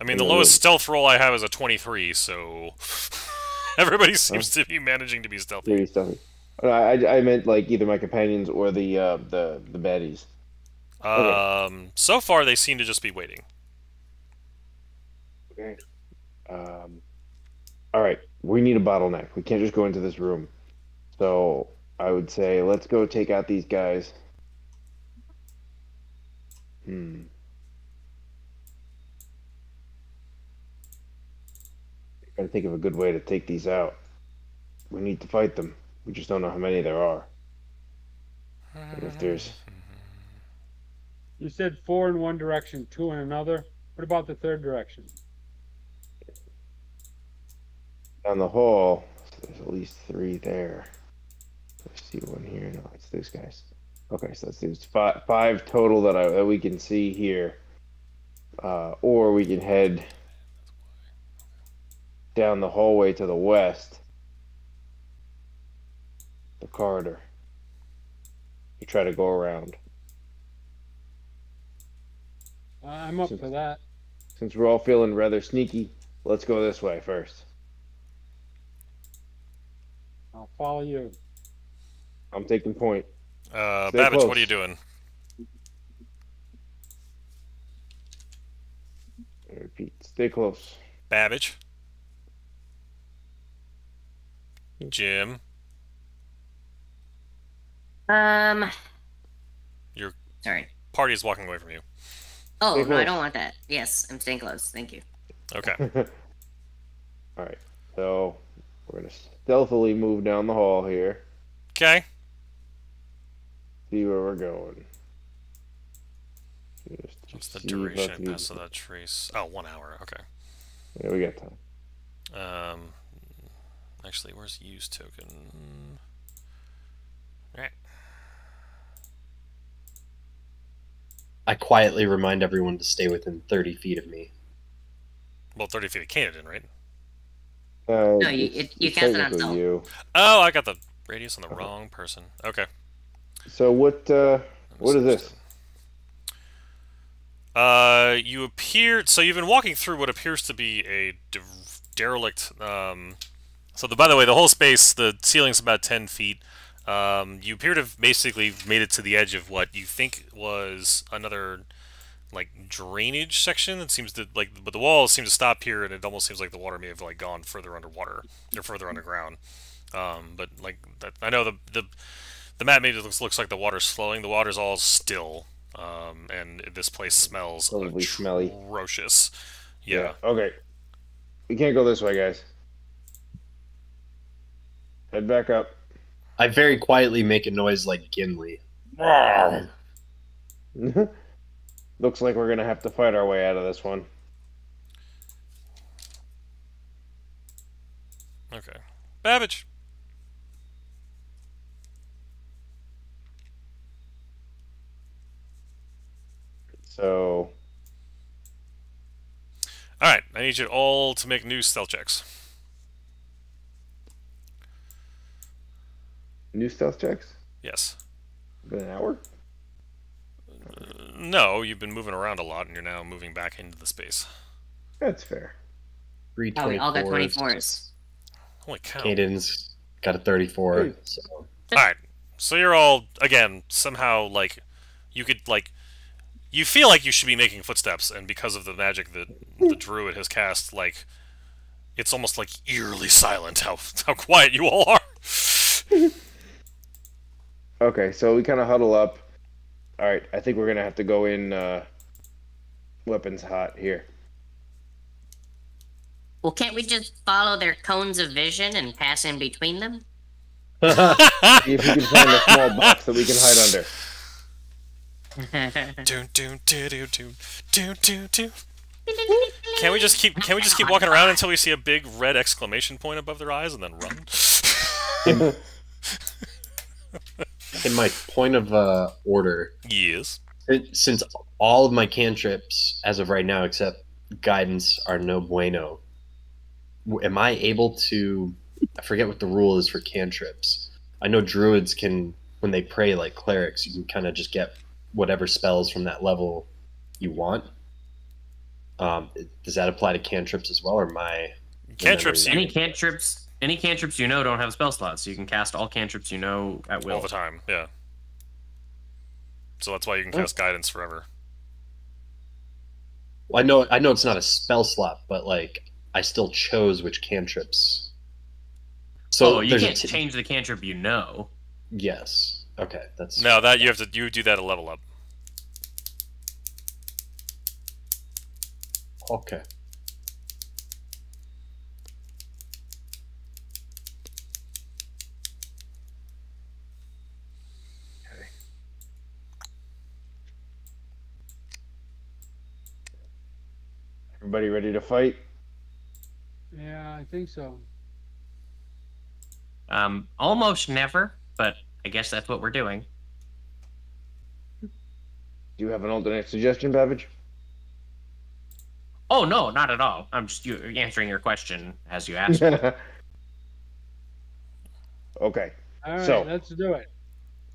I mean, In the the lowest room. stealth roll I have is a 23, so everybody seems to be managing to be stealthy. Pretty stuffy. I meant like either my companions or the baddies. So far they seem to just be waiting. Okay. All right. We need a bottleneck. We can't just go into this room. So I would say let's go take out these guys. Gotta think of a good way to take these out. We need to fight them. We just don't know how many there are. And if there's You said 4 in one direction, 2 in another. What about the third direction? down the hall, so there's at least 3 there. I see one here. No, it's these guys. Okay, so there's five total that we can see here. Or we can head down the hallway to the west, the corridor. You try to go around. I'm up for that. Since we're all feeling rather sneaky, let's go this way first. I'll follow you. I'm taking point. Babbage, close. what are you doing? I repeat, stay close. Babbage? Jim? Your Sorry. party's walking away from you. Oh, Stay no, I close. don't want that. Yes, I'm staying close. Thank you. Okay. All right, so we're gonna stealthily move down the hall here. Okay. See where we're going. What's the see duration if I pass to that trace? Oh, 1 hour. Okay. Yeah, we got time. Actually, where's use token? Alright. I quietly remind everyone to stay within 30 feet of me. Well, 30 feet of Canaan, right? No, It's you cast it on technically stealth. you. Oh, I got the radius on the wrong person. Okay. So what is this? You appear. So you've been walking through what appears to be a derelict. So by the way, the whole space, the ceiling's about 10 feet. You appear to have basically made it to the edge of what you think was another, like, drainage section. It seems to but the walls seem to stop here, and it almost seems like the water may have like gone further underwater or further underground. But like that, I know The map maybe looks like the water's flowing. The water's all still, and this place smells Probably smelly. atrocious. Yeah. Okay. We can't go this way, guys. Head back up. I very quietly make a noise like Gimli. Looks like we're gonna have to fight our way out of this one. Okay. Babbage. So, All right. I need you all to make new stealth checks. new stealth checks? Yes. Been an hour? No, you've been moving around a lot, and you're now moving back into the space. That's fair. Three Oh, we all got 24s. 24s. Holy cow. Caden's got a 34. Hey. So Alright, so you're all, again, somehow, like, you could, like, you feel like you should be making footsteps, and because of the magic that the druid has cast, like, it's almost, like, eerily silent how quiet you all are. Okay, so we kind of huddle up. All right, I think we're gonna have to go in weapons hot here. Well, can't we just follow their cones of vision and pass in between them? See if we can find a small box that we can hide under. Doon, doon, doo, doo, doo, doo, doo, doo. Can we just keep walking around until we see a big red exclamation point above their eyes and then run? in my point of order, Yes. since all of my cantrips, as of right now, except guidance, are no bueno, am I able to? I forget what the rule is for cantrips. I know druids can, when they pray like clerics, you can kind of just get whatever spells from that level you want. Does that apply to cantrips as well, or my Cantrips, Any cantrips you know don't have spell slots, so you can cast all cantrips you know at will. all the time, yeah. So that's why you can cast guidance forever. Well, I know it's not a spell slot, but like I still chose which cantrips. So you there's can't change the cantrip you know. Yes. Okay, that's No, that you do that at level up. okay. Everybody ready to fight? Yeah, I think so. Almost never, but I guess that's what we're doing. Do you have an alternate suggestion, Babbage? Oh no, not at all. I'm just answering your question as you asked. Okay, All right, So- let's do it.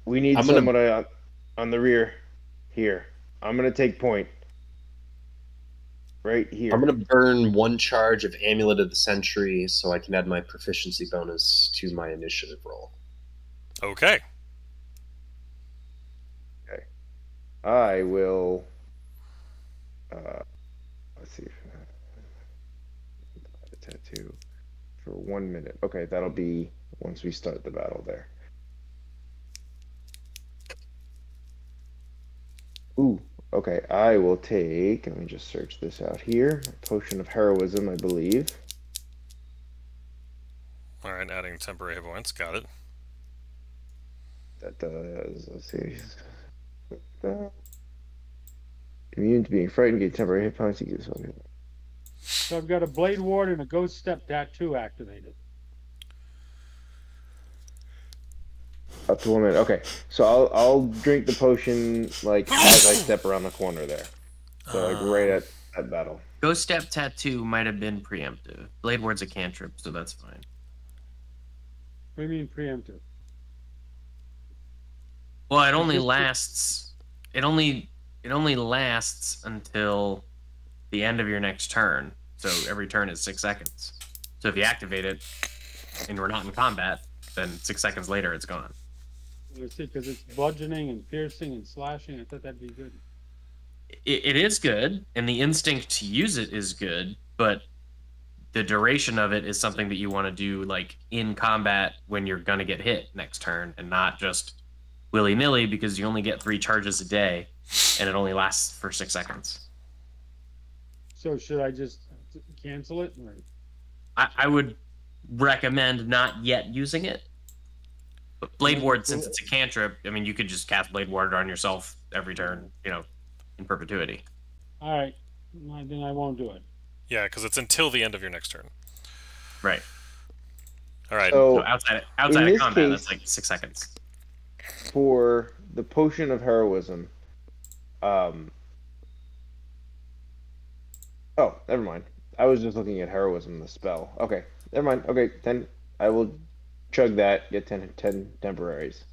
we need I'm gonna- someone on the rear here. I'm gonna take point. Right here. I'm gonna burn one charge of Amulet of the Century so I can add my proficiency bonus to my initiative roll. Okay. I will. Let's see. A tattoo for 1 minute. Okay, that'll be once we start the battle there. Ooh. Okay, I will take. Let me just search this out here. Potion of Heroism, I believe. Alright, adding temporary hit points. Got it. That does. Let's see. Immune to being frightened, get temporary hit points. You get something. So I've got a Blade Ward and a Ghost Step Tattoo activated. Up to 1 minute. Okay, so I'll drink the potion like as I step around the corner there. So like right at that battle. Ghost Step Tattoo might have been preemptive. Blade Ward's a cantrip, so that's fine. What do you mean preemptive? Well, it only lasts. It only lasts until the end of your next turn. So every turn is 6 seconds. So if you activate it and we're not in combat, then 6 seconds later it's gone. Let's see, because it's bludgeoning and piercing and slashing. I thought that'd be good. It is good, and the instinct to use it is good, but the duration of it is something that you want to do like in combat when you're gonna get hit next turn, and not just willy-nilly because you only get 3 charges a day, and it only lasts for 6 seconds. So should I just cancel it? I would recommend not yet using it. But Blade Ward, since it's a cantrip, I mean, you could just cast Blade Ward on yourself every turn, in perpetuity. All right, then I won't do it. Yeah, because it's until the end of your next turn. Right. All right. So outside of this combat, case, that's like 6 seconds. For the potion of heroism, oh, never mind. I was just looking at heroism, the spell. Okay, never mind. Okay, 10. I will chug that. Get 10 temporaries.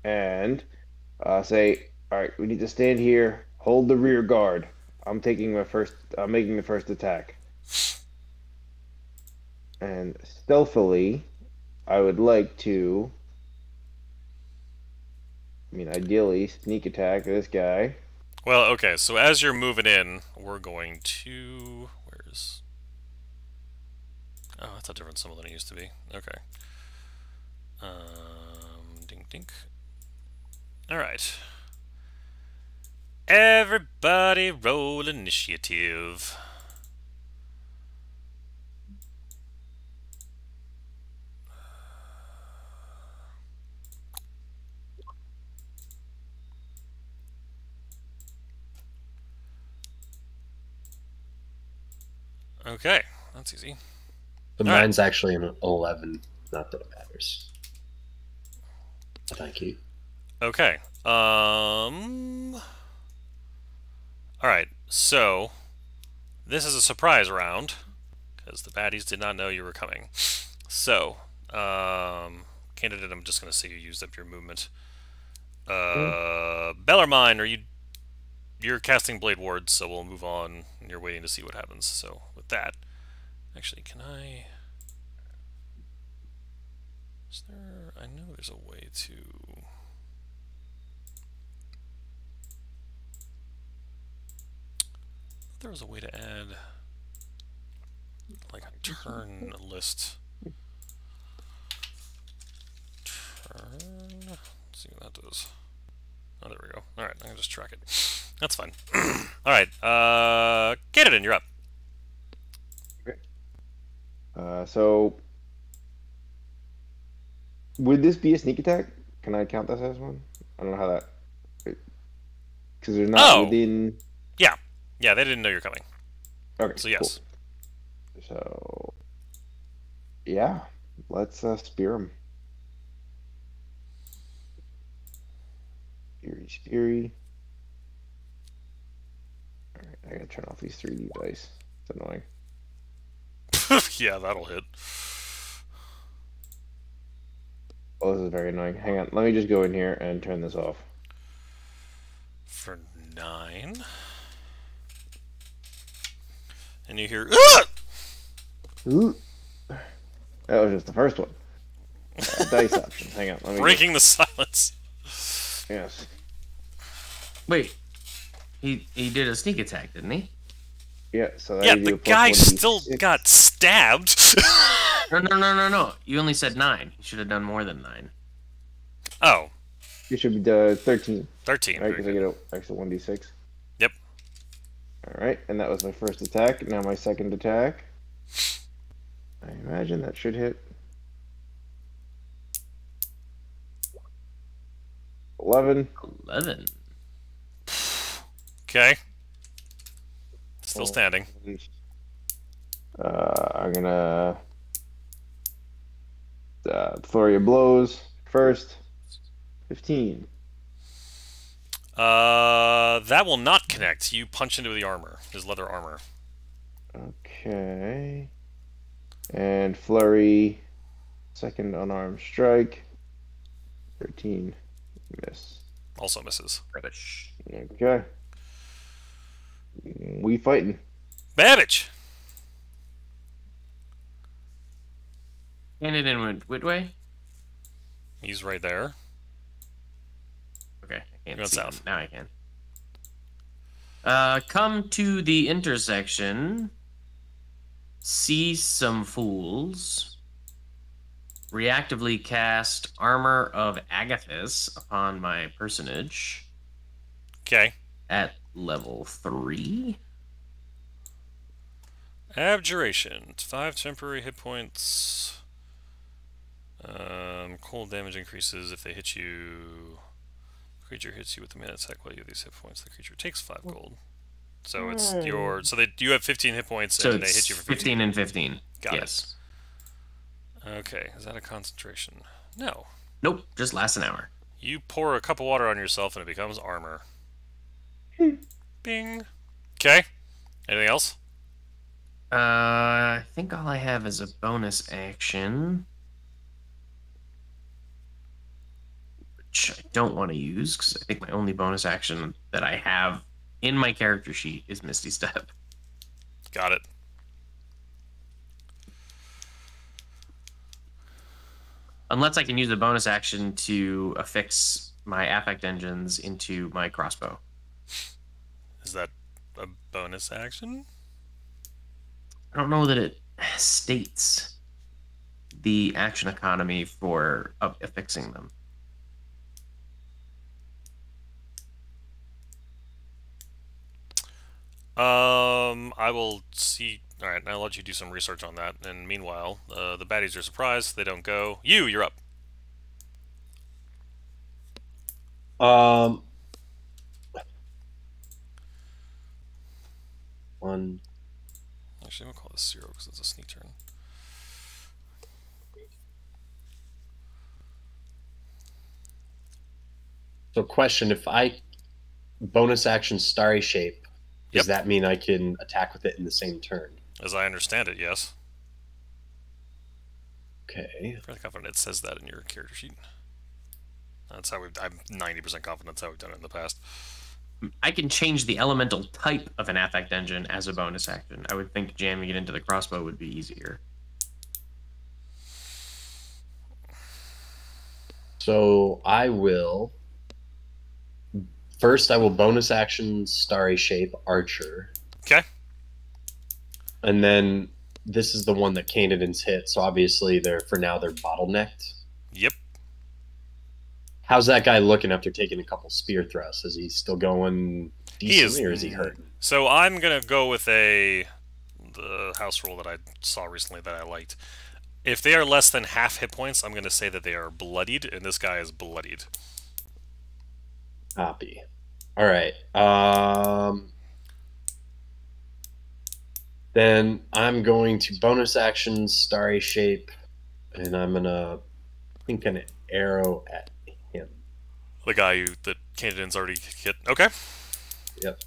And say, all right, we need to stand here, hold the rear guard. I'm making the first attack. And stealthily, I would like to, ideally, sneak attack this guy. Well, okay, so as you're moving in, we're going to... Where's... Oh, that's a different symbol than it used to be. Okay. Dink dink. Alright. Everybody roll initiative. Okay, that's easy. But All right. mine's actually an 11. Not that it matters. Thank you. Okay. All right. So this is a surprise round because the baddies did not know you were coming. So, candidate, I'm just going to say you used up your movement. Bellarmine, you're casting Blade Ward, so we'll move on. And you're waiting to see what happens. So with that, actually, can I? Is there? I know there's a way to. There was a way to add like a turn list. Turn. Let's see what that does. Oh, there we go. Alright, I can just track it. That's fine. Alright, Canadin, you're up. Okay. So, would this be a sneak attack? Can I count this as one? I don't know how that... Because they're not within... Yeah, they didn't know you're coming. Okay, so yes. Cool. So, yeah, let's spear him. Speary. Alright, I gotta turn off these 3D dice. It's annoying. Yeah, that'll hit. Oh, this is very annoying. Hang on, let me just go in here and turn this off. For 9. And you hear, ah! Ooh. That was just the first one. Dice options. Hang on. Let me Breaking the silence. Yes. Wait, he did a sneak attack, didn't he? Yeah. So Yeah, the guy still got stabbed. No. You only said 9. You should have done more than 9. Oh. You should be 13. 13. Right, because I get an extra 1d6. Yep. Alright, and that was my first attack. Now my second attack. I imagine that should hit. 11. 11. Okay. Still standing. I'm gonna flurry of blows first. 15. That will not connect. You punch into the armor, his leather armor. Okay. And flurry, second unarmed strike. 13. Miss. Also misses. Rubbish. Okay. We fighting. Babbage! Canadin went which way? He's right there. Okay, I can't Going see south. him. Now I can. Come to the intersection. See some fools. reactively cast Armor of Agathis upon my personage Okay. at level 3. Abjuration. 5 temporary hit points. Cold damage increases if they hit you. Creature hits you with the mana attack while you have these hit points. The creature takes 5 gold. So it's your. So you have 15 hit points So and they it's hit you for 15 and 15. Got yes. it. Okay. Is that a concentration? No. Nope, just lasts an hour. You pour a cup of water on yourself and it becomes armor. Bing. Okay. Anything else? I think all I have is a bonus action, which I don't want to use because I think my only bonus action that I have in my character sheet is Misty Step. Got it. Unless I can use a bonus action to affix my affect engines into my crossbow. Is that a bonus action? I don't know that it states the action economy for affixing them. I will see. All right, I'll let you do some research on that. And meanwhile, the baddies are surprised. They don't go. You're up. One. Actually, I'm gonna call this 0 because it's a sneak turn. So, question: if I bonus action Starry Shape, Yep. does that mean I can attack with it in the same turn? As I understand it, yes. Okay. I'm fairly confident it says that in your character sheet. That's how I'm 90% confident that's how we've done it in the past. I can change the elemental type of an affect engine as a bonus action. I would think jamming it into the crossbow would be easier. So I will. First, I will bonus action Starry Shape Archer. Okay. And then this is the one that Canadians hit, so obviously they're bottlenecked. Yep. How's that guy looking after taking a couple spear thrusts? Is he still going decently, or is he hurt? So I'm gonna go with the house rule that I saw recently that I liked. If they are less than half hit points, I'm gonna say that they are bloodied, and this guy is bloodied. Copy. All right. Then I'm going to bonus action Starry Shape, and I'm gonna think an arrow at him. The guy that Canadians already hit. Okay. Yep.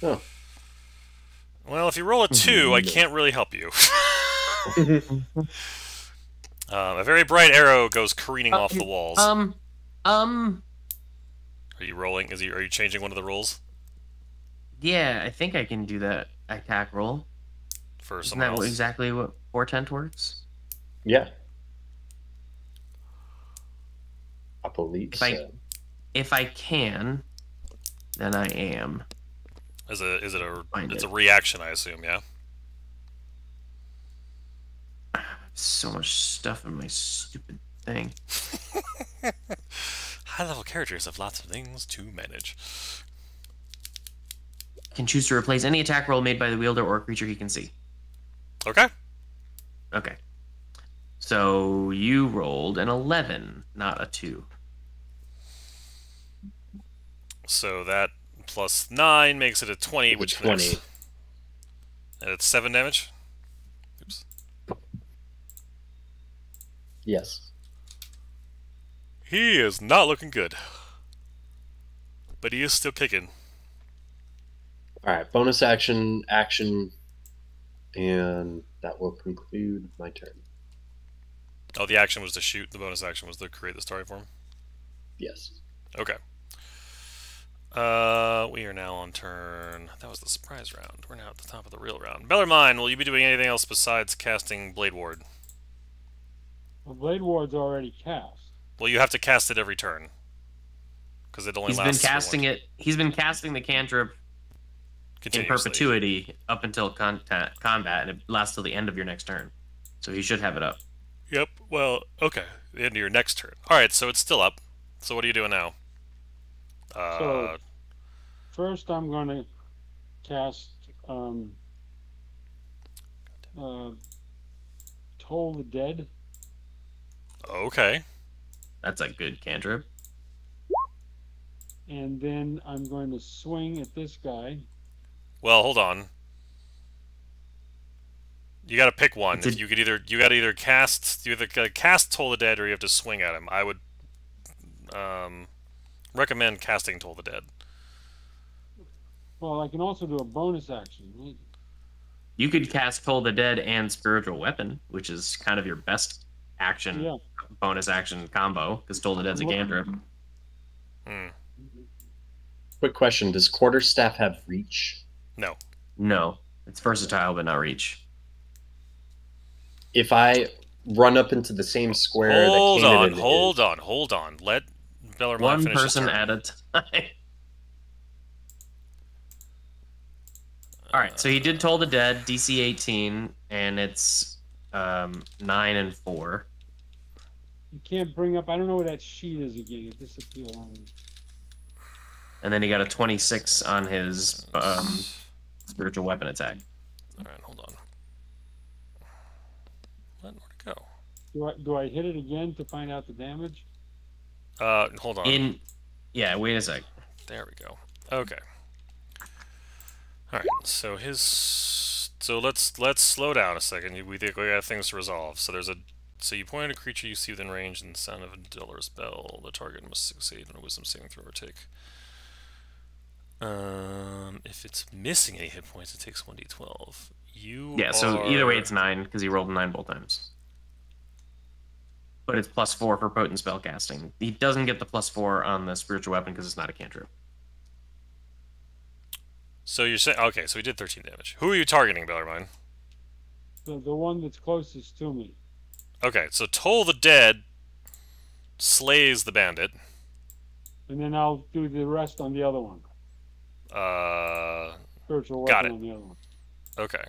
Oh. Well, if you roll a 2, I can't really help you. A very bright arrow goes careening off the walls. Are you rolling? Are you changing one of the rolls Yeah, I think I can do that attack roll. for Isn't someone that else? exactly what Portent works? Yeah. I believe If I- so. If I can, then I am. Is it Find it's it. a reaction, I assume, yeah? So much stuff in my stupid thing. High-level characters have lots of things to manage. Can choose to replace any attack roll made by the wielder or creature he can see. Okay. Okay. So you rolled an 11, not a 2. So that plus 9 makes it a 20, which 20. connects. And it's 7 damage? Oops. Yes. He is not looking good. But he is still kicking. All right. Bonus action, and that will conclude my turn. Oh, the action was to shoot. The bonus action was to create the story form. Yes. Okay. We are now on turn. That was the surprise round. We're now at the top of the real round. Bellarmine, will you be doing anything else besides casting Blade Ward? Well, Blade Ward's already cast. Well, you have to cast it every turn. Because it only He's been lasts for casting one. it. He's been casting the cantrip in perpetuity up until combat, and it lasts till the end of your next turn. So he should have it up. Yep. Well, okay. The end of your next turn. All right. So it's still up. So what are you doing now? So first, I'm going to cast Toll the Dead. Okay. That's a good cantrip. And then I'm going to swing at this guy. Well, hold on. You got to pick one. It's a- You got to either cast Toll the Dead or you have to swing at him. I would recommend casting Toll the Dead. Well, I can also do a bonus action, right? You could cast Toll the Dead and Spiritual Weapon, which is kind of your best action Yeah. bonus action combo, because Toll the Dead's a cantrip. Quick question: does Quarterstaff have reach? No. No, it's versatile but not reach. If I run up into the same square Hold that on. Canaan Hold is, on. Hold on. Let Bellarmine One finish his person turn. at a time. All right, so he did Toll the Dead, DC 18, and it's 9 and 4. You can't bring up. I don't know where that sheet is again. It disappeared. And then he got a 26 on his spiritual weapon attack. All right. Hold on. Where'd it go? Do I hit it again to find out the damage? Hold on. Yeah, wait a sec. There we go. Okay. All right. So let's slow down a second. We think we got things to resolve. So you point at a creature you see within range and the sound of a dull or spell. The target must succeed on a wisdom saving throw or take. If it's missing any hit points, it takes 1d12. So either way it's 9, because he rolled 9 both times. But it's +4 for potent spell casting. He doesn't get the +4 on the spiritual weapon because it's not a cantrip. So you're saying okay? So he did 13 damage. Who are you targeting, Bellarmine? The one that's closest to me. Okay, so Toll the Dead slays the bandit. And then I'll do the rest on the other one. Spiritual got weapon it. on the other one. Okay.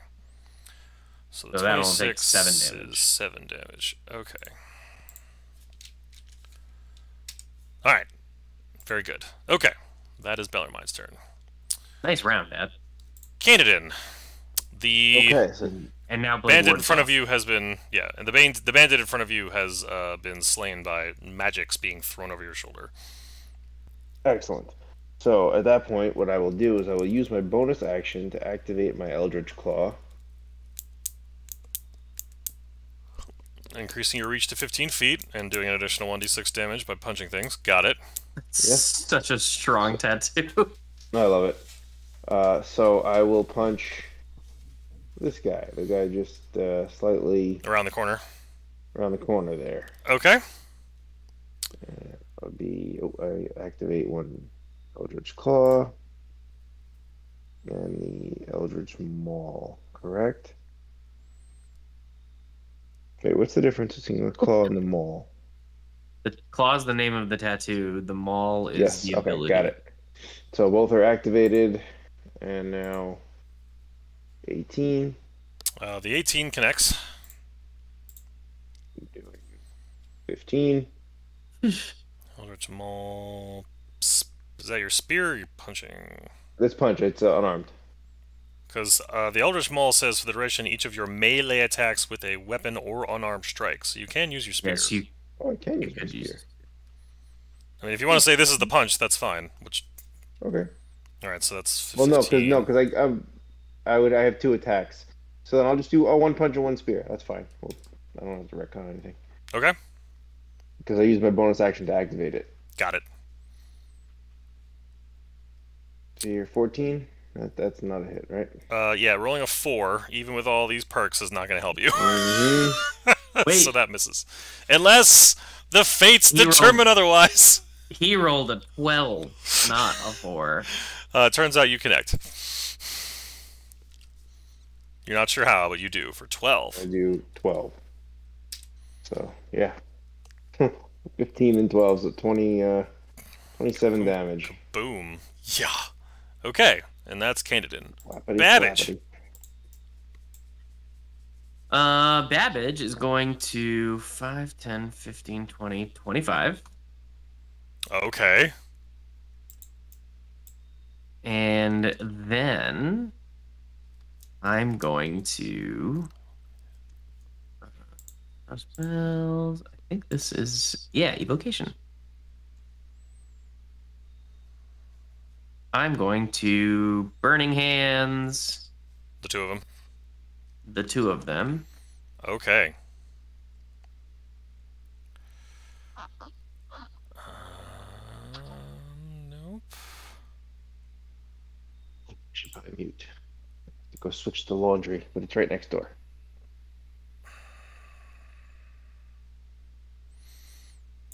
So the So that'll 26 take 7 damage. is 7 damage. Okay. All right. Very good. Okay. That is Bellarmine's turn. Nice round, Dad. Canadian. The Okay, so And now Blade bandit in Ward's front off. of you has been and the bandit in front of you has been slain by magics being thrown over your shoulder. excellent. So at that point, what I will do is I will use my bonus action to activate my Eldritch Claw. Increasing your reach to 15 feet and doing an additional 1d6 damage by punching things. Got it. Such a strong tattoo. I love it. So I will punch this guy. The guy just slightly Around the corner. around the corner there. Okay. I'll be. I activate one Eldritch Claw and the Eldritch Maul. Correct. Okay, what's the difference between the claw and the maul? The claw's the name of the tattoo. The maul is Yes. the Okay, ability. got it. So both are activated, and now 18. The 18 connects. 15. Eldritch Maul. Is that your spear or you're punching? This punch, it's unarmed. Because the Eldritch Maul says for the duration, each of your melee attacks with a weapon or unarmed strike. So you can use your spear. Yes, you Oh, I can use my could spear. use. I mean, if you want to say this is the punch, that's fine. Which, Okay. all right, so that's 'Cause 15. I have 2 attacks. So then I'll just do one punch and one spear. That's fine. Well, I don't have to retcon anything Okay, because I use my bonus action to activate it. got it. So you're 14. That's not a hit, right? Yeah, rolling a 4, even with all these perks, is not going to help you. Mm-hmm. Wait. So that misses. Unless the fates He rolled- determine otherwise. He rolled a 12, not a 4. Turns out you connect. You're not sure how, but you do for 12. I do 12. So yeah, 15 and 12, so 27 damage. Boom. Yeah. Okay. And that's Canadian. Flappity, Babbage. flappity. Babbage is going to 5, 10, 15, 20, 25. Okay. And then I'm going to spells. I think this is evocation. I'm going to Burning Hands. The two of them. The two of them. Okay. Nope. Should probably mute. Go switch to laundry, but it's right next door.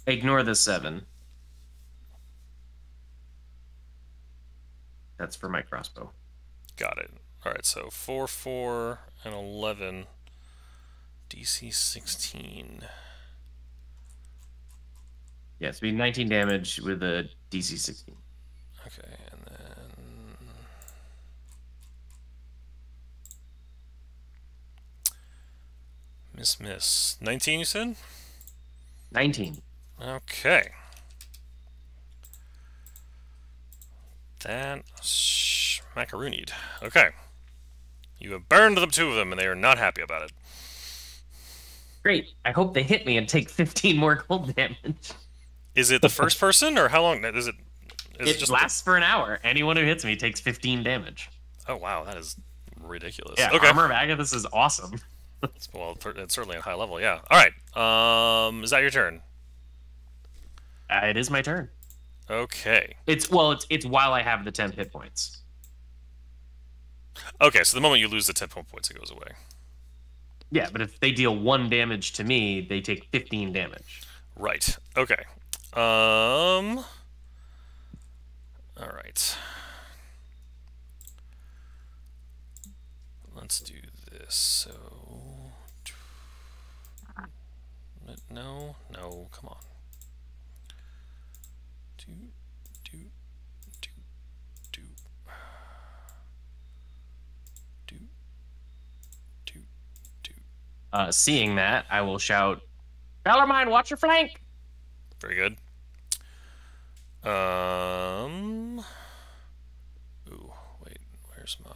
Ignore the 7. That's for my crossbow. Got it. Alright, so 4, 4, and 11. DC 16. Yeah, it's be 19 damage with a DC 16. Okay, and then... Miss. 19, you said? 19. Okay. That macaroonied. Okay. You have burned the two of them, and they are not happy about it. Great. I hope they hit me and take 15 more cold damage. Is it the first person, or how long is it? Is It just lasts for an hour. Anyone who hits me takes 15 damage. Oh wow, that is ridiculous. Yeah, Okay. Armor of Agathis is awesome. Well, it's certainly a high level. Yeah. All right. Is that your turn? It is my turn. Okay. It's while I have the 10 hit points. Okay. So the moment you lose the 10 points, it goes away. Yeah, but if they deal 1 damage to me, they take 15 damage. Right. Okay. All right. Let's do this. So, no, come on. Do. Seeing that, I will shout, Bellarmine, watch your flank! Very good. Ooh, wait, where's my...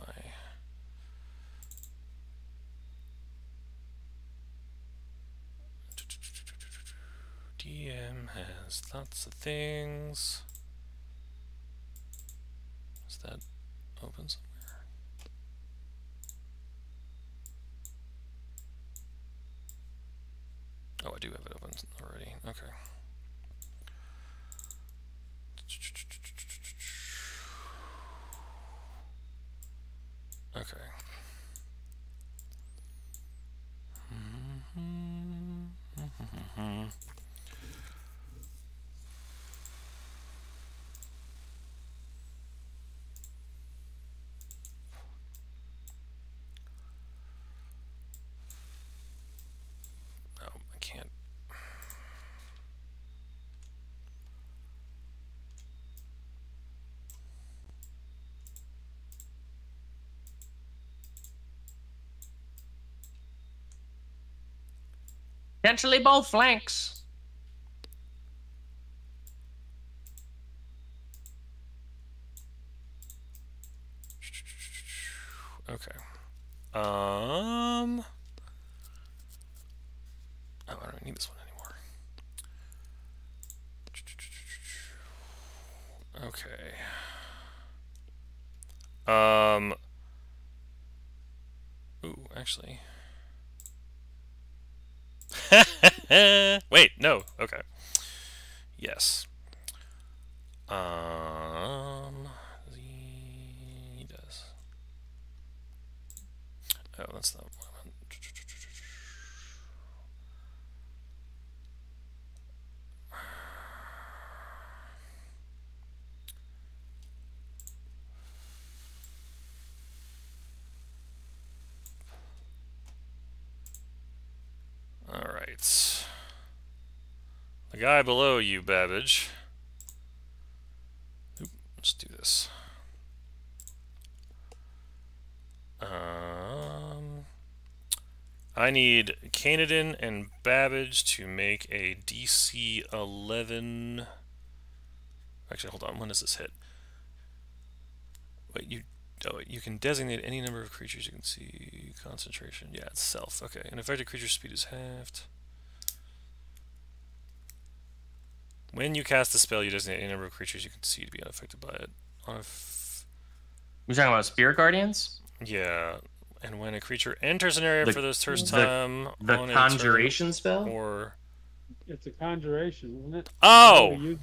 DM has lots of things. Is that open somewhere? Oh, I do have it open already. Okay. Okay. Oh, I can't. Potentially both flanks. Okay. Oh, I don't need this one anymore. Okay. Ooh, actually. Wait, no. Okay. Yes. He does. Oh, that's not what I meant. All right. The guy below you, Babbage. Oop, let's do this. I need Canadin and Babbage to make a DC 11. Actually, hold on. When does this hit? Wait, you can designate any number of creatures you can see. Concentration. Yeah, it's self. Okay. An affected creature's speed is halved. When you cast a spell, you designate any number of creatures you can see to be unaffected by it. You're talking about Spirit Guardians? Yeah. And when a creature enters an area for the first the- time The on conjuration a turn, spell? or It's a conjuration, isn't it? oh, You-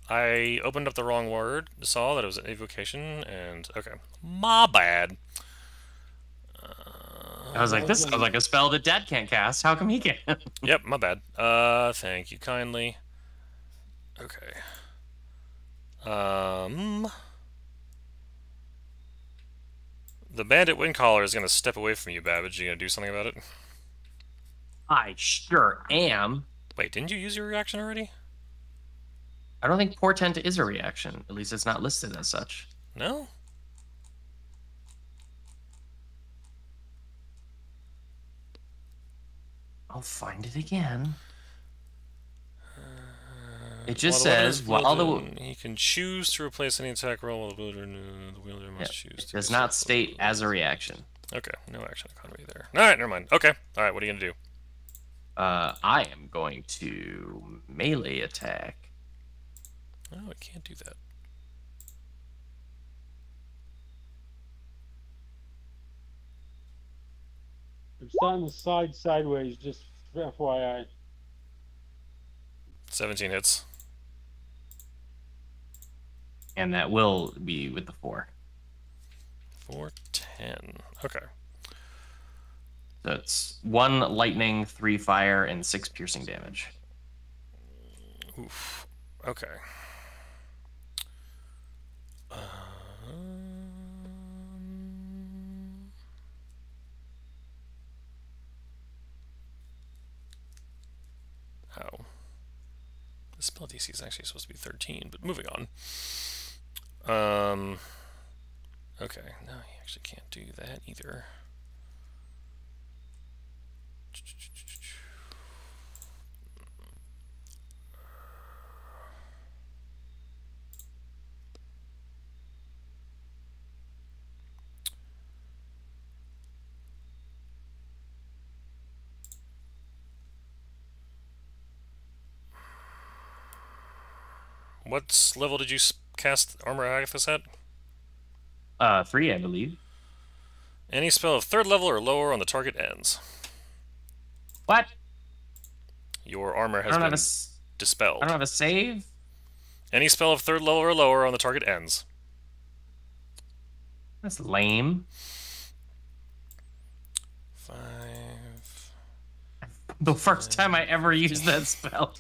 I opened up the wrong word. Saw that it was an evocation, and okay, my bad. I was like, this sounds like a spell that Dad can't cast. How come he can? Yep, my bad. Thank you kindly. Okay. The bandit windcaller is gonna step away from you, Babbage. You gonna do something about it? I sure am. Wait, didn't you use your reaction already? I don't think Portent is a reaction. At least it's not listed as such. No? I'll find it again. It just While the weapon says is while the wielded, he can choose to replace any attack roll while the wielder must choose to does do not so. state as a reaction. Okay, no action economy there. Alright, never mind. Okay, alright, what are you gonna do? I am going to melee attack. Oh, I can't do that. I'm starting to slide sideways, just FYI. 17 hits. And that will be with the 4. 4, 10. Okay. So it's 1 lightning, 3 fire, and 6 piercing damage. Oof. Okay. Oh. The spell DC is actually supposed to be 13, but moving on. Okay, no, you actually can't do that either. What level did you cast Armor Agathis at? 3, I believe. Any spell of 3rd level or lower on the target ends. What? Your armor has I don't been have a dispelled. I don't have a save? Any spell of 3rd level or lower on the target ends. That's lame. 5. The first time I ever used that spell,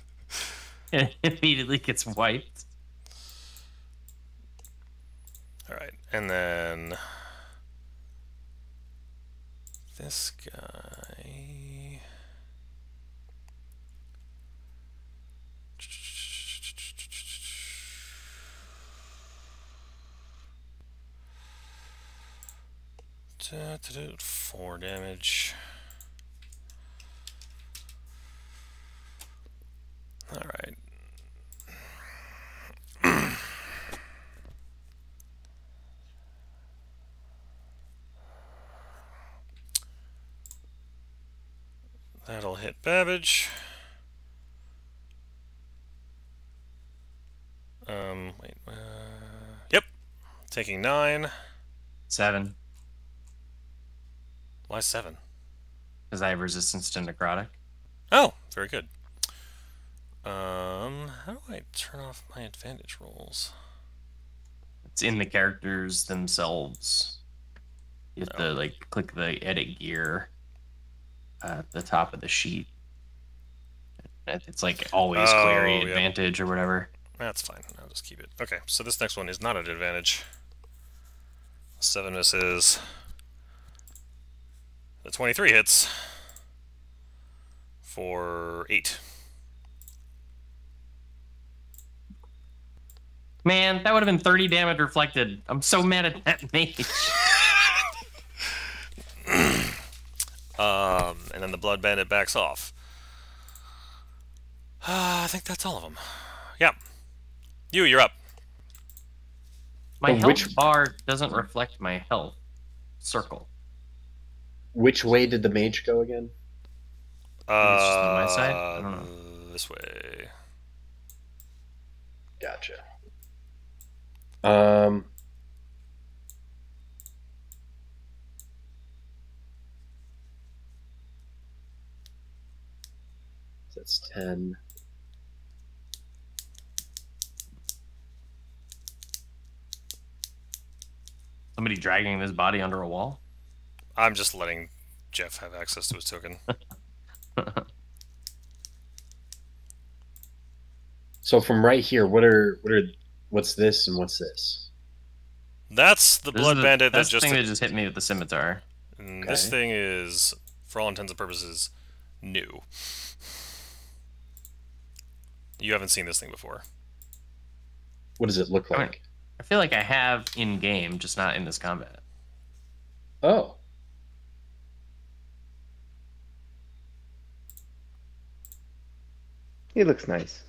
it immediately gets wiped. Alright, and then this guy. Four damage. Alright. That'll hit Babbage. Wait. Yep. Taking 9. 7, Why 7? because I have resistance to necrotic. Oh, very good. How do I turn off my advantage rolls? It's in the characters themselves. You have to like click the edit gear at the top of the sheet. It's like always query yep. advantage or whatever. That's fine. I'll just keep it. Okay, so this next one is not an advantage. 7 misses. The 23 hits for 8. Man, that would have been 30 damage reflected. I'm so mad at that mage. And then the Blood Bandit backs off. I think that's all of them. Yeah. You're up. My But health which- bar doesn't reflect my health circle. Which way did the mage go again? it's just on my side? I don't know. This way. Gotcha. That's 10. Somebody dragging this body under a wall? I'm just letting Jeff have access to his token. So from right here, what's this and what's this? That's the This Blood is Bandit that that's the just. thing that just hit me with the scimitar. And This thing is, for all intents and purposes, new. You haven't seen this thing before. What does it look I mean- like? I feel like I have in game, just not in this combat. Oh. He looks nice.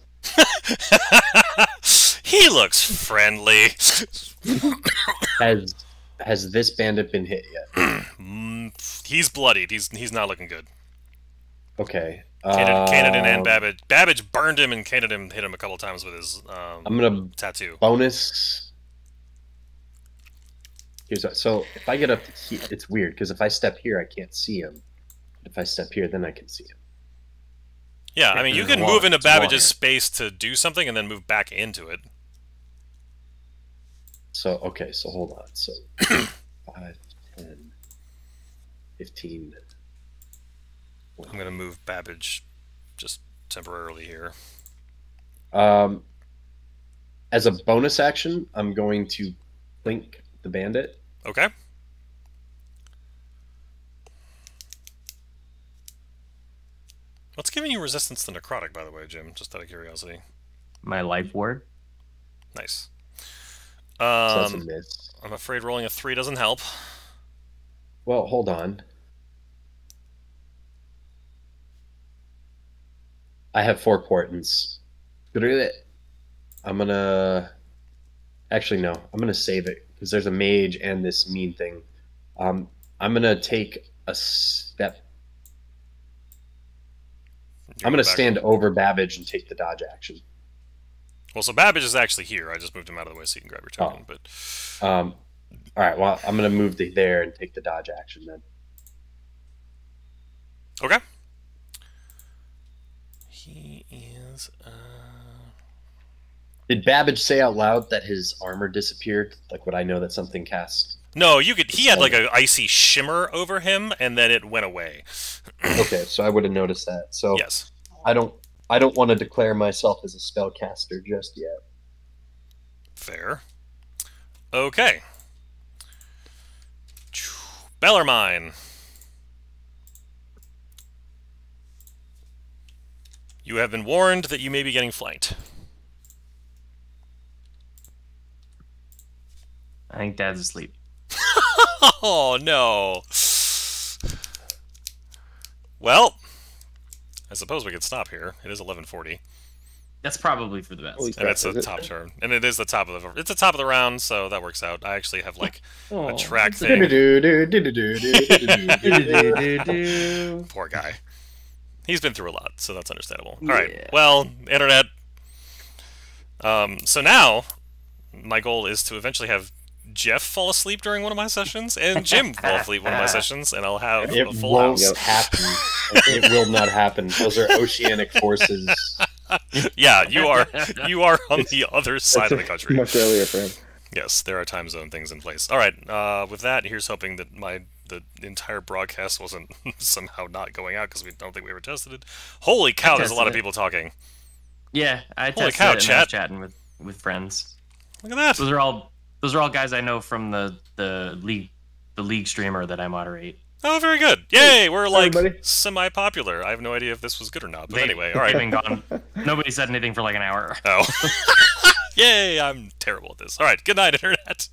He looks friendly. Has this bandit been hit yet? He's bloodied. He's not looking good. Okay. Canadin and Babbage. Babbage burned him, and Canadin hit him a couple times with his I'm gonna tattoo. bonus. So if I get up to here, it's weird because if I step here, I can't see him. If I step here, then I can see him. Yeah, I mean, you There's can a wall- move into there's a wall Babbage's here. space to do something and then move back into it. So, okay, so hold on. So 5, 10, 15. I'm going to move Babbage just temporarily here. As a bonus action, I'm going to blink the bandit. Okay. What's giving you resistance to necrotic, by the way, Jim? Just out of curiosity. My life ward. Nice. So that's a miss. I'm afraid rolling a 3 doesn't help. Well, hold on. I have 4 portents. I'm gonna. Actually, no. I'm gonna save it because there's a mage and this mean thing. I'm gonna take a step. I'm gonna stand over Babbage and take the dodge action. Well, so Babbage is actually here. I just moved him out of the way so you can grab your token. But All right. Well, I'm gonna move there and take the dodge action then. okay. He is. Did Babbage say out loud that his armor disappeared? Like, would I know that something cast? No, you could. He had like an icy shimmer over him, and then it went away. Okay, so I would have noticed that. So Yes. I don't want to declare myself as a spellcaster just yet. Fair. Okay. Bellarmine. You have been warned that you may be getting flanked. I think Dad's asleep. Oh, no. Well, I suppose we could stop here. It is 11:40, That's probably for the best. Holy and crap, it's the is it? top turn, and it is the top of the. It's the top of the round, so that works out. I actually have like a Oh, track thing. Poor guy. He's been through a lot, so that's understandable. All right. Yeah. Well, internet. So now, my goal is to eventually have Jeff fall asleep during one of my sessions and Jim fall asleep one of my sessions, and I'll have It a full won't house. happen. It will not happen. Those are oceanic forces. Yeah, you are on the other side of the country. Much earlier for him. Yes, there are time zone things in place. All right. With that, here's hoping that the entire broadcast wasn't somehow not going out because we don't think we ever tested it. Holy cow! There's a lot of tested it. people talking. Yeah, I Holy tested cow, it and I was chatting with friends. Look at that. Those are all guys I know from the league streamer that I moderate. Oh, very good. Yay! We're like everybody. semi-popular. I have no idea if this was good or not. But They- anyway, all they've right. been gone. Nobody said anything for like an hour. Oh. Yay! I'm terrible at this. All right. Good night, internet.